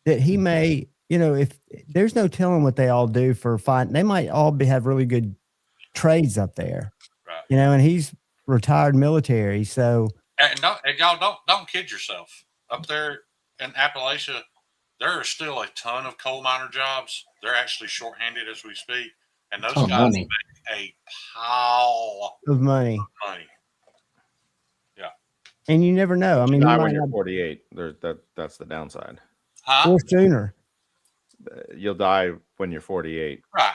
that he may, if there's no telling what they all do for fine, they might all have really good trades up there, right? And he's retired military, so. And y'all don't kid yourself. Up there in Appalachia, there are still a ton of coal miner jobs. They're actually shorthanded as we speak, and those guys make a pile of money. Yeah, and you never know. I mean, you when you're 48, that's the downside. Huh? Or sooner. You'll die when you're 48. Right.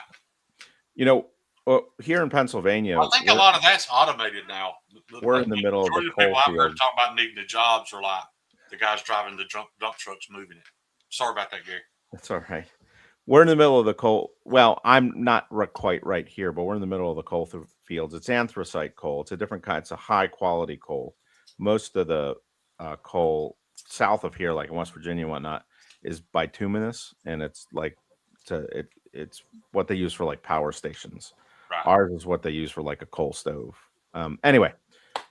Here in Pennsylvania, I think a lot of that's automated now. We're in the middle of the coal I've heard talk about needing the jobs are like the guys driving the dump trucks moving it. Sorry about that, Gary. That's all right. We're in the middle of the coal. Well, I'm not quite right here, but we're in the middle of the coal fields. It's anthracite coal. It's a different kind. It's a high quality coal. Most of the coal south of here, like in West Virginia and whatnot, is bituminous, and it's like it's what they use for like power stations. Right. Ours is what they use for like a coal stove. Anyway,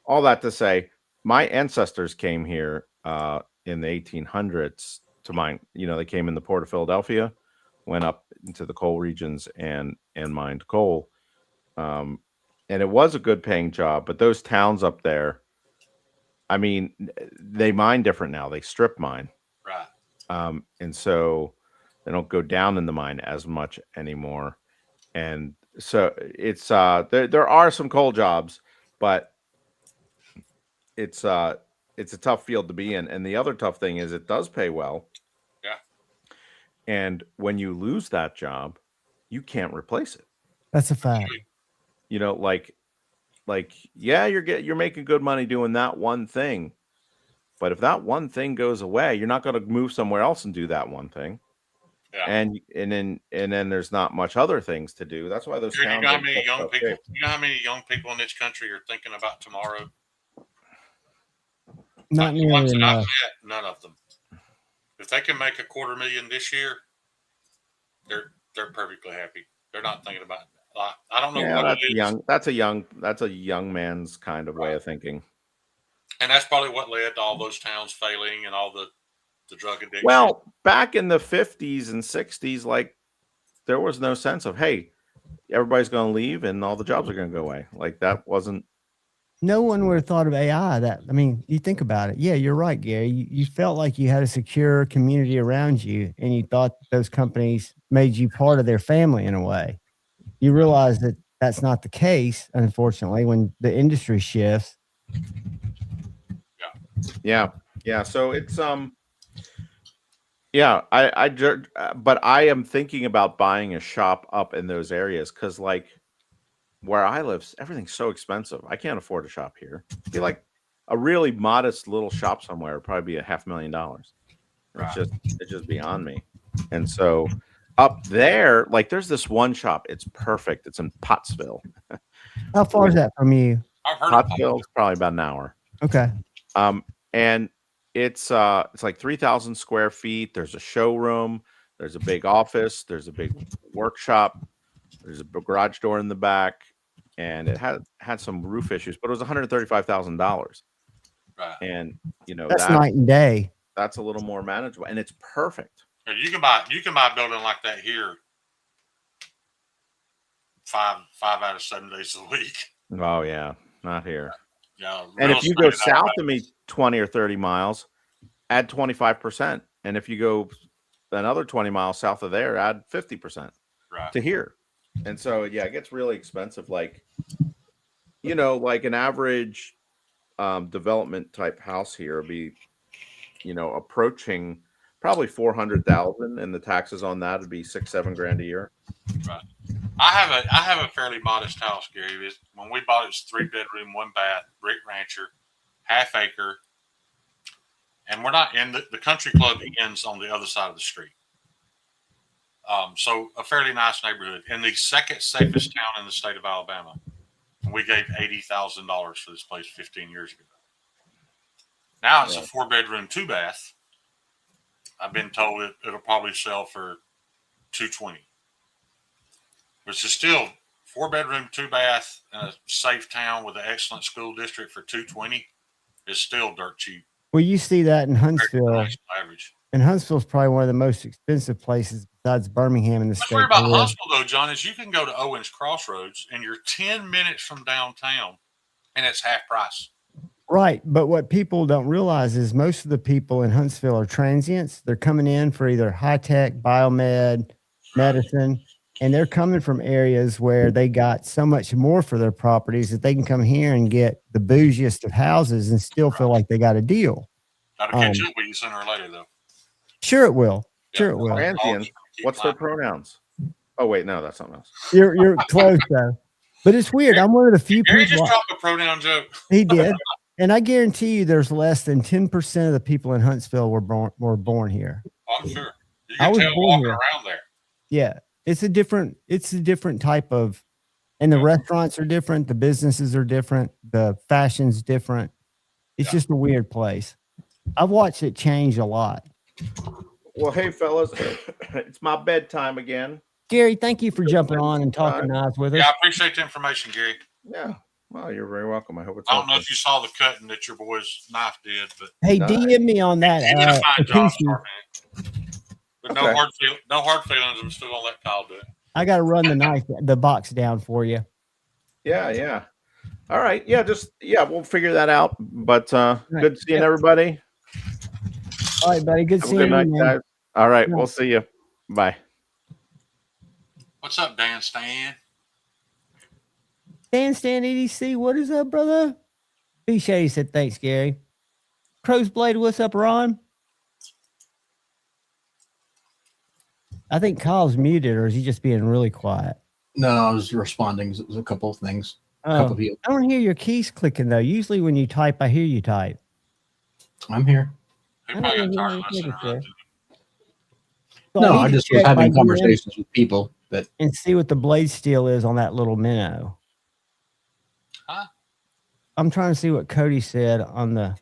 all that to say, my ancestors came here in the 1800s to mine. They came in the port of Philadelphia, went up into the coal regions and mined coal. And it was a good paying job, but those towns up there, I mean, they mine different now. They strip mine. Right. And so they don't go down in the mine as much anymore. And So it's there are some coal jobs, but it's a tough field to be in. And the other tough thing is it does pay well. Yeah. And when you lose that job, you can't replace it. That's a fact. You know, like yeah, you're making good money doing that one thing. But if that one thing goes away, you're not going to move somewhere else and do that one thing. Yeah. And then there's not much other things to do. That's why those Dude, towns you know how are many young so people? big. You know how many young people in this country are thinking about tomorrow? Not The ones nearly that I've enough. met, none of them. If they can make $250,000 this year, they're perfectly happy. They're not thinking about it. I don't know Yeah, what it is. that's a young man's kind of way of thinking. And that's probably what led to all those towns failing and all the drug addiction. Well, back in the 50s and 60s, like there was no sense of, hey, everybody's going to leave and all the jobs are going to go away. Like that wasn't. No one would have thought of AI. You think about it. Yeah, you're right, Gary. You felt like you had a secure community around you, and you thought those companies made you part of their family in a way. You realize that that's not the case, unfortunately, when the industry shifts. Yeah. So it's but I am thinking about buying a shop up in those areas because, like, where I live, everything's so expensive. I can't afford a shop here. It'd be like a really modest little shop somewhere would probably be $500,000. It's just beyond me. And so up there, like, there's this one shop. It's perfect. It's in Pottsville. How far is that from you? I've heard Pottsville is probably about an hour. Okay. And it's like 3,000 square feet. There's a showroom. There's a big office. There's a big workshop. There's a garage door in the back, and it had some roof issues, but it was $135,000. Right. And that's night and day. That's a little more manageable, and it's perfect. You can buy a building like that here 5 out of 7 days a week. Oh yeah, not here. Yeah. And if you go south of me 20 or 30 miles, add 25%, and if you go another 20 miles south of there, add 50% to here. And so, yeah, it gets really expensive. Like, like an average development type house here would be, approaching probably 400,000, and the taxes on that would be $6-7 grand a year. Right. I have a fairly modest house, Gary. When we bought it, it's 3-bedroom, 1-bath, brick rancher, half acre, and we're not in the country club ends on the other side of the street. So a fairly nice neighborhood in the second safest town in the state of Alabama. And we gave $80,000 for this place 15 years ago. Now it's a 4-bedroom, 2-bath. I've been told it'll probably sell for $220,000, which is still 4-bedroom, 2-bath in a safe town with an excellent school district for $220,000 is still dirt cheap. Well, you see that in Huntsville. Average. And Huntsville's probably one of the most expensive places besides Birmingham in the state. What's weird about Huntsville, though, John, is you can go to Owens Crossroads and you're 10 minutes from downtown, and it's half price. Right, but what people don't realize is most of the people in Huntsville are transients. They're coming in for either high-tech, biomed, medicine, and they're coming from areas where they got so much more for their properties that they can come here and get the bougiest of houses and still feel like they got a deal. That'll catch up with you sooner or later, though. Sure it will. Sure it will. Transients. What's their pronouns? Oh, wait, no, that's something else. You're close, though. But it's weird. I'm one of the few Gary people. just dropped a pronoun joke. He did. And I guarantee you there's less than 10% of the people in Huntsville were born here. I'm sure. You can tell walking around there. Yeah. It's a different type of, and the restaurants are different. The businesses are different. The fashion's different. It's just a weird place. I've watched it change a lot. Well, hey, fellas, it's my bedtime again. Gary, thank you for jumping on and talking knives with us. Yeah, I appreciate the information, Gary. Yeah. Well, you're very welcome. I hope it's. I don't know if you saw the cutting that your boy's knife did, but hey, DM me on that. He did a fine job, but no hard feelings. I'm still gonna let Kyle do it. I got to run the box down for you. Yeah. All right. Yeah, we'll figure that out. But good seeing everybody. All right, buddy. Good seeing you, night, man. guys. All right, we'll see you. Bye. What's up, Dan Stan? Stan EDC, what is up, brother? B Shady said, thanks, Gary. Crow's Blade, what's up, Ron? I think Kyle's muted, or is he just being really quiet? No, I was responding. It was a couple of things. A couple of people. I don't hear your keys clicking, though. Usually when you type, I hear you type. I'm here. He probably got tired of us interrupting. So No, I I need to just was check my having DMs conversations with people that and see what the blade steel is on that little minnow. Huh? I'm trying to see what Cody said on the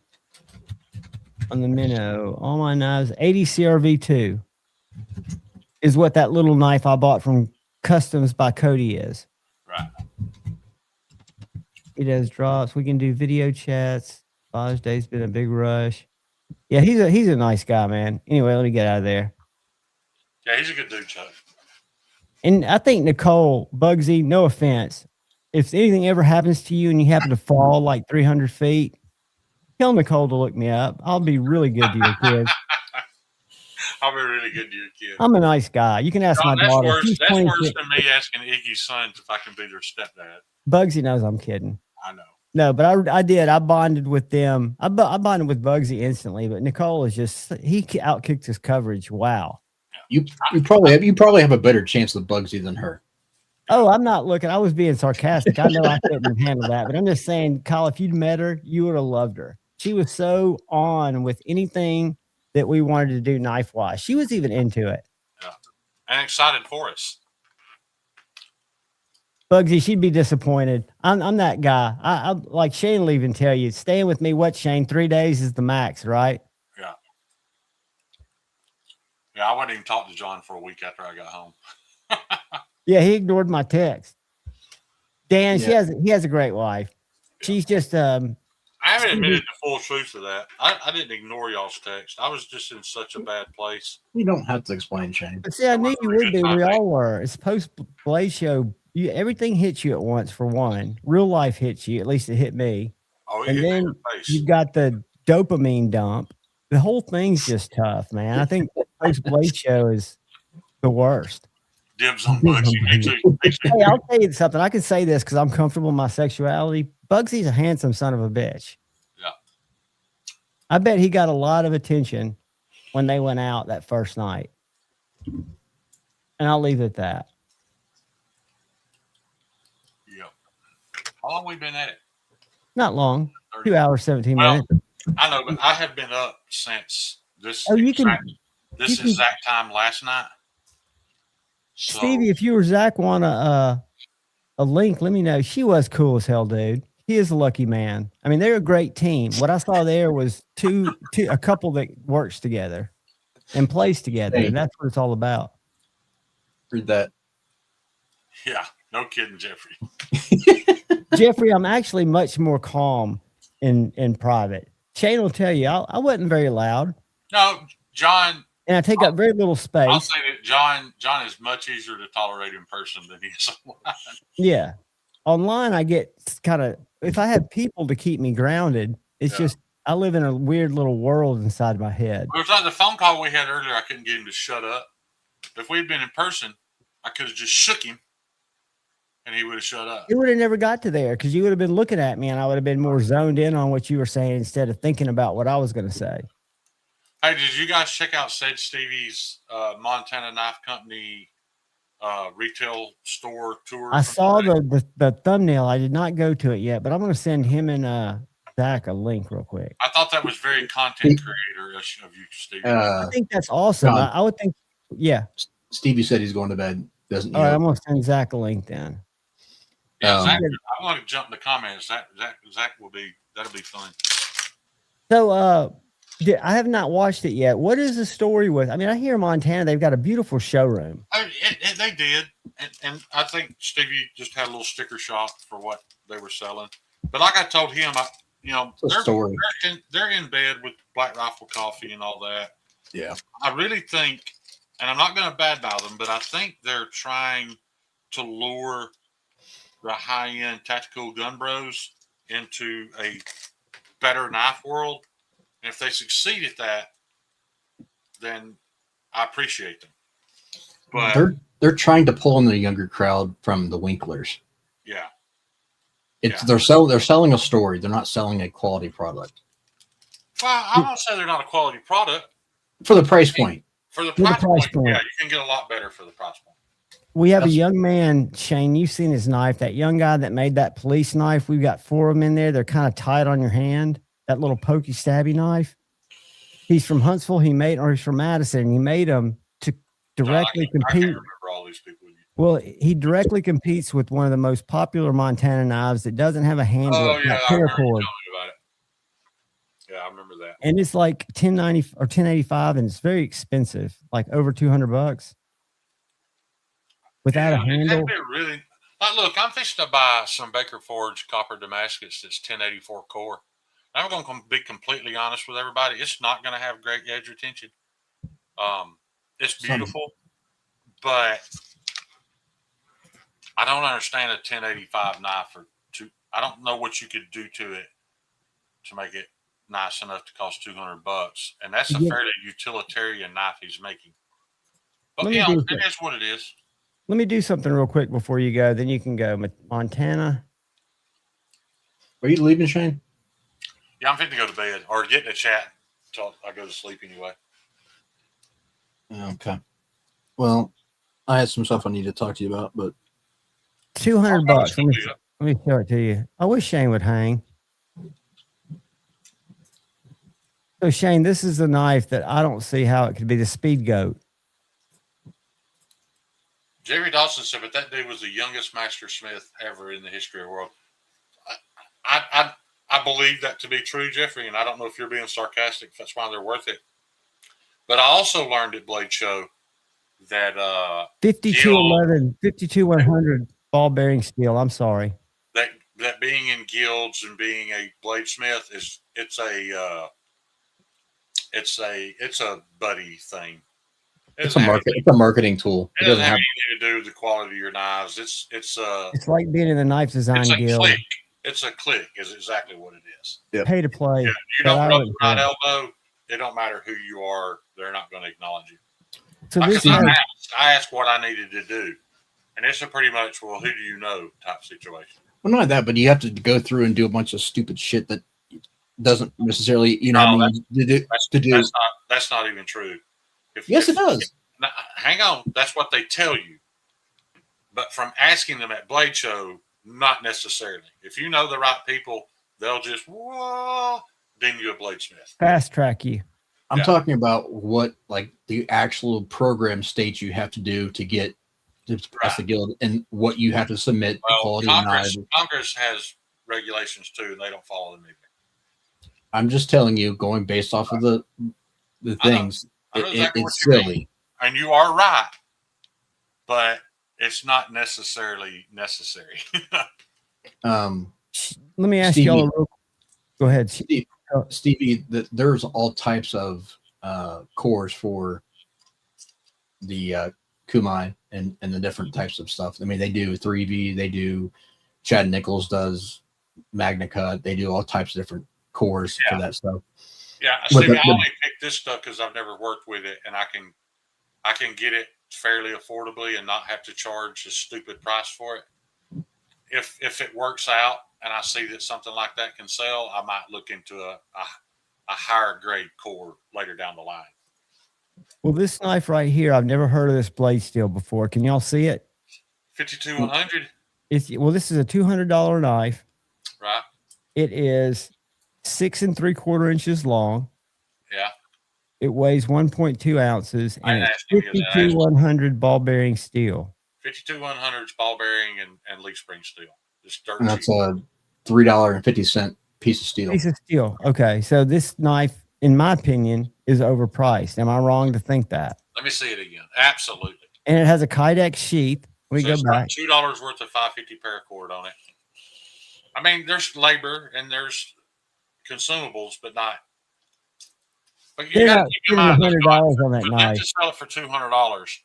minnow. All my knives, 80 CRV2 is what that little knife I bought from Customs by Cody is. Right. He does drops. We can do video chats. Father's Day's been a big rush. Yeah, he's a nice guy, man. Anyway, let me get out of there. Yeah, he's a good dude, Chuck. And I think Nicole, Bugsy, no offense, if anything ever happens to you and you happen to fall like 300 feet, tell Nicole to look me up. I'll be really good to your kids. I'll be really good to your kids. I'm a nice guy. You can ask John, my daughter. That's worse than me asking Iggy's sons if I can be their stepdad. Bugsy knows I'm kidding. I know. No, but I did. I bonded with them. I bonded with Bugsy instantly, but Nicole is just, he outkicked his coverage. Wow. you probably have a better chance with Bugsy than her. Oh, I'm not looking. I was being sarcastic. I know I couldn't handle that, but I'm just saying, Kyle, if you'd met her, you would have loved her. She was so on with anything that we wanted to do knife wise. She was even into it. Yeah. And excited for us. Bugsy, she'd be disappointed. I'm that guy. I like Shane will even tell you, staying with me, what, Shane? 3 days is the max, right? Yeah. Yeah, I wouldn't even talk to John for a week after I got home. Yeah, he ignored my text. Dan, Yeah. he has a great wife. She's just I haven't admitted the full truth of that. I didn't ignore y'all's text. I was just in such a bad place. You don't have to explain, Shane. But see, I knew you would be. We all were. It's post Blaze show. Everything hits you at once. For one, real life hits you. At least it hit me. Oh, and then you've got the dopamine dump. The whole thing's just tough, man. I think post Blaze show is the worst. Dibs on Bugsy. Me too. Hey, I'll tell you something. I can say this because I'm comfortable in my sexuality. Bugsy's a handsome son of a bitch. Yeah. I bet he got a lot of attention when they went out that first night. And I'll leave it at that. Yep. How long we been at it? Not long. 2 hours, 17 minutes. I know, but I have been up since this this exact time last night. So, Stevie, if you or Zach want a link, let me know. She was cool as hell, dude. He is a lucky man. I mean, they're a great team. What I saw there was a couple that works together and plays together. Hey. And that's what it's all about. Read that. yeah, no kidding, Jeffrey. Jeffrey, I'm actually much more calm in private. Shane will tell you, I wasn't very loud. No, John. And I take up very little space. I'll say that John is much easier to tolerate in person than he is online. Yeah. Online, I get kind of, if I have people to keep me grounded, it's just, I live in a weird little world inside my head. It was like the phone call we had earlier. I couldn't get him to shut up. If we'd been in person, I could have just shook him and he would have shut up. It would have never got to there because you would have been looking at me and I would have been more zoned in on what you were saying instead of thinking about what I was going to say. Hey, did you guys check out Sage Stevie's Montana Knife Company retail store tour? I saw the thumbnail. I did not go to it yet, but I'm going to send him and Zach a link real quick. I thought that was very content creator-ish of you, Stevie. I think that's awesome. I would think, yeah. Stevie said he's going to bed. Doesn't he? All right, I'm going to send Zach a link then. Yeah, Zach, I want to jump in the comments. Zach that'll be fun. So, I have not watched it yet. What is the story with? I mean, I hear Montana, they've got a beautiful showroom. They did. And I think Stevie just had a little sticker shop for what they were selling. But like I told him, they're in bed with Black Rifle Coffee and all that. Yeah. I really think, and I'm not going to badmouth them, but I think they're trying to lure the high-end tactical gun bros into a better knife world. And if they succeed at that, then I appreciate them. But they're trying to pull in the younger crowd from the Winklers. Yeah. They're selling a story. They're not selling a quality product. Well, I won't say they're not a quality product. For the price point. For the price point, yeah, you can get a lot better for the price point. We have a young man, Shane. You've seen his knife. That young guy that made that police knife. We've got 4 of them in there. They're kind of tight on your hand. That little pokey, stabby knife. He's from Huntsville. He's from Madison. He made them to directly compete. I can't remember all these people. Well, he directly competes with one of the most popular Montana knives that doesn't have a handle. Oh, yeah, I remember paracord. telling me about it. Yeah, I remember that. And it's like $10.90 or $10.85, and it's very expensive, like over $200 without a handle. Really, like, look, I'm fixing to buy some Baker Forge copper Damascus that's 1084 core. I'm going to be completely honest with everybody. It's not going to have great edge retention. It's beautiful, but I don't understand a 1085 knife I don't know what you could do to it to make it nice enough to cost $200, and that's a fairly utilitarian knife he's making. But it is what it is. Let me do something real quick before you go. Then you can go. Montana. Are you leaving, Shane? Yeah, I'm fit to go to bed or get in a chat until I go to sleep anyway. Okay. Well, I had some stuff I need to talk to you about, but $200. Let me show it to you. I wish Shane would hang. So Shane, this is a knife that I don't see how it could be the Speed Goat. Jerry Dawson said, but that dude was the youngest master smith ever in the history of the world. I believe that to be true, Jeffrey, and I don't know if you're being sarcastic. That's why they're worth it. But I also learned at Blade Show that 5211, 52100 ball bearing steel. I'm sorry. That being in guilds and being a bladesmith it's a buddy thing. It's a marketing tool. It doesn't have anything to do with the quality of your knives. It's like being in the knife design guild. Click. It's a click is exactly what it is. Yep. Pay to play. Yeah, you don't rub the right elbow. It don't matter who you are. They're not going to acknowledge you. So I asked what I needed to do. And it's a pretty much, well, who do you know type situation. Well, not that, but you have to go through and do a bunch of stupid shit that doesn't necessarily, That's not even true. It does. Hang on. That's what they tell you. But from asking them at Blade Show, not necessarily. If you know the right people, they'll just deem you a bladesmith. Fast track you. I'm talking about what like the actual program states you have to do to get to pass the guild and what you have to submit. Well, Congress has regulations too, and they don't follow them either. I'm just telling you, going based off of the things, it's silly. And you are right, but it's not necessarily necessary. Let me ask y'all. Go ahead, Stevie. There's all types of cores for the Kumai and the different types of stuff. I mean, they do 3V. They do. Chad Nichols does Magna Cut. They do all types of different cores for that stuff. Yeah, Stevie, I only picked this stuff because I've never worked with it, and I can get it fairly affordably and not have to charge a stupid price for it. If it works out and I see that something like that can sell, I might look into a higher grade core later down the line. Well, this knife right here, I've never heard of this blade steel before. Can y'all see it? 52100. This is a $200 knife. Right. It is 6 3/4 inches long. Yeah. It weighs 1.2 ounces and it's 52100 ball bearing steel. 52100 ball bearing and leaf spring steel. Just dirt and that's a $3.50 piece of steel. Okay, so this knife, in my opinion, is overpriced. Am I wrong to think that? Let me see it again. Absolutely. And it has a Kydex sheath. We go back. $2 worth of 550 paracord on it. I mean, there's labor and there's consumables, but not. But you got to keep in mind, $100 on that knife. To sell it for $200,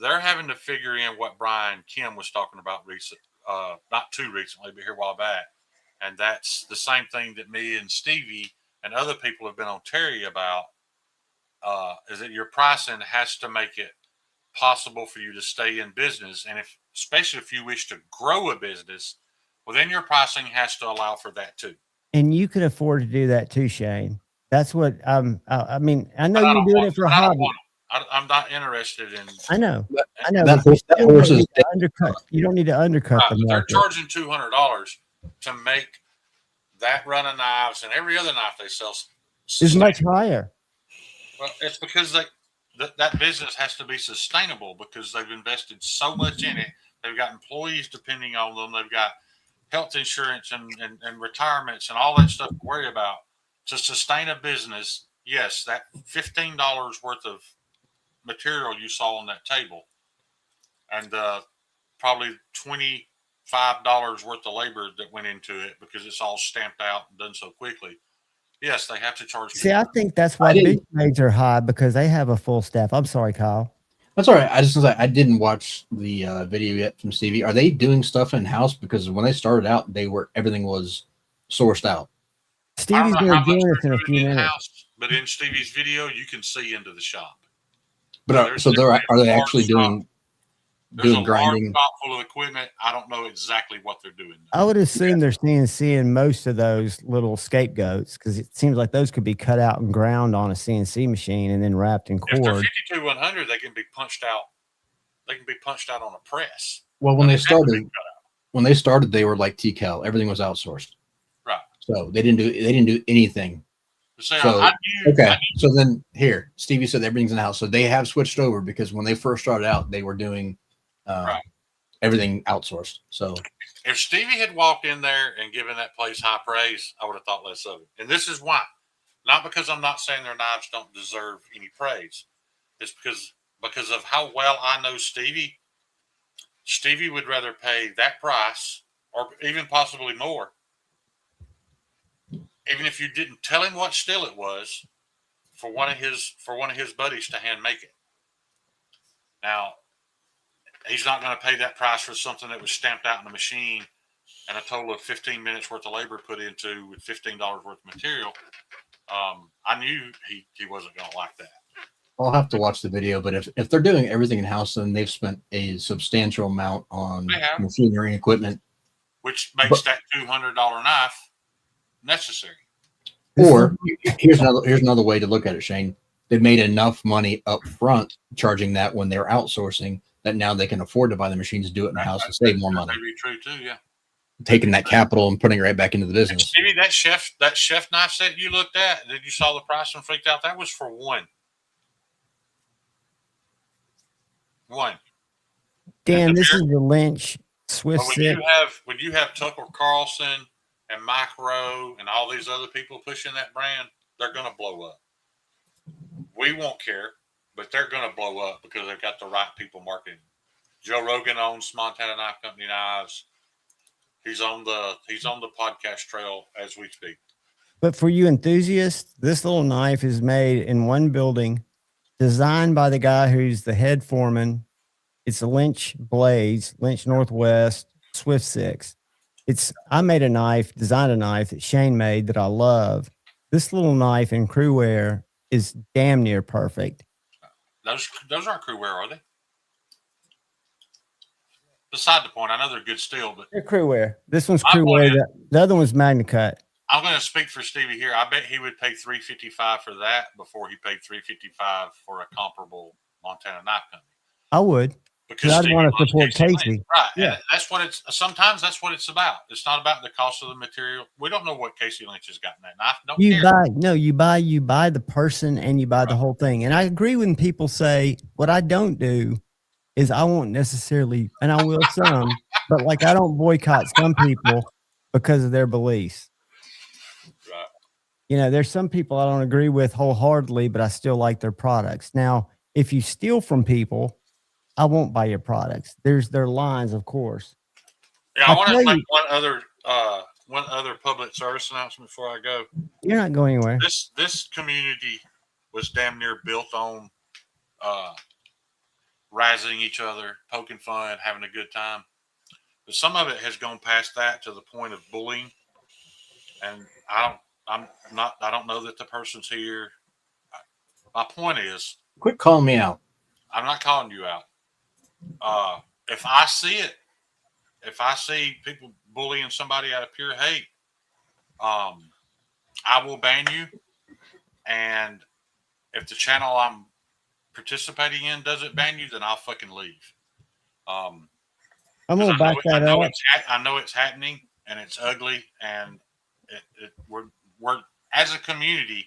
they're having to figure in what Brian Kim was talking about not too recently, but here a while back. And that's the same thing that me and Stevie and other people have been on Terry about, is that your pricing has to make it possible for you to stay in business. And especially if you wish to grow a business Well, then your pricing has to allow for that too. And you can afford to do that too, Shane. That's what I mean. I know But you're doing it for a hobby. I'm not interested in. I know. That but you horse don't is need to undercut. You don't need to undercut the They're market. charging $200 to make that run of knives and every other knife they sell Is much higher. Well, it's because that business has to be sustainable because they've invested so much in it. They've got employees depending on them. They've got health insurance and retirements and all that stuff to worry about. To sustain a business, yes, that $15 worth of material you saw on that table and probably $25 worth of labor that went into it because it's all stamped out and done so quickly. Yes, they have to charge. See, I think that's why Benchmades are high because they have a full staff. I'm sorry, Kyle. That's all right. I didn't watch the video yet from Stevie. Are they doing stuff in house? Because when they started out, everything was sourced out. Stevie's going to join us in a few minutes. But in Stevie's video, you can see into the shop. But are they actually doing grinding? Large shop full of equipment. I don't know exactly what they're doing. I would assume they're CNCing most of those little scapegoats because it seems like those could be cut out and ground on a CNC machine and then wrapped in cord. If they're 52100, they can be punched out. They can be punched out on a press. Well, when they started, they were like TCal. Everything was outsourced. Right. So they didn't do anything. So then here, Stevie said everything's in the house. So they have switched over because when they first started out, they were doing everything outsourced. So if Stevie had walked in there and given that place high praise, I would have thought less of it. And this is why. Not because I'm not saying their knives don't deserve any praise. It's because of how well I know Stevie. Stevie would rather pay that price or even possibly more. Even if you didn't tell him what steel it was, for one of his buddies to hand make it. Now, he's not going to pay that price for something that was stamped out in the machine and a total of 15 minutes worth of labor put into with $15 worth of material. I knew he wasn't going to like that. I'll have to watch the video, but if they're doing everything in house, then they've spent a substantial amount on machinery and equipment, which makes that $200 knife necessary. Or here's another way to look at it, Shane. They made enough money up front charging that when they're outsourcing that now they can afford to buy the machines, do it in the house, and save more money. That may be true too, yeah. Taking that capital and putting it right back into the business. Maybe that chef knife set you looked at, that you saw the price and freaked out, that was for one. Dan, this is the Lynch Swift Six. When you have Tucker Carlson and Mike Rowe and all these other people pushing that brand, they're going to blow up. We won't care, but they're going to blow up because they've got the right people marketing. Joe Rogan owns Montana Knife Company knives. He's on the podcast trail as we speak. But for you enthusiasts, this little knife is made in one building, designed by the guy who's the head foreman. It's a Lynch Blades, Lynch Northwest Swift 6. I made a knife, designed a knife that Shane made that I love. This little knife in crew wear is damn near perfect. Those aren't crew wear, are they? Beside the point, I know they're good steel, but they're crew wear. This one's crew wear. The other one's Magna Cut. I'm going to speak for Stevie here. I bet he would pay $355 for that before he paid $355 for a comparable Montana Knife Company. I would. Because I'd want to support Casey. Right. Yeah. And sometimes that's what it's about. It's not about the cost of the material. We don't know what Casey Lynch has got in that knife. You buy the person and you buy the whole thing. And I agree when people say, what I don't do is I won't necessarily, and I will some, but like I don't boycott some people because of their beliefs. Right. You know, there's some people I don't agree with wholeheartedly, but I still like their products. Now, if you steal from people, I won't buy your products. There's their lines, of course. Yeah, I want to make one other public service announcement before I go. You're not going anywhere. This community was damn near built on razzing each other, poking fun, having a good time. But some of it has gone past that to the point of bullying. And I don't know that the person's here. My point is, quit calling me out. I'm not calling you out. If I see it, if I see people bullying somebody out of pure hate, I will ban you. And if the channel I'm participating in doesn't ban you, then I'll fucking leave. I'm gonna back that up. I know it's happening, and it's ugly, and we're as a community.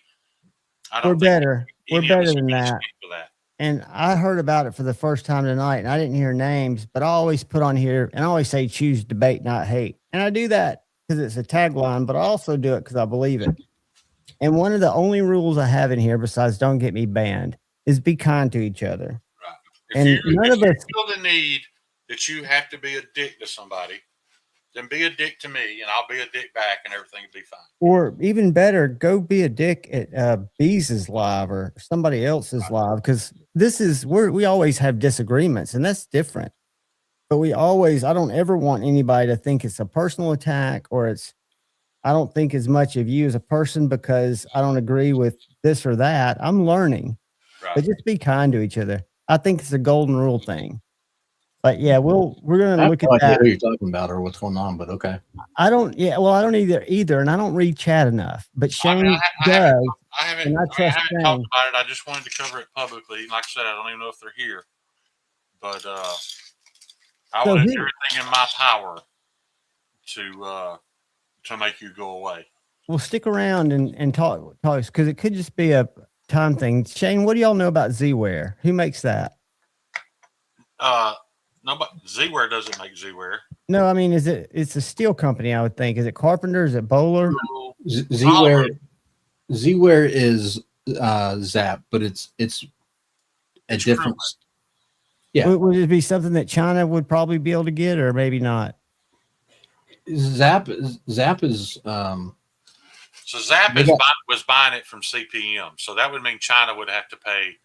We're better. We're better than that. And I heard about it for the first time tonight, and I didn't hear names, but I always put on here and I always say choose debate, not hate. And I do that because it's a tagline, but I also do it because I believe it. And one of the only rules I have in here, besides don't get me banned, is be kind to each other. Right. And none of us feel the need that you have to be a dick to somebody, then be a dick to me, and I'll be a dick back, and everything will be fine. Or even better, go be a dick at Bees' live or somebody else's live, because this is where we always have disagreements, and that's different. But I don't ever want anybody to think it's a personal attack or I don't think as much of you as a person because I don't agree with this or that. I'm learning, but just be kind to each other. I think it's a golden rule thing. But yeah, we're gonna look at that. What you're talking about or what's going on, but okay. I don't either, and I don't read chat enough. But Shane does. I haven't talked about it. I just wanted to cover it publicly. Like I said, I don't even know if they're here, but I will do everything in my power to make you go away. Well, stick around and talk because it could just be a time thing. Shane, what do y'all know about Z-Ware? Who makes that? No, but Z-Ware doesn't make Z-Ware. No, I mean, it's a steel company, I would think. Is it Carpenter? Is it Bowler? Z-Ware is Zap, but it's a different. Yeah. Would it be something that China would probably be able to get, or maybe not? Zap is so Zap was buying it from CPM, so that would mean China would have to pay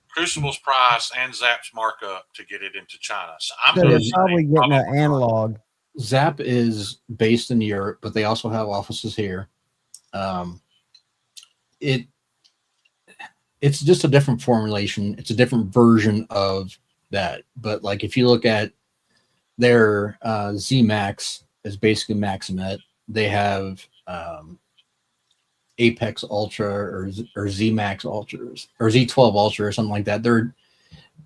Crucible's price and Zap's markup to get it into China. So they're probably getting an analog. Zap is based in Europe, but they also have offices here. It's just a different formulation. It's a different version of that. But like if you look at their Z-Max is basically Maximet. They have Apex Ultra or Z-Max Ultras or Z12 Ultra or something like that. There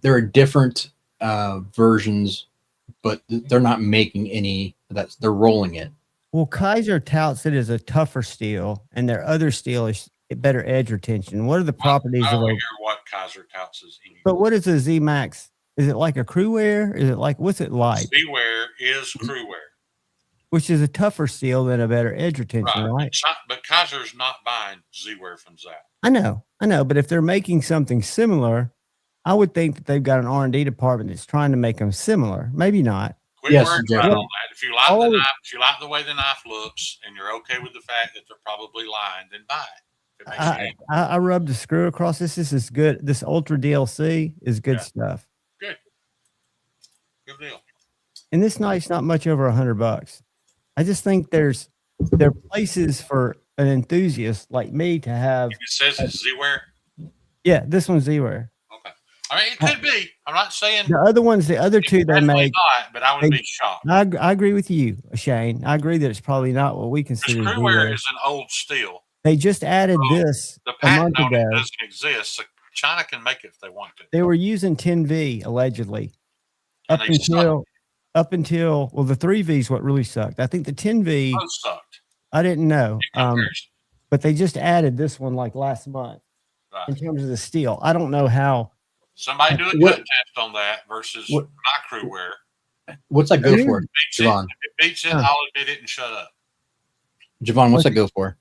are different versions, but they're not making any. They're rolling it. Well, Kaiser touts it as a tougher steel, and their other steel is better edge retention. What are the properties I of don't hear what Kaiser touts as anymore. But what is a Z-Max? Is it like a Crewwear? Is it like, what's it like? Z-Ware is Crewwear, which is a tougher steel than a better edge retention, right? But Kaiser's not buying Z-Ware from Zap. I know. But if they're making something similar, I would think that they've got an R&D department that's trying to make them similar. Maybe not. Yes, on that. If you like the knife, if you like the way the knife looks, and you're okay with the fact that they're probably lying, then buy it. I rubbed a screw across this. This is good. This Ultra DLC is good stuff. Good deal. And this knife's not much over $100. I just think there are places for an enthusiast like me to have. It says it's Z-Ware. Yeah, this one's Z-Ware. Okay. I mean, it could be. I'm not saying the other two they make. Not, but I would be shocked. I agree with you, Shane. I agree that it's probably not what we consider. Crewwear is an old steel. They just added this the a month patent ago. on it doesn't exist. So China can make it if they want to. They were using 10V allegedly up until the 3V's what really sucked. I think the 10V sucked. I didn't know. But they just added this one like last month in terms of the steel. I don't know how. Somebody do a good test on that versus my Crewwear. What's that go for, Javon? If it beats it, I'll admit it and shut up. Javon, what's that go for?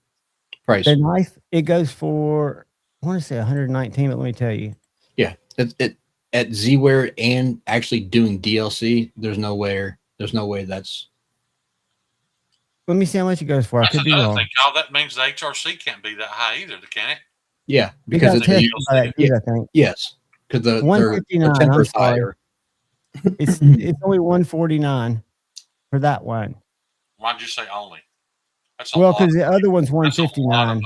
Price. The knife, it goes for, I want to say 119, but let me tell you. Yeah. It at Z-Ware and actually doing DLC, there's no way that's. Let me see how much it goes for. I could be wrong. That means the HRC can't be that high either, can it? Yeah, because it's I think. Yes, because the 159. I'm sorry. It's only 149 for that one. Why'd you say only? Because the other one's 159.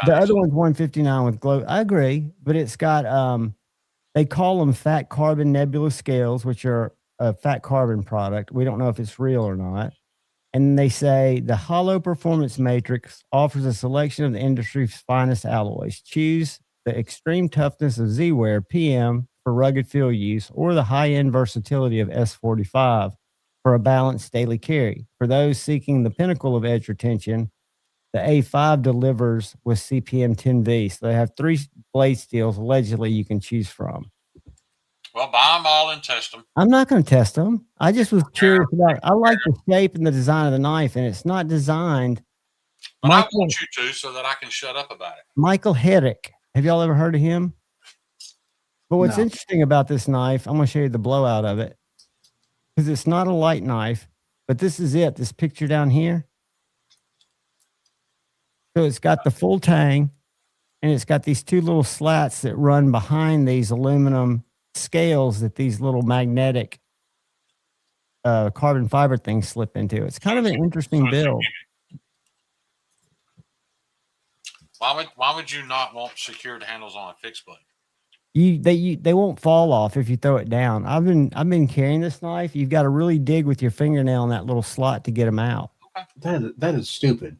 The other one's 159 with glow. I agree, but it's got they call them fat carbon nebula scales, which are a fat carbon product. We don't know if it's real or not. And they say the Hollow Performance Matrix offers a selection of the industry's finest alloys. Choose the extreme toughness of Z-Wear PM for rugged field use, or the high-end versatility of S45 for a balanced daily carry. For those seeking the pinnacle of edge retention, the A5 delivers with CPM 10V. So they have 3 blade steels allegedly you can choose from. Well, buy them all and test them. I'm not going to test them. I just was curious about. I like the shape and the design of the knife, and it's not designed. But I want you to, so that I can shut up about it. Michael Hedrick. Have y'all ever heard of him? But what's interesting about this knife, I'm going to show you the blowout of it, because it's not a light knife, but this is it. This picture down here. So it's got the full tang, and it's got these 2 little slats that run behind these aluminum scales that these little magnetic carbon fiber things slip into. It's kind of an interesting build. Why would you not want secured handles on a fixed blade? They won't fall off if you throw it down. I've been carrying this knife. You've got to really dig with your fingernail in that little slot to get them out. That is stupid.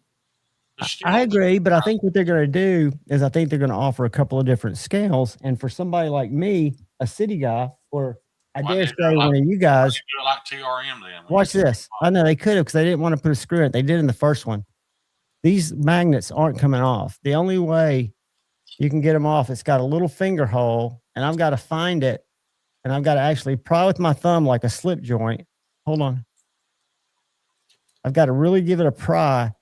I agree, but I think what they're going to do is I think they're going to offer a couple of different scales. And for somebody like me, a city guy, or I dare say one of you guys, do it like TRM then. watch this. I know they could have, because they didn't want to put a screw in it. They did in the first one. These magnets aren't coming off. The only way you can get them off, it's got a little finger hole, and I've got to find it, and I've got to actually pry with my thumb like a slip joint. Hold on. I've got to really give it a pry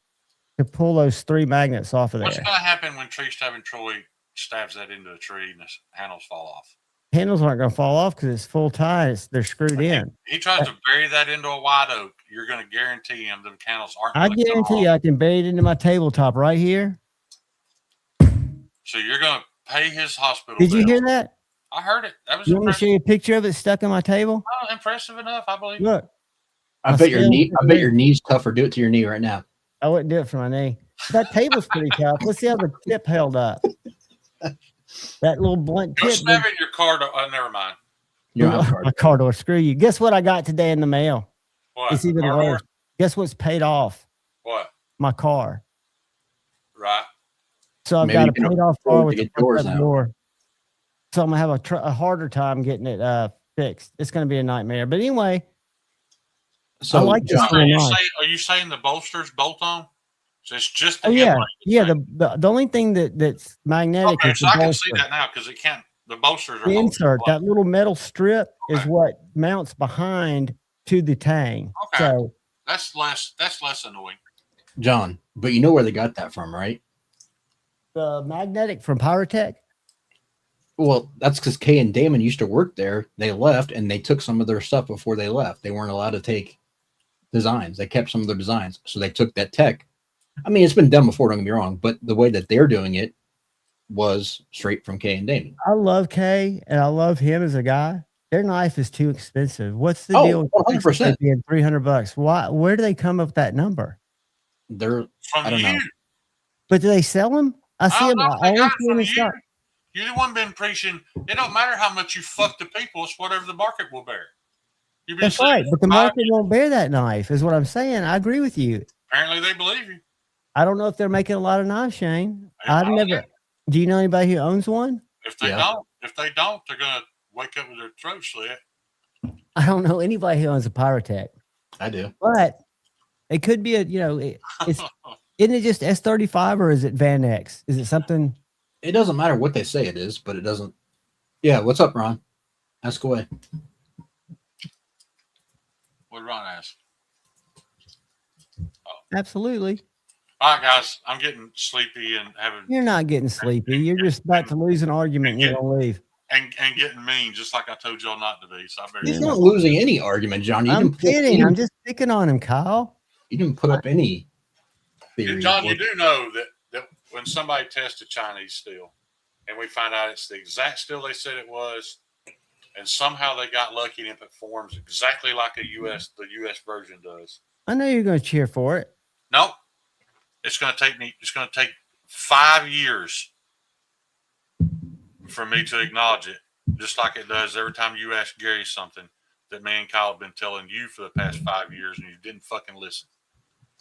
to pull those 3 magnets off of there. What's going to happen when Tree Stabbing Troy stabs that into a tree and the handles fall off? Handles aren't going to fall off because it's full tie. They're screwed in. He tries to bury that into a white oak. You're going to guarantee him the handles aren't. I guarantee you, I can bury it into my tabletop right here. So you're going to pay his hospital. Did you hear that? I heard it. That was. You want me to show you a picture of it stuck in my table? Oh, impressive enough, I believe. Look. I bet your knee's tougher. Do it to your knee right now. I wouldn't do it for my knee. That table's pretty tough. Let's see how the tip held up. That little blunt tip. Go snap it in your car door. Never mind. My car door. Screw you. Guess what I got today in the mail? What? It's even worse. Guess what's paid off? What? My car. Right. So I've got a paid off car with the door. So I'm gonna have a harder time getting it fixed. It's gonna be a nightmare. But anyway, so I like this. Are you saying the bolsters bolt on? So it's just the The only thing that's magnetic is so the I can bolster. see that now because it can't. The bolsters are The insert, that little metal strip is what mounts behind to the tang. Okay. So that's less annoying. John, but you know where they got that from, right? The magnetic from Pyrotech. Well, that's because Kay and Damon used to work there. They left and they took some of their stuff before they left. They weren't allowed to take designs. They kept some of their designs. So they took that tech. I mean, it's been done before, don't get me wrong, but the way that they're doing it was straight from Kay and Damon. I love Kay and I love him as a guy. Their knife is too expensive. What's the deal? 100%. Being $300. Why? Where do they come up with that number? They're from I don't know. But do they sell them? I see them. I always see them in stock. You're the one been preaching. It don't matter how much you fuck the people. It's whatever the market will bear. That's right. But the market won't bear that knife, is what I'm saying. I agree with you. Apparently, they believe you. I don't know if they're making a lot of knives, Shane. I've never. Do you know anybody who owns one? If they don't, they're gonna wake up with their throat slit. I don't know anybody who owns a Pyrotech. I do, but it could be it's. Isn't it just S35 or is it Van X? Is it something? It doesn't matter what they say it is, but it doesn't. Yeah, what's up, Ron? Ask away. What did Ron ask? Oh. Absolutely. All right, guys, I'm getting sleepy and having. You're not getting sleepy. You're just about to lose an argument and you're going to leave. And getting mean, just like I told y'all not to be. So I better. He's not losing any argument, John. I'm kidding. I'm just picking on him, Kyle. You didn't put up any theory. John, you do know that when somebody tests a Chinese steel and we find out it's the exact steel they said it was, and somehow they got lucky and it performs exactly like the U.S. version does. I know you're going to cheer for it. Nope. It's going to take 5 years for me to acknowledge it, just like it does every time you ask Gary something that me and Kyle have been telling you for the past 5 years, and you didn't fucking listen.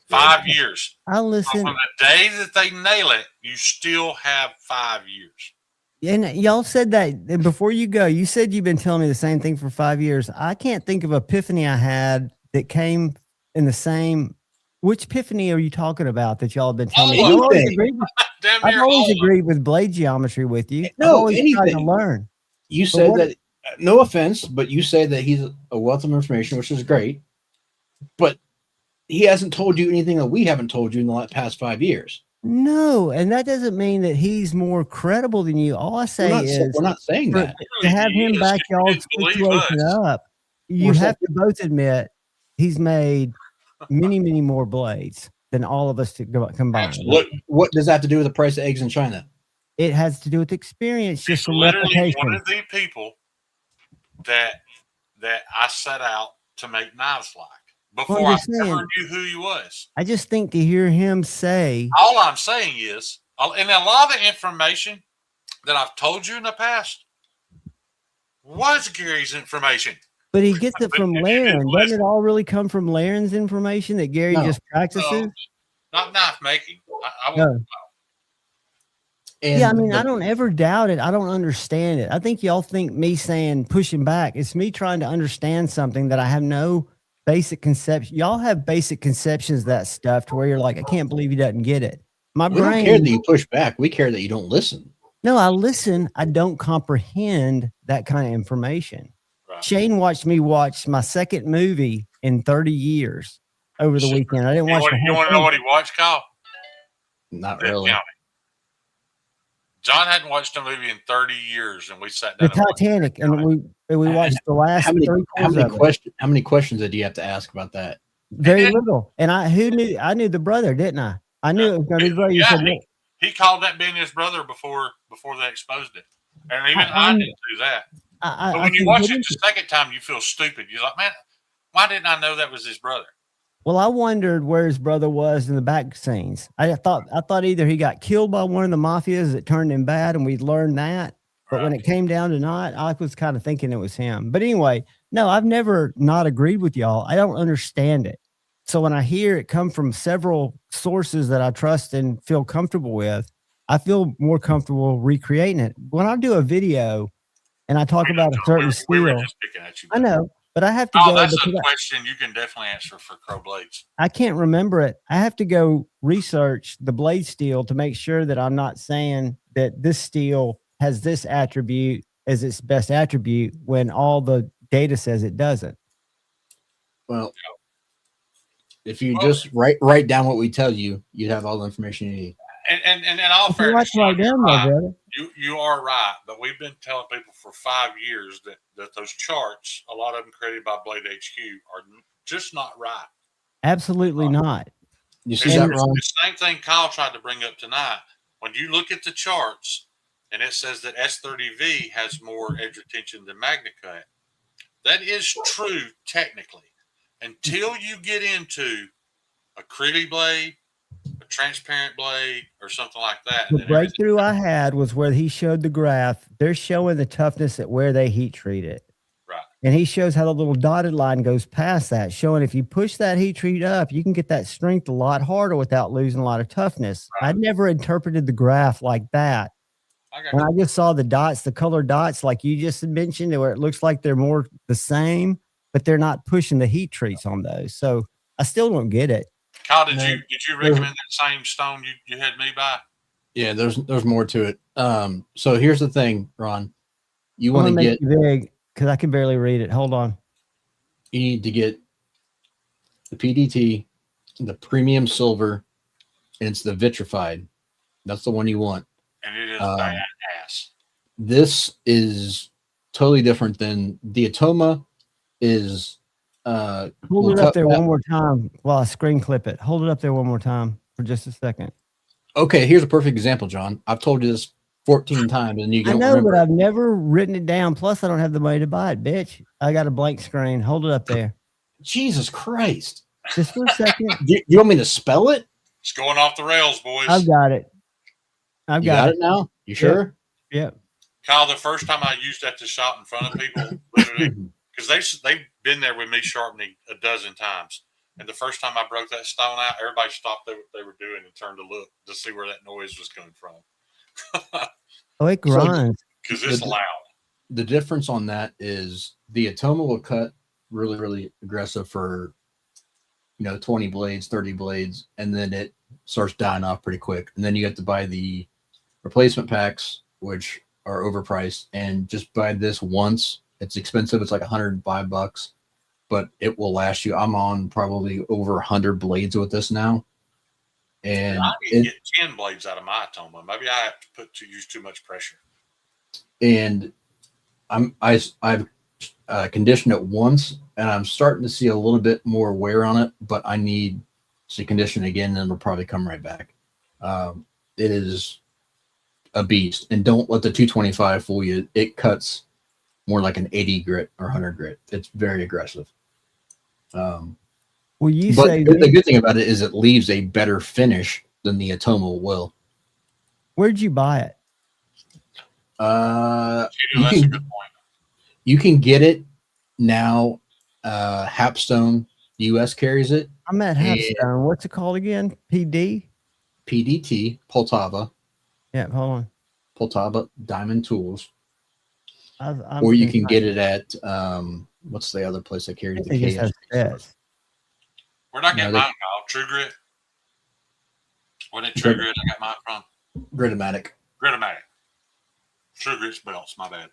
5 years. I listen. From the day that they nail it, you still have 5 years. And y'all said that and before you go. You said you've been telling me the same thing for 5 years. I can't think of an epiphany I had that came in the same. Which epiphany are you talking about that y'all have been telling me? I've always agreed with blade geometry with you. No, I've always tried to learn. You said that. No offense, but you say that he's a wealth of information, which is great. But he hasn't told you anything that we haven't told you in the past 5 years. No, and that doesn't mean that he's more credible than you. All I say is we're not saying that. To have him back y'all's situation up, you have to both admit he's made many, many more blades than all of us to combine. What does that have to do with the price of eggs in China? It has to do with experience, just some Literally replication. one of the people that I set out to make knives like before I ever knew who he was. I just think to hear him say, all I'm saying is, and a lot of the information that I've told you in the past was Gary's information. But he gets it from Laren. Doesn't it all really come from Laren's information that Gary just practices? No, not knife making. Yeah, I mean, I don't ever doubt it. I don't understand it. I think y'all think me saying pushing back, it's me trying to understand something that I have no basic conception. Y'all have basic conceptions of that stuff to where you're like, I can't believe he doesn't get it. We don't care that you push back. We care that you don't listen. No, I listen. I don't comprehend that kind of information. Right. Shane watched me watch my second movie in 30 years over the weekend. I didn't watch the whole You want to know what he watched, Kyle? Not really. John hadn't watched a movie in 30 years, and we sat down. The Titanic, and we watched the last how many questions did you have to ask about that? Very little. And I knew the brother, didn't I? I knew it was going to be the brother. You said, he called that being his brother before they exposed it, and even I didn't do that. But when you watch it the second time, you feel stupid. You're like, man, why didn't I know that was his brother? Well, I wondered where his brother was in the back scenes. I thought either he got killed by one of the mafias that turned him bad, and we'd learned that. But when it came down to not, I was kind of thinking it was him. But anyway, no, I've never not agreed with y'all. I don't understand it. So when I hear it come from several sources that I trust and feel comfortable with, I feel more comfortable recreating it. When I do a video and I talk about a certain steel, I know. But I have to go. That's a question you can definitely answer for Crow Blades. I can't remember it. I have to go research the blade steel to make sure that I'm not saying that this steel has this attribute as its best attribute when all the data says it doesn't. Well, if you just write down what we tell you, you'd have all the information you need. And in all fairness, you are right, but we've been telling people for 5 years that those charts, a lot of them created by Blade HQ, are just not right. Absolutely not. You see that wrong? The same thing Kyle tried to bring up tonight. When you look at the charts and it says that S30V has more edge retention than MagnaCut, that is true technically. Until you get into a Critty blade, a transparent blade, or something like that. The breakthrough I had was where he showed the graph. They're showing the toughness at where they heat treat it. Right. And he shows how the little dotted line goes past that, showing if you push that heat treat up, you can get that strength a lot harder without losing a lot of toughness. Right. I never interpreted the graph like that. And I just saw the dots, the colored dots, like you just mentioned, where it looks like they're more the same, but they're not pushing the heat treats on those. So I still don't get it. Kyle, did you recommend that same stone you had me buy? Yeah, there's more to it. So here's the thing, Ron. You want to get big because I can barely read it. Hold on. You need to get the PDT, the premium silver, and it's the vitrified. That's the one you want. And it is badass. This is totally different than the Atoma is. Hold it up there one more time while I screen clip it. Hold it up there one more time for just a second. Okay, here's a perfect example, John. I've told you this 14 times, and you don't remember. But I've never written it down. Plus, I don't have the money to buy it, bitch. I got a blank screen. Hold it up there. Jesus Christ! Just for a second. You want me to spell it? It's going off the rails, boys. I've got it. I've got it now. You sure? Yep. Kyle, the first time I used that to shot in front of people, literally, because they've been there with me sharpening a dozen times. And the first time I broke that stone out, everybody stopped what they were doing and turned to look to see where that noise was coming from. Oh, it grinds. Because it's loud. The difference on that is the Atoma will cut really, really aggressive for, 20 blades, 30 blades, and then it starts dying off pretty quick. And then you have to buy the replacement packs, which are overpriced, and just buy this once. It's expensive. It's like $105, but it will last you. I'm on probably over 100 blades with this now. And I need to get 10 blades out of my Atoma. Maybe I have to use too much pressure. And I've conditioned it once, and I'm starting to see a little bit more wear on it, but I need to condition again, and it'll probably come right back. It is a beast, and don't let the 225 fool you. It cuts more like an 80 grit or 100 grit. It's very aggressive. Well, the good thing about it is it leaves a better finish than the Atoma will. Where'd you buy it? You can get it now. Hapstone US carries it. I'm at Hapstone. What's it called again? PDT, Poltava. Yeah, hold on. Poltava Diamond Tools. Or you can get it at what's the other place that carries the KS? Where'd I get mine, Kyle? True Grit? What did True Grit I got mine from? Gritomatic. True Grit's belts, my bad.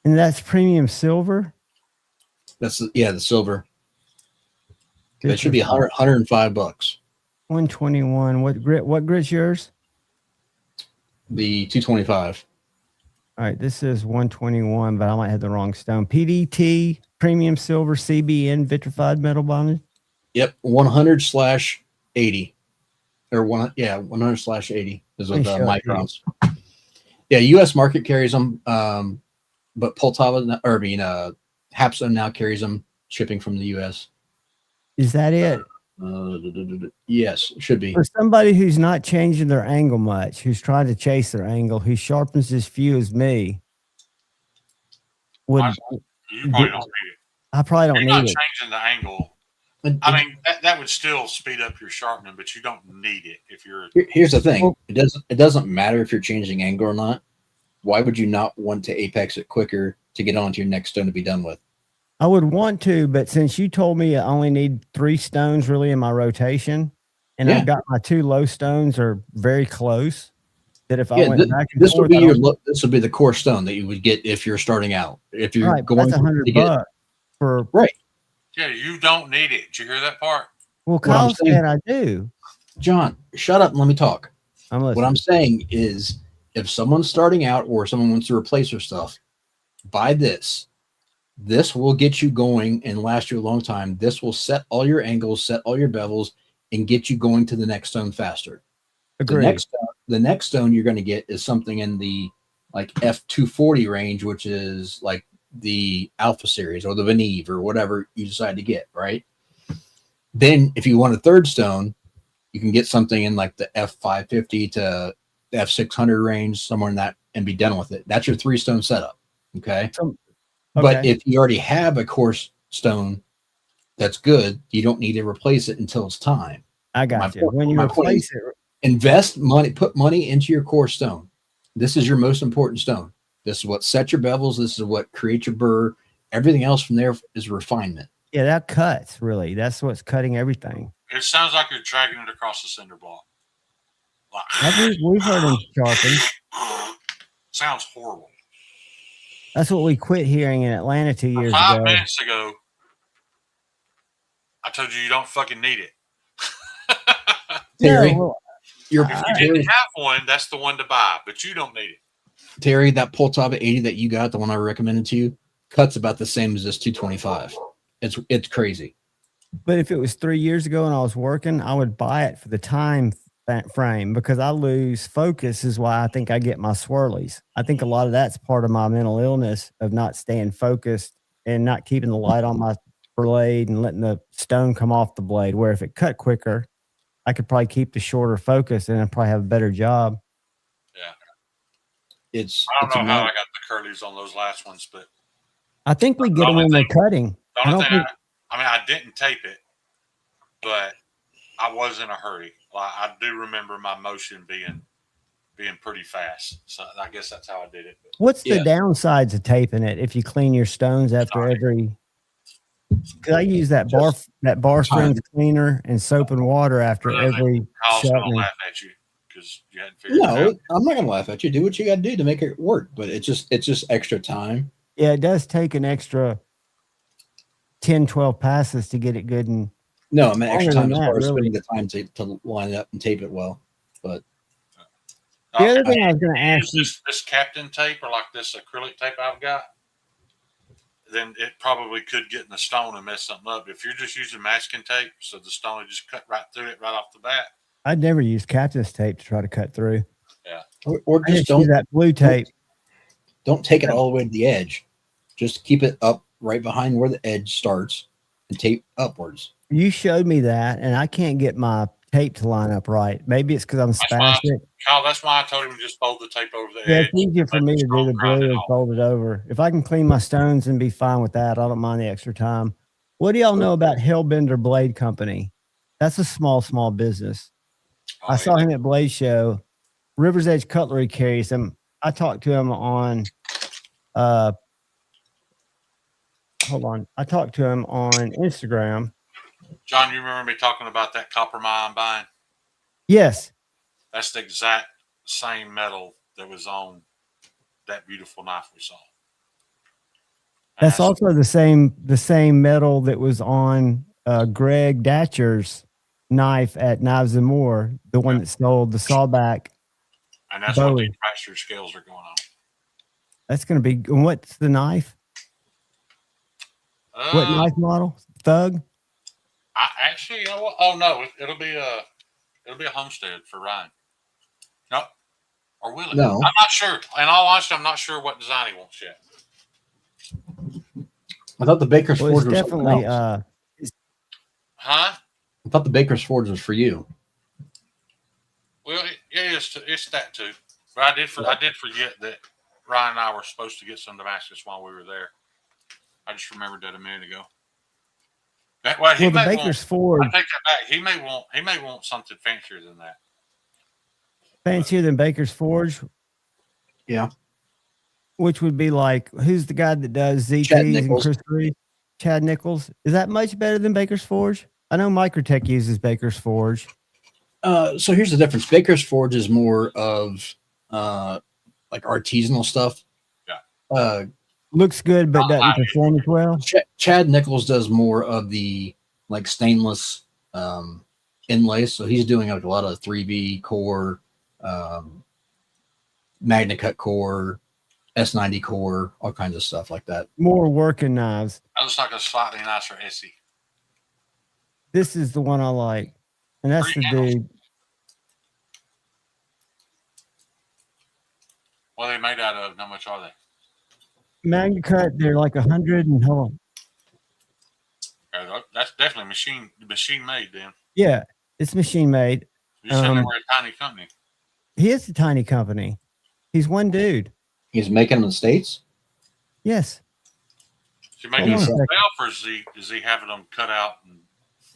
And that's premium silver? That's the silver. It should be $105. 121. What grit's yours? The 225. All right, this is 121, but I might have the wrong stone. PDT, premium silver, CBN, vitrified metal bonded. Yep, 100/80. Or 100/80 is with microns. Yeah, U.S. market carries them, but Poltava, Hapstone now carries them, shipping from the U.S. Is that it? Yes, it should be. For somebody who's not changing their angle much, who's trying to chase their angle, who sharpens as few as me, you probably don't need it. I probably don't need it. Changing the angle. I mean, that would still speed up your sharpening, but you don't need it if you're. Here's the thing: it doesn't matter if you're changing angle or not. Why would you not want to apex it quicker to get onto your next stone to be done with? I would want to, but since you told me I only need 3 stones really in my rotation, and I've got my 2 low stones are very close, that if I went back and this forth, this would be the core stone that you would get if you're starting out. If you're going that's $100 for right. Yeah, you don't need it. Did you hear that part? Well, Kyle said I do. John, shut up and let me talk. I'm listening. What I'm saying is, if someone's starting out or someone wants to replace their stuff, buy this. This will get you going and last you a long time. This will set all your angles, set all your bevels, and get you going to the next stone faster. Agreed. The next stone you're going to get is something in the like F240 range, which is like the Alpha series or the Veneve or whatever you decide to get, right? Then if you want a third stone, you can get something in like the F550 to the F600 range, somewhere in that, and be done with it. That's your 3-stone setup. Okay. But if you already have a coarse stone that's good, you don't need to replace it until it's time. I got you. When you replace it, invest money, put money into your core stone. This is your most important stone. This is what sets your bevels. This is what creates your burr. Everything else from there is refinement. Yeah, that cuts, really. That's what's cutting everything. It sounds like you're dragging it across the cinder block. We've heard him sharpen. Sounds horrible. That's what we quit hearing in Atlanta 2 years ago. 5 minutes ago, I told you don't fucking need it. Terry, if you didn't have one, that's the one to buy, but you don't need it. Terry, that Poltava 80 that you got, the one I recommended to you, cuts about the same as this 225. It's crazy. But if it was 3 years ago and I was working, I would buy it for the time frame because I lose focus is why I think I get my swirlies. I think a lot of that's part of my mental illness of not staying focused and not keeping the light on my blade and letting the stone come off the blade, where if it cut quicker, I could probably keep the shorter focus and I'd probably have a better job. Yeah. I don't know how I got the curlies on those last ones, but I think we get them when we're cutting. The only thing I didn't tape it, but I was in a hurry. I do remember my motion being pretty fast. So I guess that's how I did it. What's the downsides of taping it if you clean your stones after every? Because I use that bar friends cleaner and soap and water after every sharpening. Laugh at you because you hadn't figured it out. No, I'm not gonna laugh at you. Do what you got to do to make it work. But it's just extra time. Yeah, it does take an extra 10, 12 passes to get it good. And no, I mean extra time as far as spending the time to line it up and tape it well. But the other thing I was going to ask you, this Captain tape or like this acrylic tape I've got, then it probably could get in the stone and mess something up. If you're just using masking tape, so the stone will just cut right through it right off the bat. I'd never use Captain's tape to try to cut through. Yeah, or just don't use that blue tape. Don't take it all the way to the edge. Just keep it up right behind where the edge starts and tape upwards. You showed me that, and I can't get my tape to line up right. Maybe it's because I'm spastic. Kyle, that's why I told him to just fold the tape over the edge. Yeah, it's easier for me to do the blue and fold it over. If I can clean my stones and be fine with that, I don't mind the extra time. What do y'all know about Hellbender Blade Company? That's a small business. I saw him at Blade Show. River's Edge Cutlery carries him. I talked to him on hold on. I talked to him on Instagram. John, you remember me talking about that copper mine buying? Yes. That's the exact same metal that was on that beautiful knife we saw. That's also the same metal that was on Greg Datcher's knife at Knives and More, the one that sold the sawback. And that's what the fracture scales are going on. That's going to be. What's the knife? What knife model? Thug. Actually, you know what? Oh no, it'll be a Homestead for Ryan. No, or will it? No, I'm not sure. In all honesty, I'm not sure what design he wants yet. I thought the Baker's Forge was definitely. Huh? I thought the Baker's Forge was for you. Well, it's that too. But I did forget that Ryan and I were supposed to get some Damascus while we were there. I just remembered that a minute ago. The Baker's Forge. I take that back. He may want something fancier than that. Fancier than Baker's Forge? Yeah. Which would be like, who's the guy that does ZTs and Chris Reed? Chad Nichols. Is that much better than Baker's Forge? I know Microtech uses Baker's Forge. So here's the difference. Baker's Forge is more of like artisanal stuff. Yeah. Looks good, but doesn't perform as well. Chad Nichols does more of the like stainless inlays. So he's doing like a lot of 3B core, MagnaCut core, S90 core, all kinds of stuff like that. More working knives. That looks like a slightly nicer Essie. This is the one I like. And that's the dude. What are they made out of? How much are they? MagnaCut, they're like 100 and hold on. Yeah, that's definitely machine made then. Yeah, it's machine made. You said they were a tiny company. He is a tiny company. He's one dude. He's making them in the States? Yes. Is he making them himself, or is he having them cut out?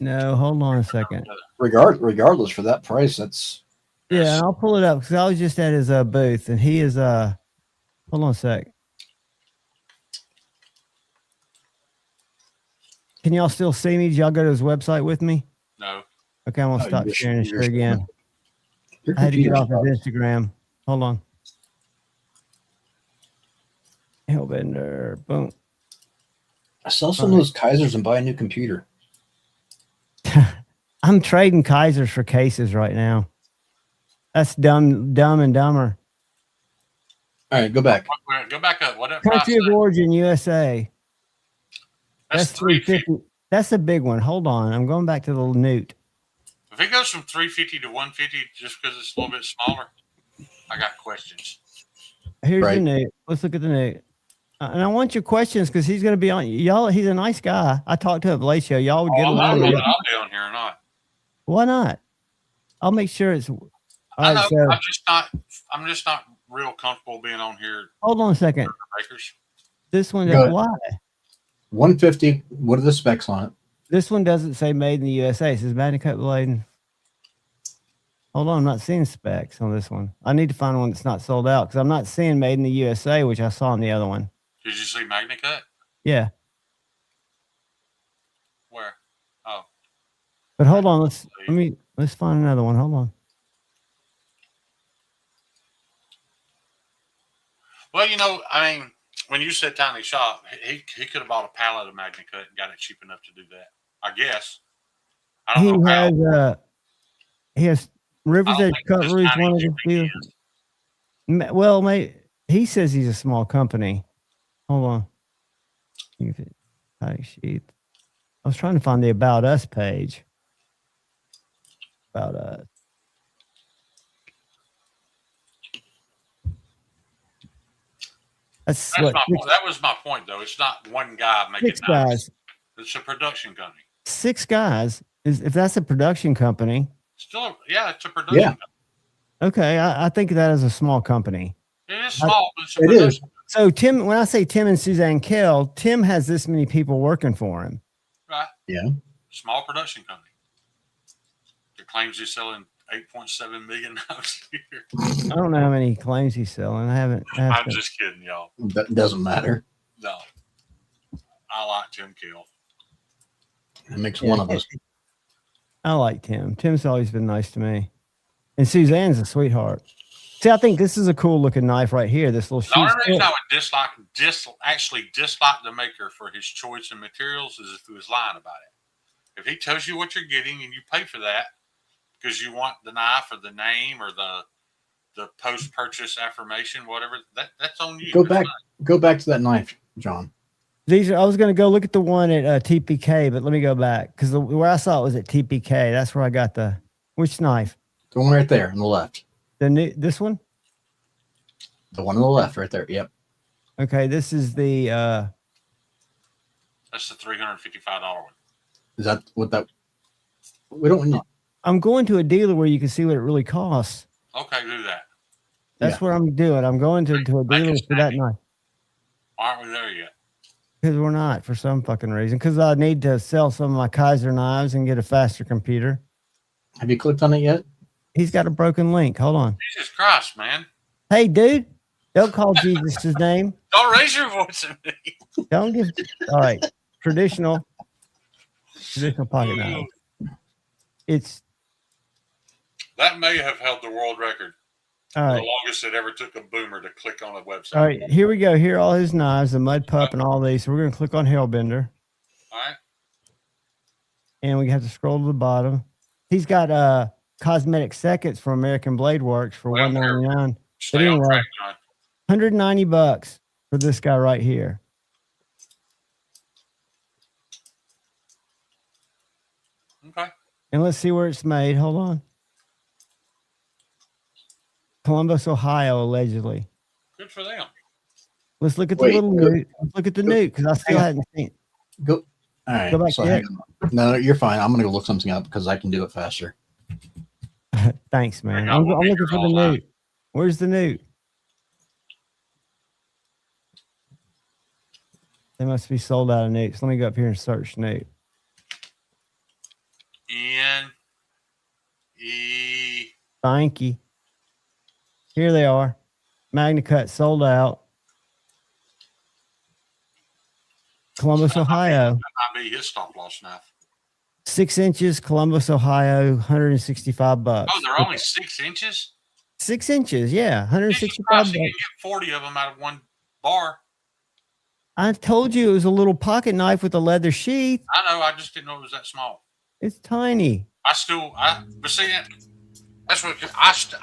No, hold on a second. Regardless, for that price, that's... Yeah, I'll pull it up because I was just at his booth, and he is... Hold on a sec. Can y'all still see me? Did y'all go to his website with me? No. Okay, I'm going to stop sharing and share again. I had to get off his Instagram. Hold on. Hellbender. Boom. I sell some of those Kaisers and buy a new computer. I'm trading Kaisers for cases right now. That's dumb and dumber. All right, go back. Go back up. What Country of origin, USA. That's 350. That's a big one. Hold on. I'm going back to the Newt. If it goes from 350 to 150 just because it's a little bit smaller, I got questions. Here's the Newt. Let's look at the Newt. And I want your questions because he's going to be on. Y'all, he's a nice guy. I talked to him at Blade Show. Y'all would get along. I don't know if I'll be on here or not. Why not? I'll make sure it's. I know. So, I'm just not real comfortable being on here. Hold on a second. Bakers. This one, Go ahead. why? 150. What are the specs on it? This one doesn't say made in the USA. It says MagnaCut blade. Hold on, I'm not seeing specs on this one. I need to find one that's not sold out because I'm not seeing made in the USA, which I saw in the other one. Did you see MagnaCut? Yeah. Where? Oh. But hold on, let's find another one. Hold on. Well, you know, I mean, when you said tiny shop, he could have bought a pallet of MagnaCut and got it cheap enough to do that. I guess. I don't know how. He has Rivers Edge Cutlery, one of the fields. Well, mate, he says he's a small company. Hold on. Sheet. I was trying to find the About Us page. About Us. That was my point, though. It's not one guy making 6 guys. It's a production company. 6 guys. If that's a production company. Still, yeah, it's a production company. Okay, I think that is a small company. It is small, but it's a it production is. company. So Tim, when I say Tim and Suzanne Kell, Tim has this many people working for him. Right. Yeah. Small production company. It claims he's selling 8.7 million a year. I don't know how many claims he's selling. I'm just kidding, y'all. That doesn't matter. No. I like Tim Kell. It makes one of us. I like Tim. Tim's always been nice to me. And Suzanne's a sweetheart. See, I think this is a cool looking knife right here. This little The only sheath. reason I would dislike the maker for his choice in materials is if he was lying about it. If he tells you what you're getting and you pay for that because you want the knife or the name or the post-purchase affirmation, whatever, that's on you. Go back to that knife, John. I was going to go look at the one at TPK, but let me go back because where I saw it was at TPK. That's where I got which knife? The one right there on the left. This one? The one on the left right there. Yep. Okay, this is the that's the $355 one. Is that what that we don't need? I'm going to a dealer where you can see what it really costs. Okay, do that. That's what I'm doing. I'm going to a dealer for that knife. Why aren't we there yet? Because we're not, for some fucking reason. Because I need to sell some of my Kaiser knives and get a faster computer. Have you clicked on it yet? He's got a broken link. Hold on. Jesus Christ, man. Hey, dude. Don't call Jesus his name. Don't raise your voice at me. Don't give. All right. Traditional pocket knife. That may have held the world record. All right. The longest it ever took a boomer to click on a website. All right. Here we go. Here are all his knives, the Mud Pup and all these. So we're going to click on Hellbender. All right. And we have to scroll to the bottom. He's got cosmetic seconds from American Blade Works for $199. But anyway, $190 for this guy right here. Okay. And let's see where it's made. Hold on. Columbus, Ohio, allegedly. Good for them. Let's look at the little nuke. Let's look at the nuke because I still hadn't seen it. Go. All right. Go back so to it. No, you're fine. I'm going to go look something up because I can do it faster. Thanks, man. I'm looking for the nuke. Where's the nuke? They must be sold out of nukes. Let me go up here and search nuke. N-E. Thank you. Here they are. MagnaCut sold out. Columbus, Ohio. That might be his stop loss knife. 6 inches, Columbus, Ohio, $165. Oh, they're only 6 inches? 6 inches, yeah, $165. You can get 40 of them out of one bar. I told you it was a little pocket knife with a leather sheath. I know. I just didn't know it was that small. It's tiny. But see, that's what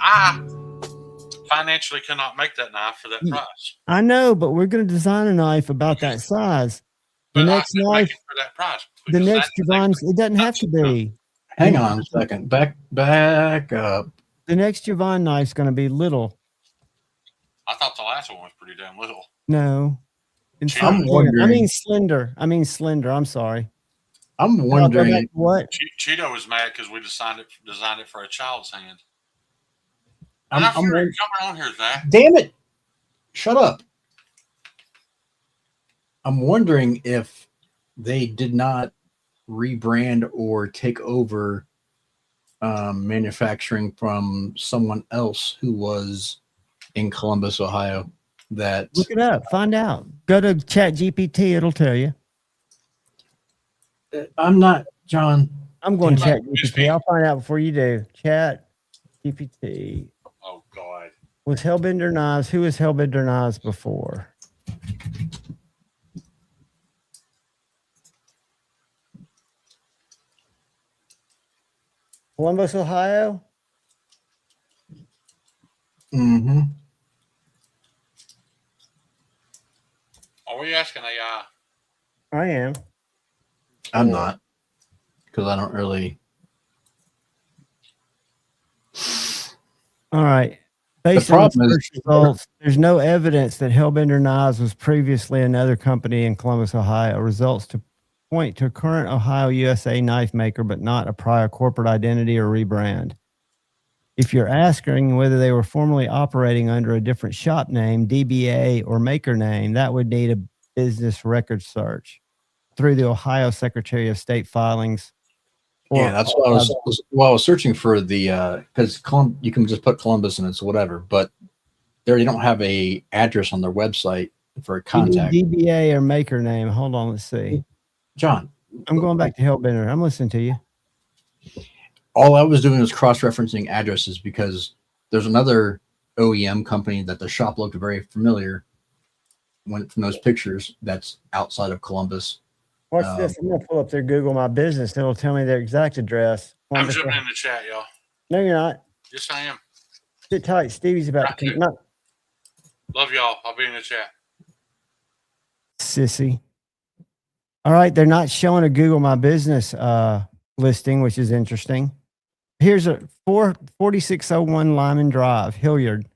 I financially cannot make that knife for that price. I know, but we're going to design a knife about that size. The next knife for that price. The next Javon, it doesn't have to be. Hang on a second. Back up. The next Javon knife's going to be little. I thought the last one was pretty damn little. No. I'm wondering. I mean slender. I'm sorry. I'm wondering what Cheeto was mad because we designed it for a child's hand. I'm coming on here, Zach. Damn it! Shut up. I'm wondering if they did not rebrand or take over manufacturing from someone else who was in Columbus, Ohio. That Look it up, find out. Go to Chat GPT, it'll tell you. I'm not, John. I'm going to Chat GPT. I'll find out before you do. Chat GPT. Oh God. Was Hellbender Knives? Who was Hellbender Knives before? Columbus, Ohio? Mm-hmm. Are we asking AI? I am. I'm not. Because I don't really. All right. Based on problem search results, there's no evidence that Hellbender Knives was previously another company in Columbus, Ohio. Results to point to a current Ohio, USA knife maker, but not a prior corporate identity or rebrand. If you're asking whether they were formerly operating under a different shop name, DBA, or maker name, that would need a business record search through the Ohio Secretary of State filings. Yeah, that's what I was searching for the because you can just put Columbus and it's whatever, but they don't have a address on their website for a contact. DBA or maker name. Hold on, let's see. John, I'm going back to Hellbender. I'm listening to you. All I was doing was cross-referencing addresses because there's another OEM company that the shop looked very familiar from those pictures that's outside of Columbus. Watch this. I'm going to pull up their Google My Business. And it'll tell me their exact address. I'm jumping in the chat, y'all. No, you're not. Yes, I am. Sit tight. Stevie's about to come. No. Love y'all. I'll be in the chat. Sissy. All right. They're not showing a Google My Business listing, which is interesting. Here's a 4601 Lyman Drive, Hilliard.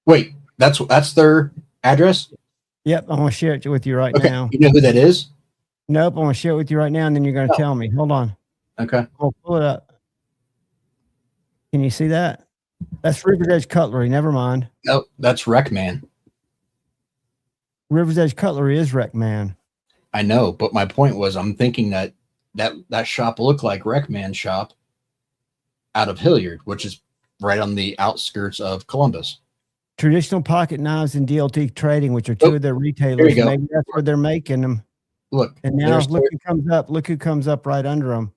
Wait, that's their address? Yep. I'm going to share it with you right now. You know who that is? Nope. I'm going to share it with you right now, and then you're going to tell me. Hold on. Okay. I'll pull it up. Can you see that? That's River's Edge Cutlery. Never mind. No, that's Wreckman. River's Edge Cutlery is Wreckman. I know, but my point was I'm thinking that shop looked like Wreckman's shop out of Hilliard, which is right on the outskirts of Columbus. Traditional Pocket Knives and DLT Trading, which are two of their retailers. Maybe that's where they're making them. Look, and now look who comes up. Look who comes up right under them.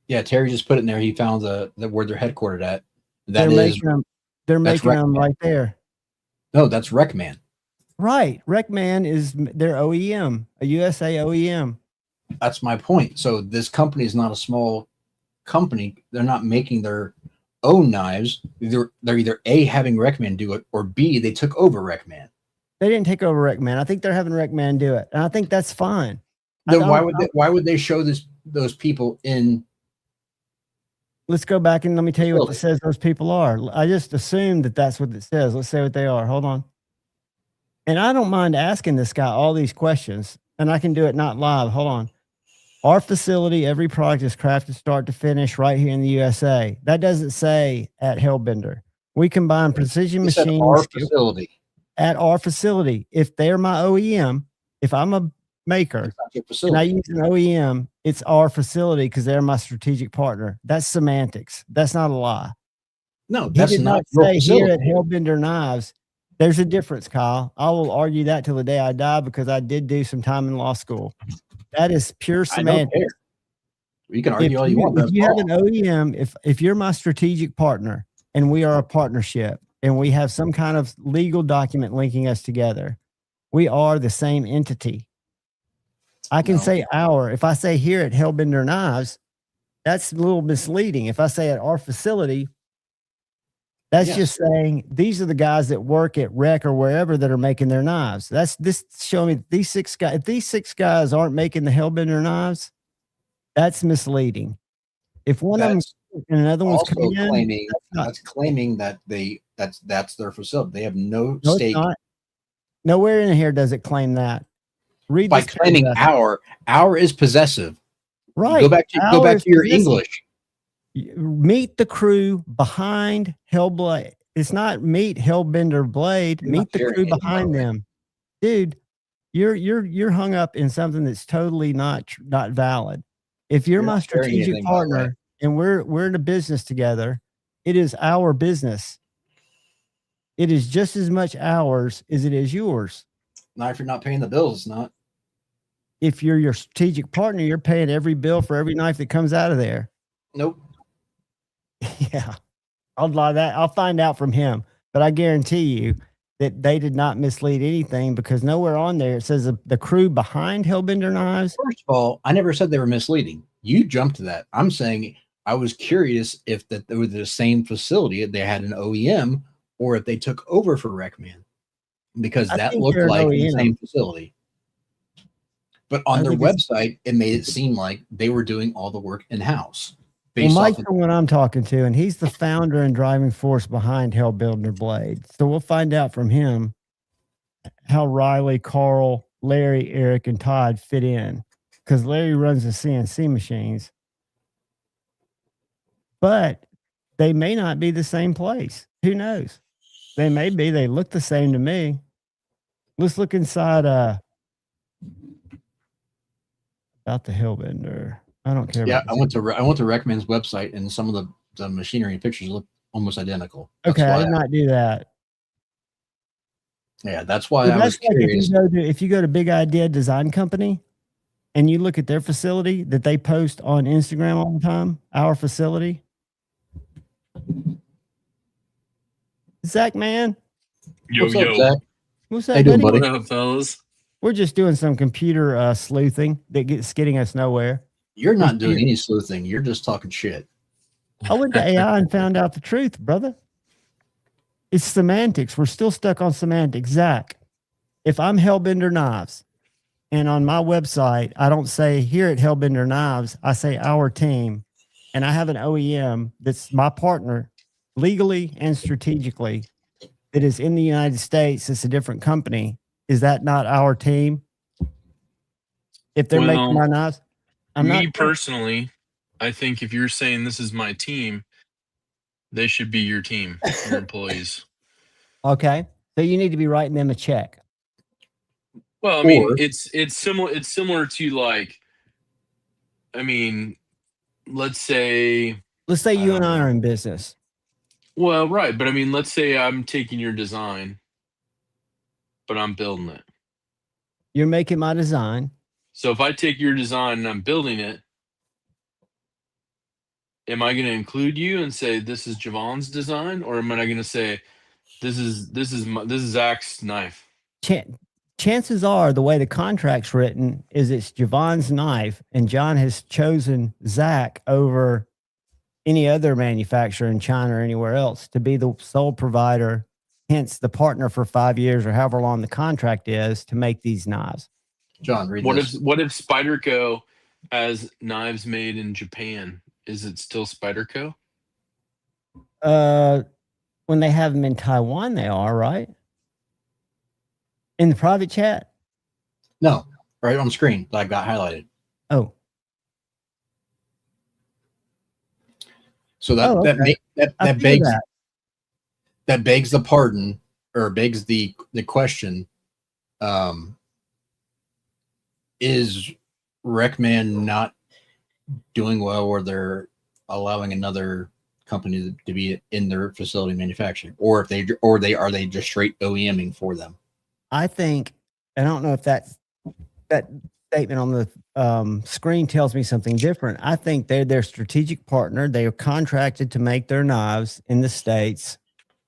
Yeah, Terry just put it in there. He found where they're headquartered at. They're making them right there. No, that's Wreckman. Right. Wreckman is their OEM, a USA OEM. That's my point. So this company is not a small company. They're not making their own knives. They're either A, having Wreckman do it, or B, they took over Wreckman. They didn't take over Wreckman. I think they're having Wreckman do it. And I think that's fine. Then why would they show those people in? Let's go back and let me tell you what it says those people are. I just assumed that's what it says. Let's say what they are. Hold on. And I don't mind asking this guy all these questions, and I can do it not live. Hold on. Our facility, every product is crafted start to finish right here in the USA. That doesn't say at Hellbender. We combine precision machines. Our facility. At our facility. If they're my OEM, if I'm a maker and I use an OEM, it's our facility because they're my strategic partner. That's semantics. That's not a lie. No, that's he did not say here at Hellbender Knives. There's a difference, Kyle. I will argue that till the day I die because I did do some time in law school. That is pure semantics. You can argue all you want. If you have an OEM, if you're my strategic partner and we are a partnership and we have some kind of legal document linking us together, we are the same entity. I can say our. If I say here at Hellbender Knives, that's a little misleading. If I say at our facility, that's just saying these are the guys that work at Rec or wherever that are making their knives. That's this showing me these six guys. If these six guys aren't making the Hellbender knives, that's misleading. If one of them and another one's coming in, that's claiming that that's their facility. They have no stake. Nowhere in here does it claim that. Read by claiming our is possessive. Right. Go back to your English. Meet the crew behind Hellblade. It's not meet Hellbender Blade. Meet the crew behind them. Dude, You're hung up in something that's totally not valid. If you're my strategic partner and we're in a business together, it is our business. It is just as much ours as it is yours. Not if you're not paying the bills, it's not. If you're your strategic partner, you're paying every bill for every knife that comes out of there. Nope. Yeah. I'll lie that. I'll find out from him. But I guarantee you that they did not mislead anything, because nowhere on there it says the crew behind Hellbender Knives. First of all, I never said they were misleading. You jumped to that. I'm saying I was curious if that they were the same facility, if they had an OEM, or if they took over for Recman, because that looked like the same facility. But on their website, it made it seem like they were doing all the work in-house. Well, Mike's the one I'm talking to, and he's the founder and driving force behind Hellbender Blade. So we'll find out from him how Riley, Carl, Larry, Eric, and Todd fit in, because Larry runs the CNC machines. But they may not be the same place. Who knows? They may be. They look the same to me. Let's look inside about the Hellbender. I don't care. Yeah, I went to Recman's website, and some of the machinery and pictures look almost identical. Okay, I did not do that. Yeah, that's why I was curious. If you go to Big Idea Design Company and you look at their facility that they post on Instagram all the time, our facility. Zach, man. What's up, Zach? What's How up, you doing, buddy? buddy? What up, fellas? We're just doing some computer sleuthing that's getting us nowhere. You're not doing any sleuthing. You're just talking shit. I went to AI and found out the truth, brother. It's semantics. We're still stuck on semantics. Zach, if I'm Hellbender Knives and on my website, I don't say here at Hellbender Knives, I say our team, and I have an OEM that's my partner legally and strategically that is in the United States, it's a different company. Is that not our team? If they're making my knives? Personally, I think if you're saying this is my team, they should be your team, your employees. Okay. So you need to be writing them a check. Well, I mean, it's similar. It's similar to, like, I mean, let's say you and I are in business. Well, right, but I mean, let's say I'm taking your design, but I'm building it. You're making my design. So if I take your design and I'm building it, am I going to include you and say this is Javon's design, or am I going to say this is Zach's knife? Chances are, the way the contract's written is it's Javon's knife, and John has chosen Zach over any other manufacturer in China or anywhere else to be the sole provider, hence the partner for 5 years or however long the contract is to make these knives. John, read what this. What if Spyderco has knives made in Japan? Is it still Spyderco? When they have them in Taiwan, they are, right? In the private chat? No, right on screen that I got highlighted. Oh. So that begs the pardon, or begs the question. Is Recman not doing well, or they're allowing another company to be in their facility manufacturing, or are they just straight OEMing for them? I think, I don't know if that statement on the screen tells me something different. I think they're their strategic partner. They are contracted to make their knives in the States,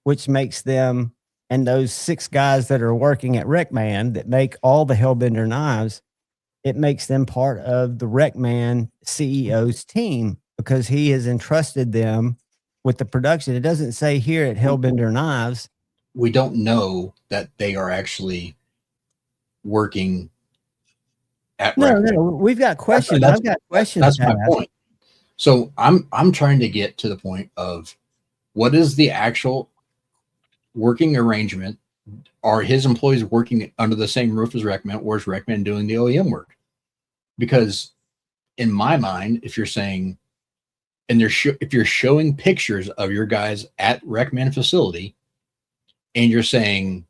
which makes them, and those 6 guys that are working at Recman that make all the Hellbender knives, it makes them part of the Recman CEO's team, because he has entrusted them with the production. It doesn't say here at Hellbender Knives. We don't know that they are actually working at Recman. No, we've got questions. I've got questions. That's my point. So I'm trying to get to the point of what is the actual working arrangement? Are his employees working under the same roof as Recman, or is Recman doing the OEM work? Because in my mind, if you're saying, and if you're showing pictures of your guys at Recman facility, and you're saying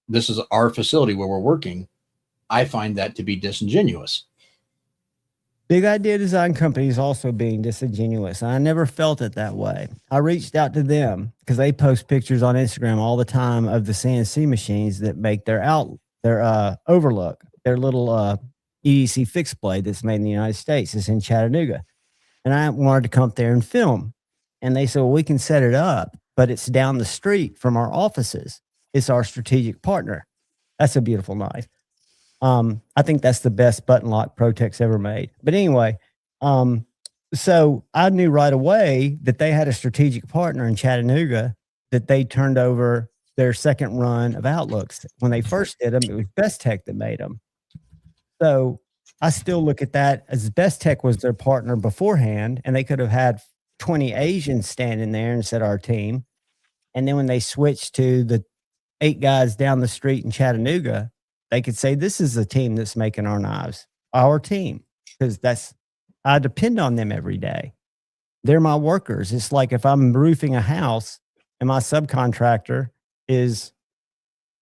this is our facility where we're working, I find that to be disingenuous. Big Idea Design Company is also being disingenuous. I never felt it that way. I reached out to them because they post pictures on Instagram all the time of the CNC machines that make their overlook, their little EDC fixed blade that's made in the United States. It's in Chattanooga. And I wanted to come up there and film. And they said, well, we can set it up, but it's down the street from our offices. It's our strategic partner. That's a beautiful knife. I think that's the best button lock Protex ever made. But anyway, so I knew right away that they had a strategic partner in Chattanooga that they turned over their second run of outlooks. When they first did them, it was Best Tech that made them. So I still look at that as Best Tech was their partner beforehand, and they could have had 20 Asians standing there and said our team. And then when they switched to the 8 guys down the street in Chattanooga, they could say, this is the team that's making our knives, our team, because I depend on them every day. They're my workers. It's like if I'm roofing a house and my subcontractor is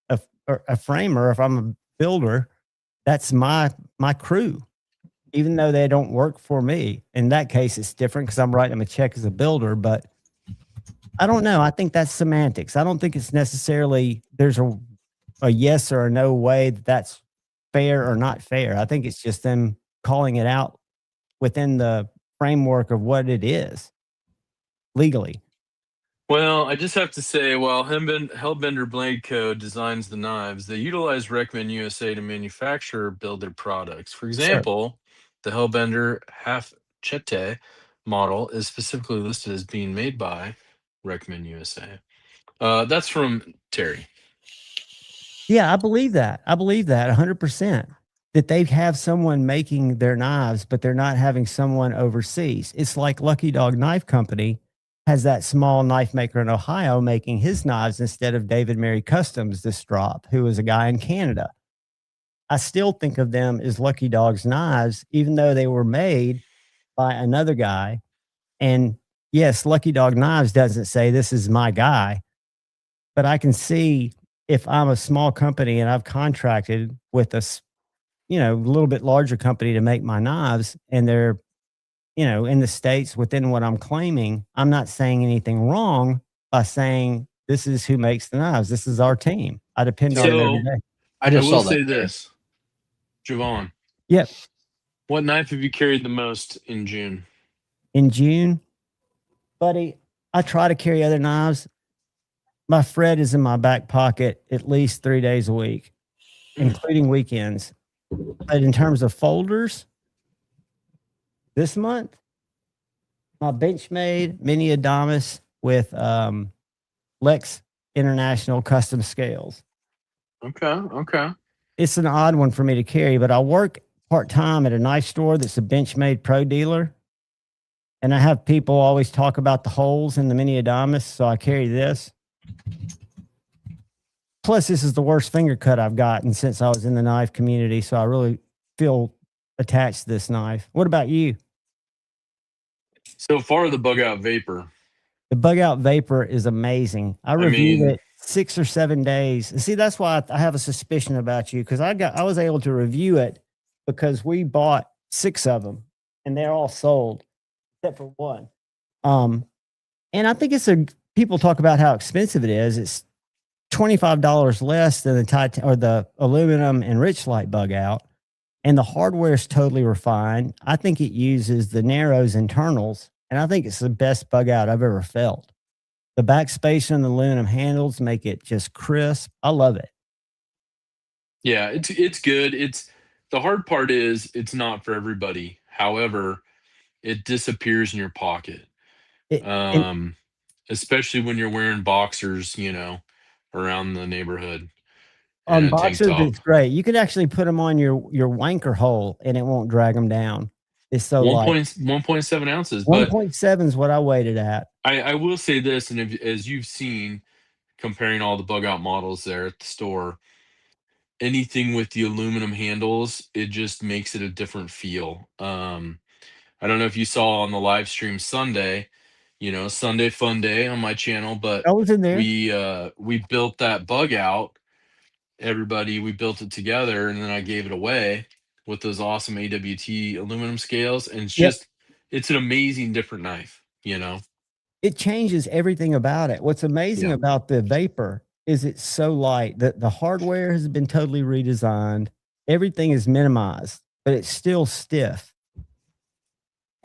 a framer, if I'm a builder, that's my crew, even though they don't work for me. In that case, it's different because I'm writing them a check as a builder, but I don't know. I think that's semantics. I don't think it's necessarily there's a yes or a no way that's fair or not fair. I think it's just them calling it out within the framework of what it is legally. Well, I just have to say, while Hellbender Blade Co. designs the knives, they utilize Reckman USA to manufacture or build their products. For example, the Hellbender Half Chete model is specifically listed as being made by Reckman USA. That's from Terry. Yeah, I believe that. I believe that 100%. That they have someone making their knives, but they're not having someone overseas. It's like Lucky Dog Knife Company has that small knife maker in Ohio making his knives instead of David Mary Customs this drop, who is a guy in Canada. I still think of them as Lucky Dog's knives, even though they were made by another guy. And yes, Lucky Dog Knives doesn't say this is my guy, but I can see if I'm a small company and I've contracted with a little bit larger company to make my knives, and they're, in the States within what I'm claiming, I'm not saying anything wrong by saying this is who makes the knives. This is our team. I depend on them every day. I just will saw say that. this, Javon. Yep. What knife have you carried the most in June? In June, buddy, I try to carry other knives. My Fred is in my back pocket at least 3 days a week, including weekends. But in terms of folders, this month, my Benchmade Mini Adamas with Lex International Custom Scales. Okay. It's an odd one for me to carry, but I work part-time at a knife store that's a Benchmade pro dealer. And I have people always talk about the holes in the Mini Adamas, so I carry this. Plus, this is the worst finger cut I've gotten since I was in the knife community, so I really feel attached to this knife. What about you? So far, the Bug Out Vapor. The Bug Out Vapor is amazing. I reviewed it 6 or 7 days. And see, that's why I have a suspicion about you, because I was able to review it because we bought 6 of them and they're all sold except for one. And I think people talk about how expensive it is. It's $25 less than the aluminum and Richlight Bug Out. And the hardware is totally refined. I think it uses the Narrows internals, and I think it's the best Bug Out I've ever felt. The backspacer and the aluminum handles make it just crisp. I love it. Yeah, it's good. The hard part is it's not for everybody. However, it disappears in your pocket. Especially when you're wearing boxers, around the neighborhood. On boxers, it's great. You could actually put them on your wanker hole and it won't drag them down. It's so light. 1.7 ounces. 1.7 is what I weighed it at. I will say this, and as you've seen, comparing all the Bug Out models there at the store, anything with the aluminum handles, it just makes it a different feel. I don't know if you saw on the live stream Sunday, Sunday Fun Day on my channel, but I was in there. We built that Bug Out everybody, we built it together, and then I gave it away with those awesome AWT aluminum scales. And Yep. it's an amazing different knife, you know? It changes everything about it. What's amazing Yeah. about the Vapor is it's so light that the hardware has been totally redesigned. Everything is minimized, but it's still stiff.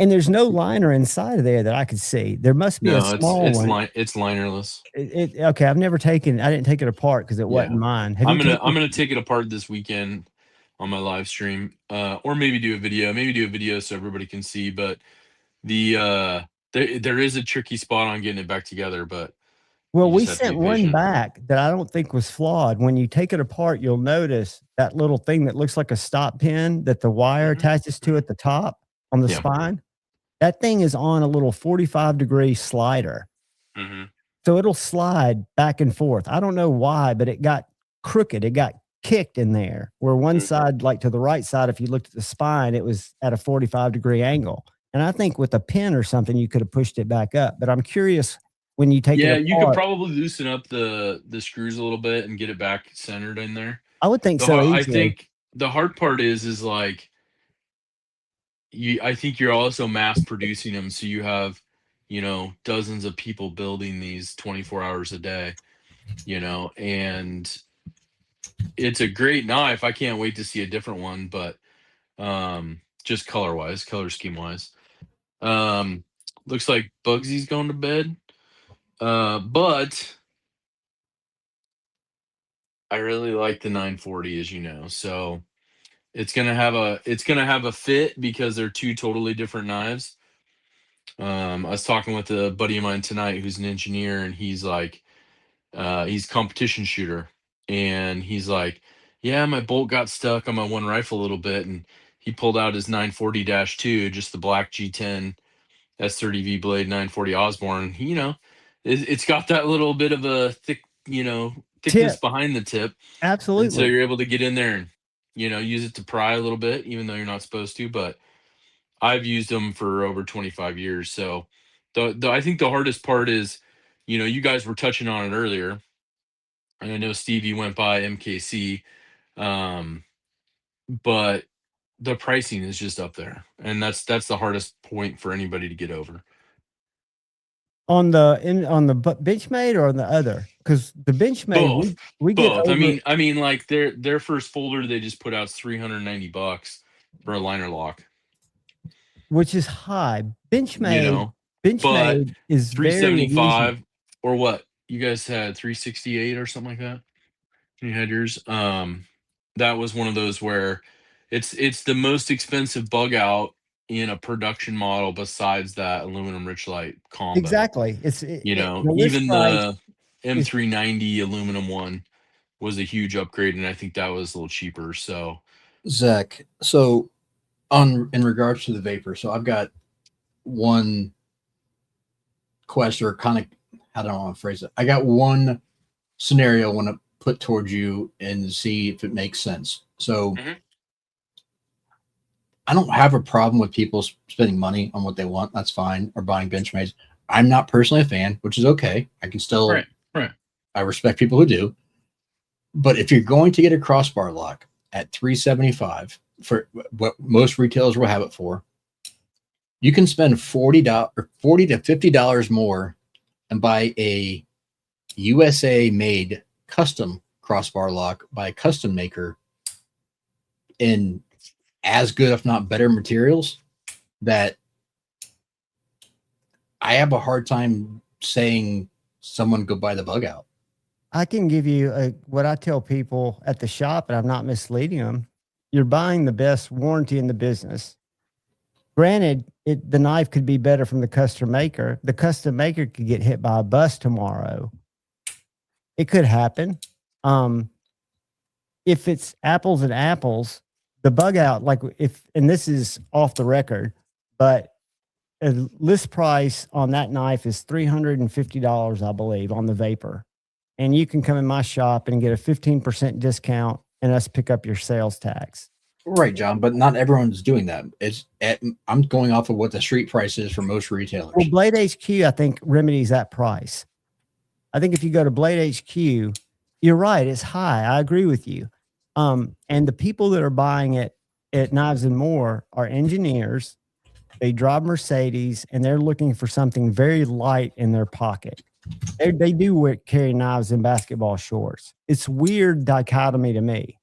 And there's no liner inside of there that I could see. There must be a No, small one. it's linerless. Okay, I didn't take it apart because it wasn't mine. Have I'm you gonna take it apart this weekend on my live stream, or maybe do a video so everybody can see. But there is a tricky spot on getting it back together, but Well, you we just have to sent be one patient. back that I don't think was flawed. When you take it apart, you'll notice that little thing that looks like a stop pin that the wire attaches to at the top on the Yeah. spine. That thing is on a little 45-degree slider. Mm-hmm. So it'll slide back and forth. I don't know why, but it got crooked. It got kicked in there where one side, like to the right side, if you looked at the spine, it was at a 45-degree angle. And I think with a pin or something, you could have pushed it back up. But I'm curious when you take it apart. You could probably loosen up the screws a little bit and get it back centered in there. I would think so I easily. think the hard part is like I think you're also mass producing them, so you have, you know, dozens of people building these 24 hours a day, you know, and it's a great knife. I can't wait to see a different one, but just color scheme wise. Looks like Bugsy's going to bed. But I really like the 940, as you know. So it's gonna have a fit because they're two totally different knives. I was talking with a buddy of mine tonight who's an engineer, and he's like, he's competition shooter, and he's like, yeah, my bolt got stuck on my one rifle a little bit, and he pulled out his 940-2, just the black G10 S30V blade 940 Osborne. You know, it's got that little bit of a thick, you know, thickness behind the tip. Absolutely. And so you're able to get in there and, you know, use it to pry a little bit, even though you're not supposed to. But I've used them for over 25 years. So I think the hardest part is, you know, you guys were touching on it earlier. And I know Stevie went by MKC. But the pricing is just up there. And that's the hardest point for anybody to get over. On the Benchmade or on the other? Because the Benchmade, we get both. over, I mean, like their first folder they just put out is $390 for a liner lock, which is high. Benchmade, you know, Benchmade is 375 or what? You guys had 368 or something like that. You had yours. That was one of those where it's the most expensive bug out in a production model besides that aluminum Richlight combo. Exactly. You know, even the M390 aluminum one was a huge upgrade, and I think that was a little cheaper. So, Zach, so in regards to the Vapor, so I've got one quest, or kind of, I don't want to phrase it. I got one scenario I want to put towards you and see if it makes sense. So I don't have a problem with people spending money on what they want. That's fine. Or buying Benchmades. I'm not personally a fan, which is okay. I can still, right. I respect people who do. But if you're going to get a crossbar lock at $375 for what most retailers will have it for, you can spend $40 to $50 more and buy a USA made custom crossbar lock by a custom maker in as good, if not better, materials, that I have a hard time saying someone go buy the bug out. I can give you what I tell people at the shop, and I'm not misleading them. You're buying the best warranty in the business. Granted, the knife could be better from the custom maker. The custom maker could get hit by a bus tomorrow. It could happen. If it's apples and apples, the bug out, like and this is off the record, but a list price on that knife is $350, I believe, on the Vapor. And you can come in my shop and get a 15% discount and us pick up your sales tax. Right, John, but not everyone's doing that. I'm going off of what the street price is for most retailers. Well, Blade HQ, I think, remedies that price. I think if you go to Blade HQ, You're right. It's high. I agree with you. And the people that are buying it at Knives and More are engineers. They drive Mercedes, and they're looking for something very light in their pocket. They do carry knives and basketball shorts. It's weird dichotomy to me.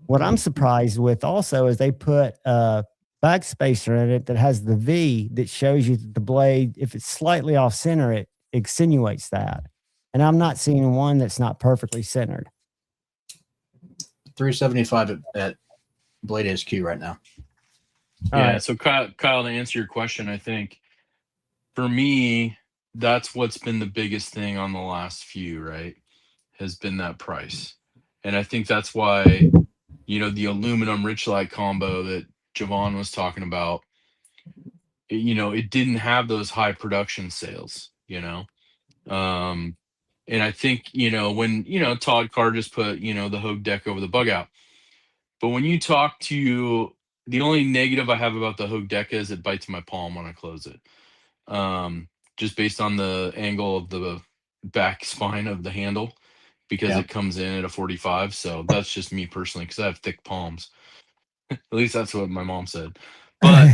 What I'm surprised with also is they put a back spacer in it that has the V that shows you that the blade, if it's slightly off center, it extenuates that. And I'm not seeing one that's not perfectly centered. $375 at Blade HQ right now. Yeah. right. So Kyle, to answer your question, I think for me, that's what's been the biggest thing on the last few, right? Has been that price. And I think that's why, the aluminum rich light combo that Javon was talking about, it didn't have those high production sales, and I think, when, Todd Carr just put, the Hogue deck over the bug out. But when you talk to, the only negative I have about the Hogue deck is it bites my palm when I close it. Just based on the angle of the back spine of the handle, because it comes in at a 45. So that's just me personally, because I have thick palms. At least that's what my mom said. But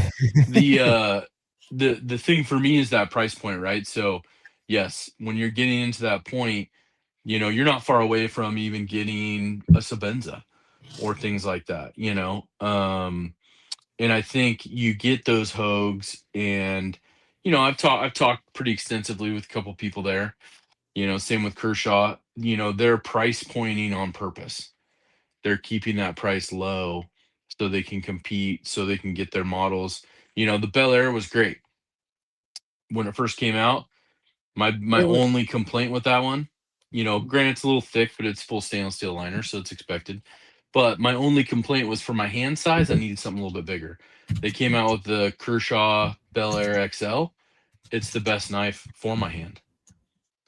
the thing for me is that price point, right? So yes, when you're getting into that point, you're not far away from even getting a Sabenza or things like that, and I think you get those Hogues, and I've talked pretty extensively with a couple people there. Same with Kershaw. They're price pointing on purpose. They're keeping that price low so they can compete, so they can get their models. The Bel Air was great when it first came out. My only complaint with that one, granted it's a little thick, but it's full stainless steel liner, so it's expected. But my only complaint was for my hand size, I needed something a little bit bigger. They came out with the Kershaw Bel Air XL. It's the best knife for my hand,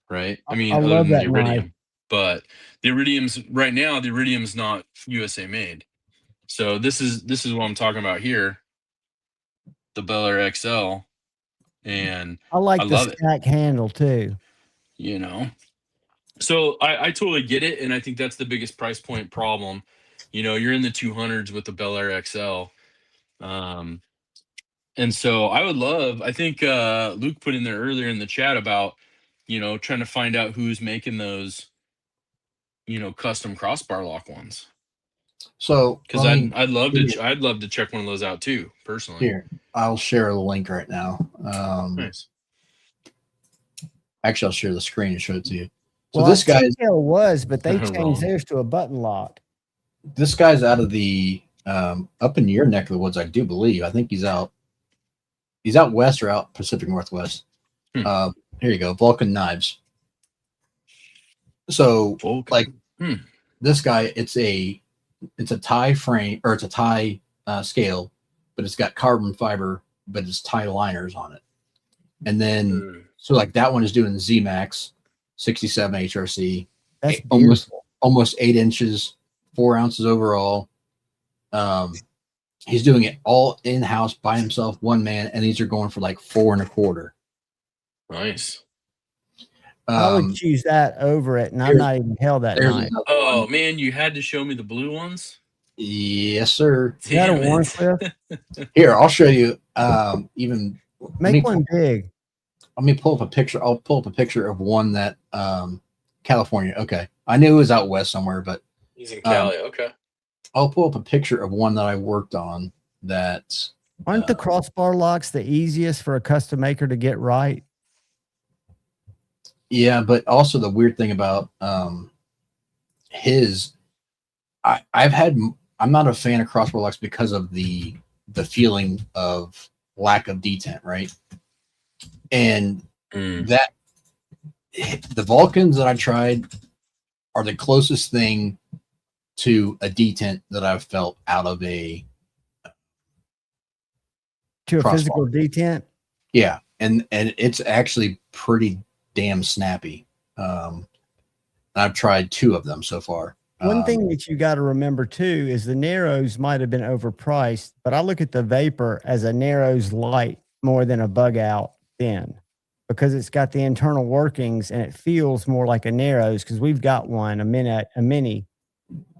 right? I mean, I other love than the that knife. Iridium, but the Iridium's right now, the Iridium's not USA made. So this is what I'm talking about here, the Bel Air XL, and I like I the love it. stack handle too. So I totally get it, and I think that's the biggest price point problem. You're in the 200s with the Bel Air XL, and so I think Luke put in there earlier in the chat about trying to find out who's making those custom crossbar lock ones. So Because I'd love to check one of those out too, personally. Here, I'll share the link right now. Nice. Actually, I'll share the screen and show it to you. So Well, this guy was, but they changed Wrong. theirs to a button lock. This guy's out of the up in your neck of the woods, I do believe. I think he's out west or out Pacific Northwest. Here you go, Vulcan Knives. So this guy, it's a tie frame, or it's a tie scale, but it's got carbon fiber, but it's tie liners on it. And then so like that one is doing Z Max 67 HRC. That's almost 8 inches, 4 ounces overall. He's doing it all in-house by himself, one man, and these are going for like 4 1/4. Nice. I would choose that over it, and I'm not even held that night. Oh man, you had to show me the blue ones. Yes, sir. Is that a Warncliffe? Here, I'll show you. Even make one big. Let me pull up a picture. I'll pull up a picture of one that California. Okay, I knew it was out west somewhere, but he's in Cali. Okay. I'll pull up a picture of one that I worked on. That aren't the crossbar locks the easiest for a custom maker to get right? Yeah, but also the weird thing about I'm not a fan of crossbar locks because of the feeling of lack of detent, right? And that the Vulcans that I tried are the closest thing to a detent that I've felt out of a physical detent. Yeah, and it's actually pretty damn snappy. I've tried 2 of them so far. One thing that you got to remember too is the Narrows might have been overpriced, but I look at the Vapor as a Narrows light more than a bug out thin. because it's got the internal workings and it feels more like a Narrows because we've got one, a mini.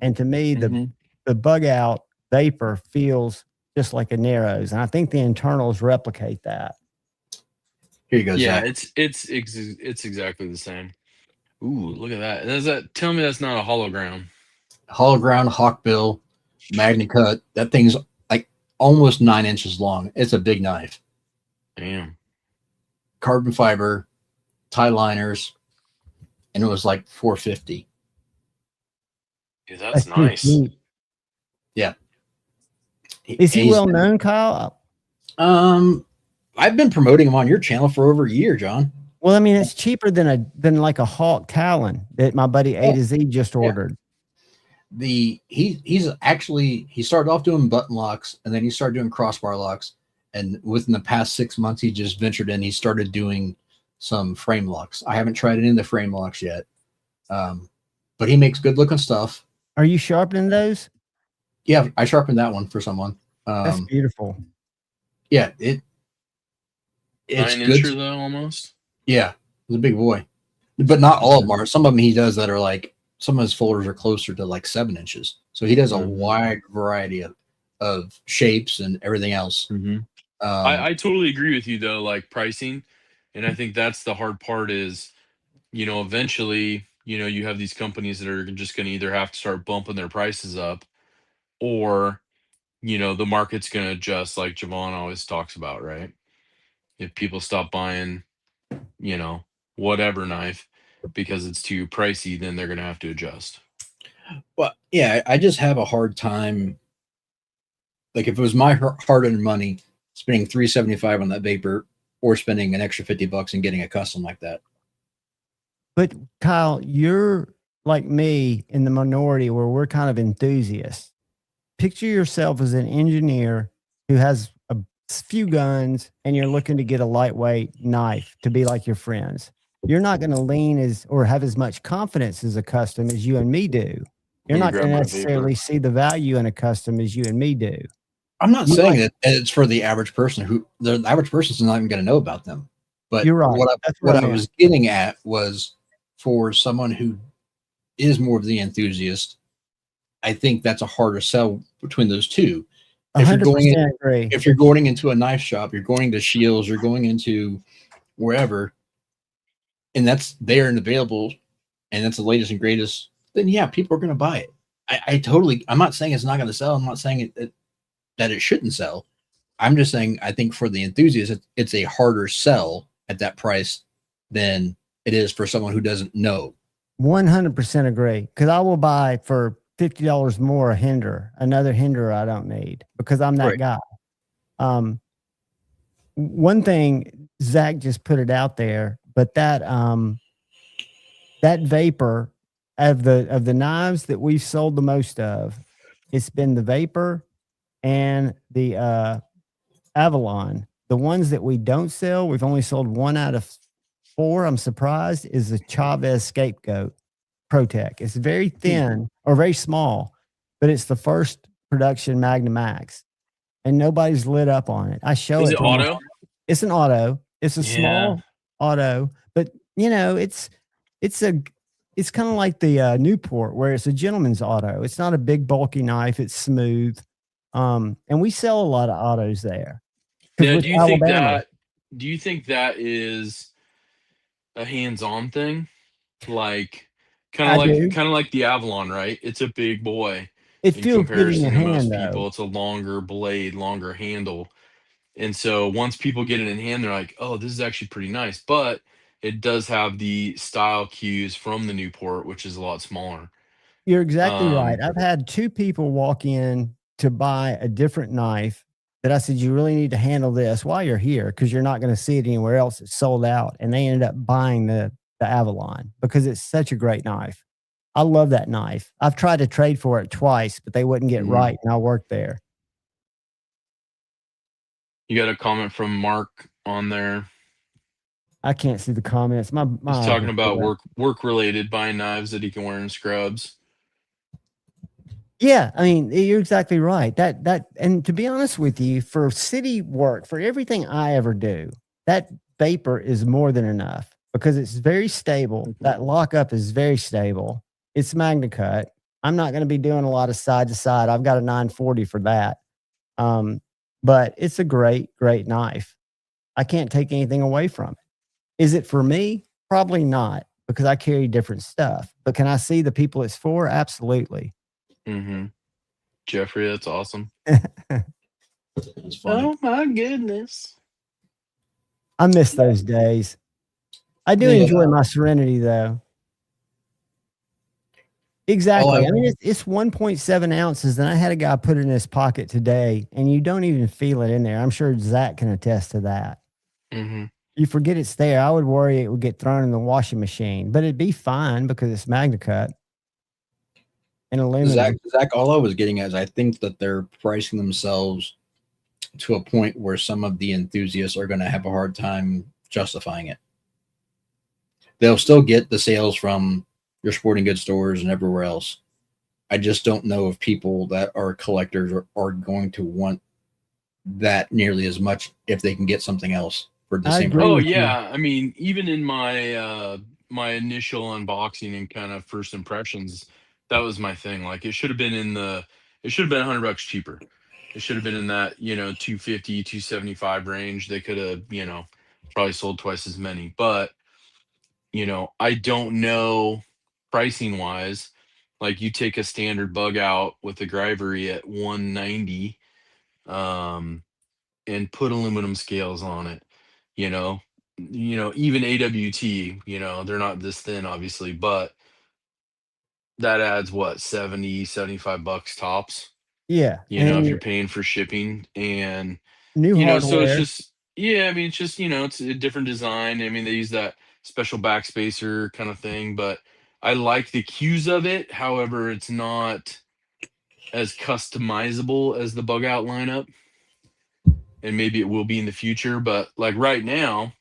And to me, the bug out vapor feels just like a Narrows. And I think the internals replicate that. Here you go, Yeah, Zach. it's exactly the same. Ooh, look at that. Does that tell me that's not a hologram? Hologround Hawkbill Magna Cut. That thing's like almost 9 inches long. It's a big knife. Damn. Carbon fiber, tie liners, and it was like $450. Dude, that's nice. Neat. Yeah. Is he well known, Kyle? I've been promoting him on your channel for over a year, John. Well, I mean, it's cheaper than like a Hawk Talon that my buddy A to Z just ordered. He's actually, he started off doing button locks and then he started doing crossbar locks, and within the past 6 months he just ventured in. He started doing some frame locks. I haven't tried it in the frame locks yet, but he makes good looking stuff. Are you sharpening those? Yeah, I sharpened that one for someone. That's beautiful. Yeah, it's 9-incher though, almost. Yeah, it's a big boy, but not all of them are. Some of them he does that are like, some of his folders are closer to like 7 inches. So he does a wide variety of shapes and everything else. I totally agree with you though, like pricing. And I think that's the hard part is, you know, eventually, you know, you have these companies that are just going to either have to start bumping their prices up, or, you know, the market's going to adjust, like Javon always talks about, right? If people stop buying, you know, whatever knife because it's too pricey, then they're going to have to adjust. Well, yeah, I just have a hard time. Like if it was my hard-earned money, spending $375 on that vapor, or spending an extra $50 and getting a custom like that. But Kyle, you're like me in the minority where we're kind of enthusiasts. Picture yourself as an engineer who has a few guns and you're looking to get a lightweight knife to be like your friends. You're not going to lean or have as much confidence as a custom as you and me do. You're not going to necessarily see the value in a custom as you and me do. I'm not saying that it's for the average person who the average person's not even going to know about them. But you're right. What I was getting at was for someone who is more of the enthusiast, I think that's a harder sell between those two. If you're going into a knife shop, you're going to Shields, you're going into wherever, and that's there and available, and that's the latest and greatest, then yeah, people are going to buy it. I'm not saying it's not going to sell. I'm not saying that it shouldn't sell. I'm just saying I think for the enthusiast, it's a harder sell at that price than it is for someone who doesn't know. 100% agree. Because I will buy for $50 more another Hinder I don't need, because I'm that guy. One thing, Zach just put it out there, but that vapor of the knives that we've sold the most of, it's been the Vapor and the Avalon. The ones that we don't sell, we've only sold 1 out of 4. I'm surprised, is the Chavez Scapegoat ProTech. It's very thin or very small, but it's the first production Magnum Max, and nobody's lit up on it. I show it. Is it auto? It's an auto. It's a small auto, but you know, it's kind of like the Newport, where it's a gentleman's auto. It's not a big bulky knife. It's smooth. And we sell a lot of autos there. Now, do you think that is a hands-on thing? Like kind of like the Avalon, right? It's a big boy. It feels good in your hand, people. It's a longer blade, longer handle. And so once people get it in hand, they're like, oh, this is actually pretty nice. But it does have the style cues from the Newport, which is a lot smaller. You're exactly right. I've had 2 people walk in to buy a different knife that I said, you really need to handle this while you're here, because you're not going to see it anywhere else. It's sold out. And they ended up buying the Avalon because it's such a great knife. I love that knife. I've tried to trade for it twice, but they wouldn't get right, and I worked there. You got a comment from Mark on there. I can't see the comments. He's talking about work related, buying knives that he can wear in scrubs. Yeah, I mean, you're exactly right. And to be honest with you, for city work, for everything I ever do, that vapor is more than enough because it's very stable. That lockup is very stable. It's MagnaCut. I'm not going to be doing a lot of side to side. I've got a 940 for that. But it's a great knife. I can't take anything away from it. Is it for me? Probably not, because I carry different stuff. But can I see the people it's for? Absolutely. Mm-hmm. Jeffrey, that's awesome. It's funny. Oh my goodness. I miss those days. I do enjoy my Serenity though. Exactly. I mean, it's 1.7 ounces, and I had a guy put it in his pocket today, and you don't even feel it in there. I'm sure Zach can attest to that. Mm-hmm. You forget it's there. I would worry it would get thrown in the washing machine, but it'd be fine because it's MagnaCut and aluminum. Zach, all I was getting at is I think that they're pricing themselves to a point where some of the enthusiasts are going to have a hard time justifying it. They'll still get the sales from your sporting goods stores and everywhere else. I just don't know if people that are collectors are going to want that nearly as much if they can get something else for the same price. Oh yeah, I mean, even in my my initial unboxing and kind of first impressions, that was my thing. Like, it should have been it should have been $100 cheaper. It should have been in that 250, 275 range. They could have probably sold twice as many, but I don't know pricing wise. Like, you take a standard bug out with the Grivery at 190, and put aluminum scales on it. Even AWT, they're not this thin, obviously, but that adds what, 70, $75 tops. Yeah, If you're paying for shipping, and new so it's hardware. just, yeah, I mean, it's just, it's a different design. I mean, they use that special backspacer kind of thing, but I like the cues of it. However, it's not as customizable as the bug out lineup, and maybe it will be in the future. But like right now,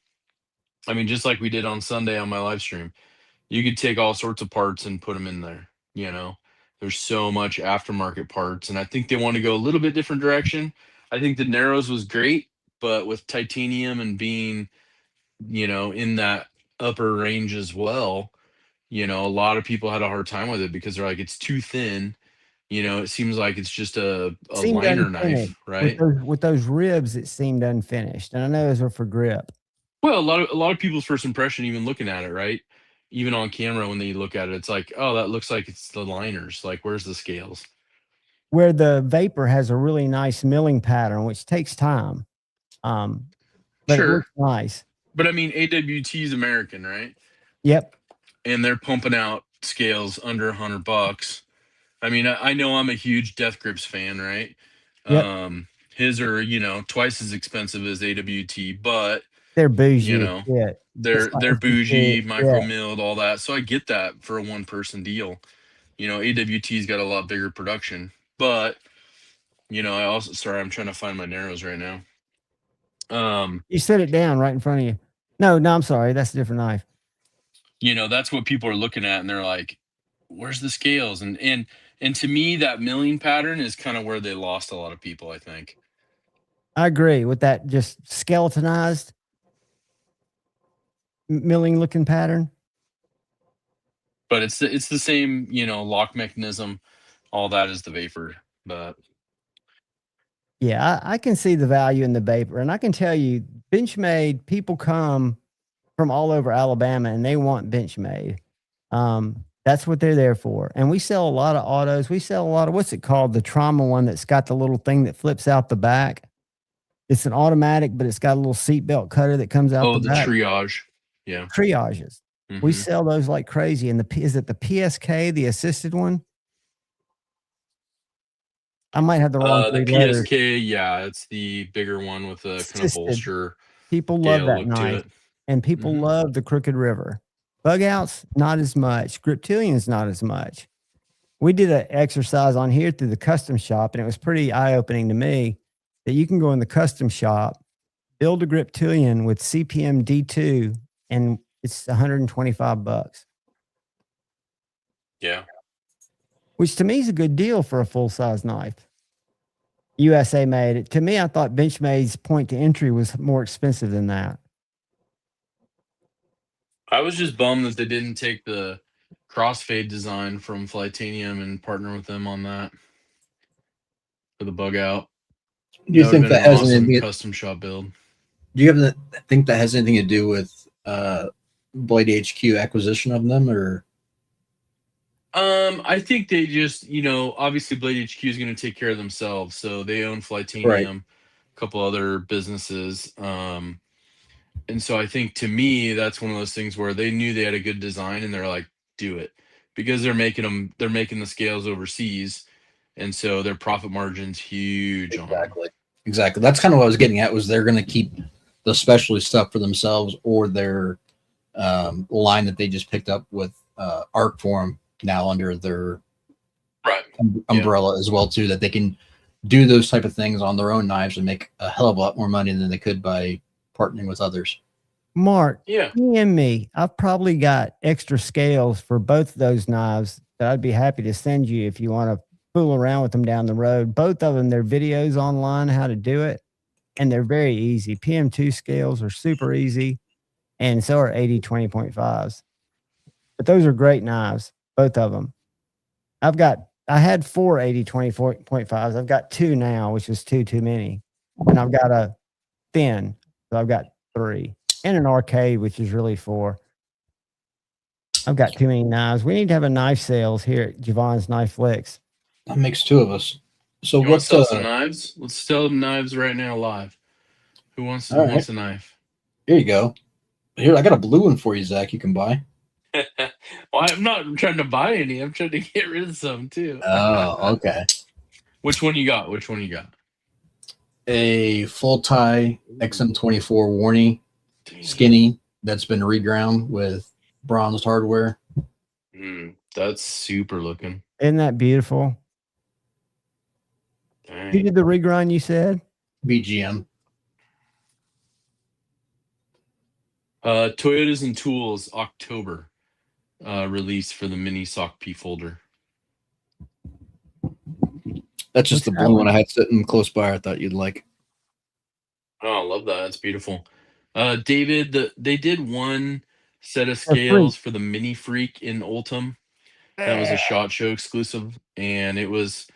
I mean, just like we did on Sunday on my live stream, you could take all sorts of parts and put them in there. There's so much aftermarket parts, and I think they want to go a little bit different direction. I think the Narrows was great, but with titanium and being, in that upper range as well, a lot of people had a hard time with it because they're like, it's too thin. It seems like it's just a Seemed liner unfinished. knife, right? With those ribs, it seemed unfinished, and I know those were for grip. Well, a lot of people's first impression, even looking at it, right? Even on camera, when they look at it, it's like, oh, that looks like it's the liners. Like, where's the scales? Where the Vapor has a really nice milling pattern, which takes time. But it looks nice. But I mean, AWT is American, right? Yep. And they're pumping out scales under $100. I mean, I know I'm a huge Death Grips fan, right? Yep. His are, twice as expensive as AWT, but they're bougie. Yeah. They're bougie, micro milled, all that. So I get that for a one person deal. AWT's got a lot bigger production, but I also, sorry, I'm trying to find my Narrows right now. You set it down right in front of you. No, I'm sorry. That's a different knife. That's what people are looking at, and they're like, where's the scales? And to me, that milling pattern is kind of where they lost a lot of people, I think. I agree with that, just skeletonized milling looking pattern. But it's the same, lock mechanism, all that is the Vapor. But yeah, I can see the value in the Vapor, and I can tell you, Benchmade people come from all over Alabama, and they want Benchmade. That's what they're there for. And we sell a lot of autos. We sell a lot of, what's it called? The Trauma one that's got the little thing that flips out the back. It's an automatic, but it's got a little seatbelt cutter that comes out the back. Triage. Yeah. Triages. Mm-hmm. We sell those like crazy. And is it the PSK, the assisted one? I might have the wrong the PSK, yeah, it's the bigger one with a kind of bolster. People love that knife. And people love the Crooked River. Bug outs, not as much. Griptilians, not as much. We did an exercise on here through the custom shop, and it was pretty eye-opening to me that you can go in the custom shop, build a Griptilian with CPM D2, and it's $125. Yeah. Which to me is a good deal for a full-size knife. USA made it. To me, I thought Benchmade's point to entry was more expensive than that. I was just bummed that they didn't take the crossfade design from Flytanium and partner with them on that for the bug out. Do you That would have think been that an has awesome anything? custom shop build. Do you have think that has anything to do with Blade HQ acquisition of them, or? I think they just, obviously Blade HQ is going to take care of themselves. So they own Right. Flytanium, a couple other businesses. And so I think to me, that's one of those things where they knew they had a good design and they're like, do it, because they're making the scales overseas. And so their profit margin's huge on them. Exactly. That's kind of what I was getting at, was they're going to keep the specialty stuff for themselves, or their line that they just picked up with Arcform now under their umbrella as well too, that they can do those type of things on their own knives and make a hell of a lot more money than they could by partnering with others. Mark, yeah, DM me. I've probably got extra scales for both of those knives that I'd be happy to send you if you want to fool around with them down the road. Both of them, they're videos online how to do it, and they're very easy. PM2 scales are super easy, and so are 80-20.5s. But those are great knives, both of them. I had 4 80-20.5s. I've got 2 now, which is too many. And I've got a thin, so I've got 3. And an arcade, which is really 4. I've got too many knives. We need to have a knife sales here at Javon's Knife Flicks. That makes 2 of us. So you want to sell some knives? Let's sell knives right now live. Who wants a knife? Here you go. Here, I got a blue one for you, Zach. You can buy. Well, I'm not trying to buy any. I'm trying to get rid of some too. Oh, okay. Which one you got? A full tie XM24 Warney skinny that's been reground with bronzed hardware. That's super looking. Isn't that beautiful? Dang. Who did the regrind, you said? BGM. Toyotas and Tools October release for the mini sock P folder. That's just the blue one I had sitting close by. I thought you'd like. Oh, I love that. That's beautiful. David, they did one set of scales for the Mini Freak in Ultim. That was a SHOT Show exclusive, and it was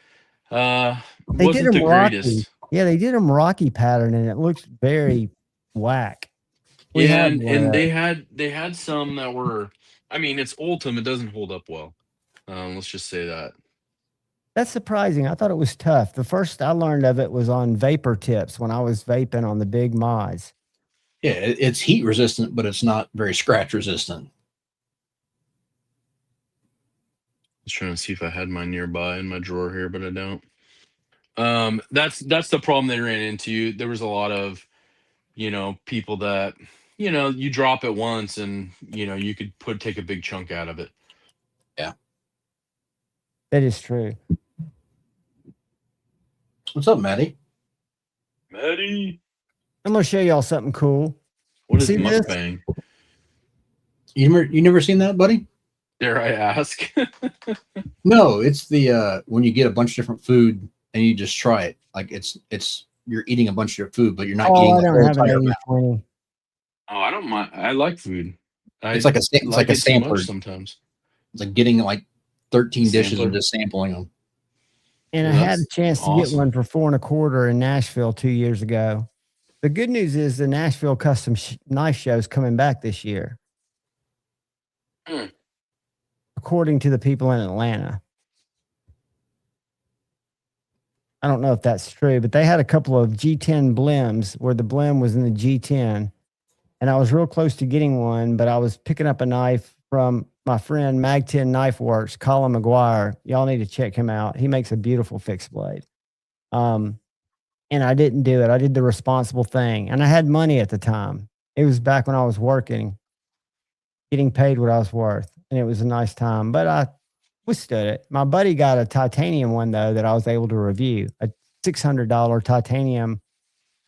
wasn't the greatest. Yeah, they did them Rocky pattern, and it looks very whack. And they had some that were, I mean, it's Ultim, it doesn't hold up well. Let's just say that. That's surprising. I thought it was tough. The first I learned of it was on vapor tips when I was vaping on the big Mods. Yeah, it's heat resistant, but it's not very scratch resistant. Just trying to see if I had mine nearby in my drawer here, but I don't. That's the problem they ran into. There was a lot of, people that, you drop it once and, you could take a big chunk out of it. Yeah. That is true. What's up, Maddie? Maddie. I'm going to show y'all something cool. What is mukbang? You never seen that, buddy? Dare I ask? No, it's the when you get a bunch of different food and you just try it. Like it's you're eating a bunch of food, but you're not eating the whole entire amount. Oh, I don't mind. I like food. It's like a sampler sometimes. It's like getting like 13 dishes and just sampling them. And I had a chance to get one for $4.25 in Nashville 2 years ago. The good news is the Nashville Custom Knife Show is coming back this year. According to the people in Atlanta. I don't know if that's true, but they had a couple of G10 blims where the blim was in the G10. And I was real close to getting one, but I was picking up a knife from my friend Mag10 Knife Works, Colin McGuire. Y'all need to check him out. He makes a beautiful fixed blade. And I didn't do it. I did the responsible thing. And I had money at the time. It was back when I was working, getting paid what I was worth. And it was a nice time. But I withstood it. My buddy got a titanium one, though, that I was able to review. A $600 titanium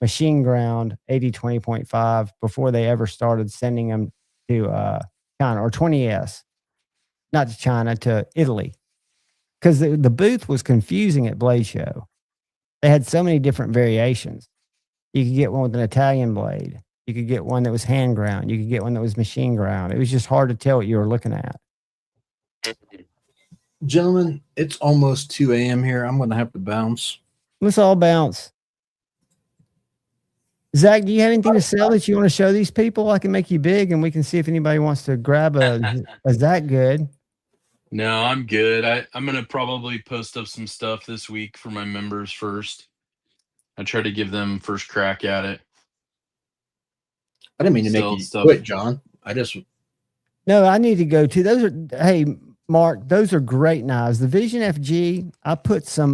machine ground 80-20.5 before they ever started sending them to China, or 20S. Not to China, to Italy. Because the booth was confusing at Blade Show. They had so many different variations. You could get one with an Italian blade. You could get one that was hand ground. You could get one that was machine ground. It was just hard to tell what you were looking at. Gentlemen, it's almost 2 a.m. here. I'm going to have to bounce. Let's all bounce. Zach, do you have anything to sell that you want to show these people? I can make you big, and we can see if anybody wants to grab a Zach good. No, I'm good. I'm going to probably post up some stuff this week for my members first. I try to give them first crack at it. I didn't mean to make you quit, John. No, I need to go too. Those are, hey, Mark, those are great knives. The Vision FG, I put some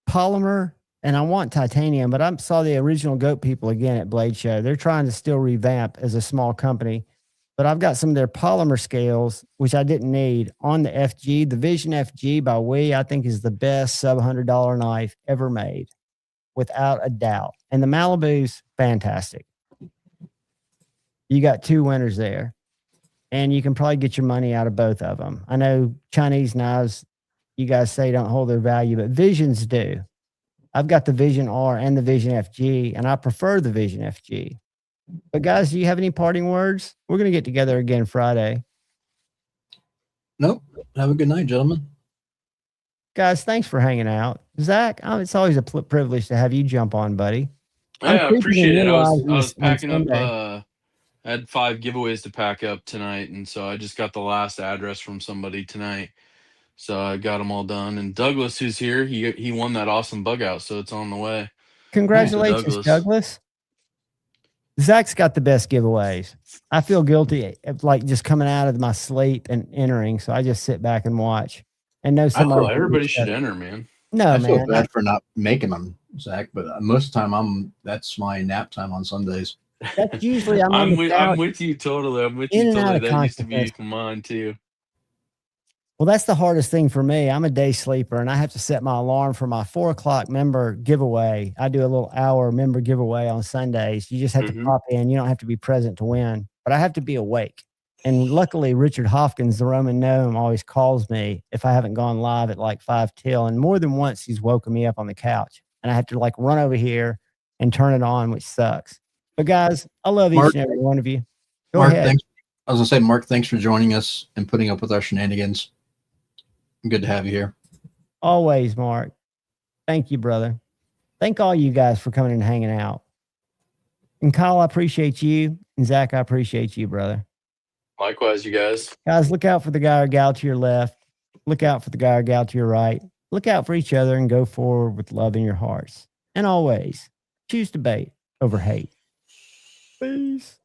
polymer, and I want titanium, but I saw the original Goat people again at Blade Show. They're trying to still revamp as a small company, but I've got some of their polymer scales, which I didn't need, on the FG. The Vision FG by Wii, I think, is the best sub-$100 knife ever made, without a doubt. And the Malibu's fantastic. You got two winners there, and you can probably get your money out of both of them. I know Chinese knives, you guys say don't hold their value, but Visions do. I've got the Vision R and the Vision FG, and I prefer the Vision FG. But guys, do you have any parting words? We're going to get together again Friday. Nope. Have a good night, gentlemen. Guys, thanks for hanging out. Zach, it's always a privilege to have you jump on, buddy. Yeah, I appreciate it. I was packing up. I had 5 giveaways to pack up tonight, and so I just got the last address from somebody tonight. So I got them all done. And Douglas, who's here, he won that awesome bug out, so it's on the way. Congratulations, Douglas. Zach's got the best giveaways. I feel guilty of like just coming out of my sleep and entering, so I just sit back and watch and know somebody. Everybody should enter, man. No, I feel man. bad for not making them, Zach, but most of the time that's my nap time on Sundays. That's usually I'm with you totally. I'm with you totally. That used to be mine too. Well, that's the hardest thing for me. I'm a day sleeper, and I have to set my alarm for my 4:00 member giveaway. I do a little hour member giveaway on Sundays. You just have to pop in. You don't have to be present to win, but I have to be awake. And luckily, Richard Hopkins, the Roman gnome, always calls me if I haven't gone live at like 5 till. And more than once, he's woken me up on the couch, and I have to like run over here and turn it on, which sucks. But guys, I love each and every one of you. Go ahead. Thanks. I was gonna say, Mark, thanks for joining us and putting up with our shenanigans. Good to have you here. Always, Mark. Thank you, brother. Thank all you guys for coming and hanging out. And Kyle, I appreciate you. And Zach, I appreciate you, brother. Likewise, you guys. Guys, look out for the guy or gal to your left. Look out for the guy or gal to your right. Look out for each other and go forward with love in your hearts. And always choose debate over hate. Peace.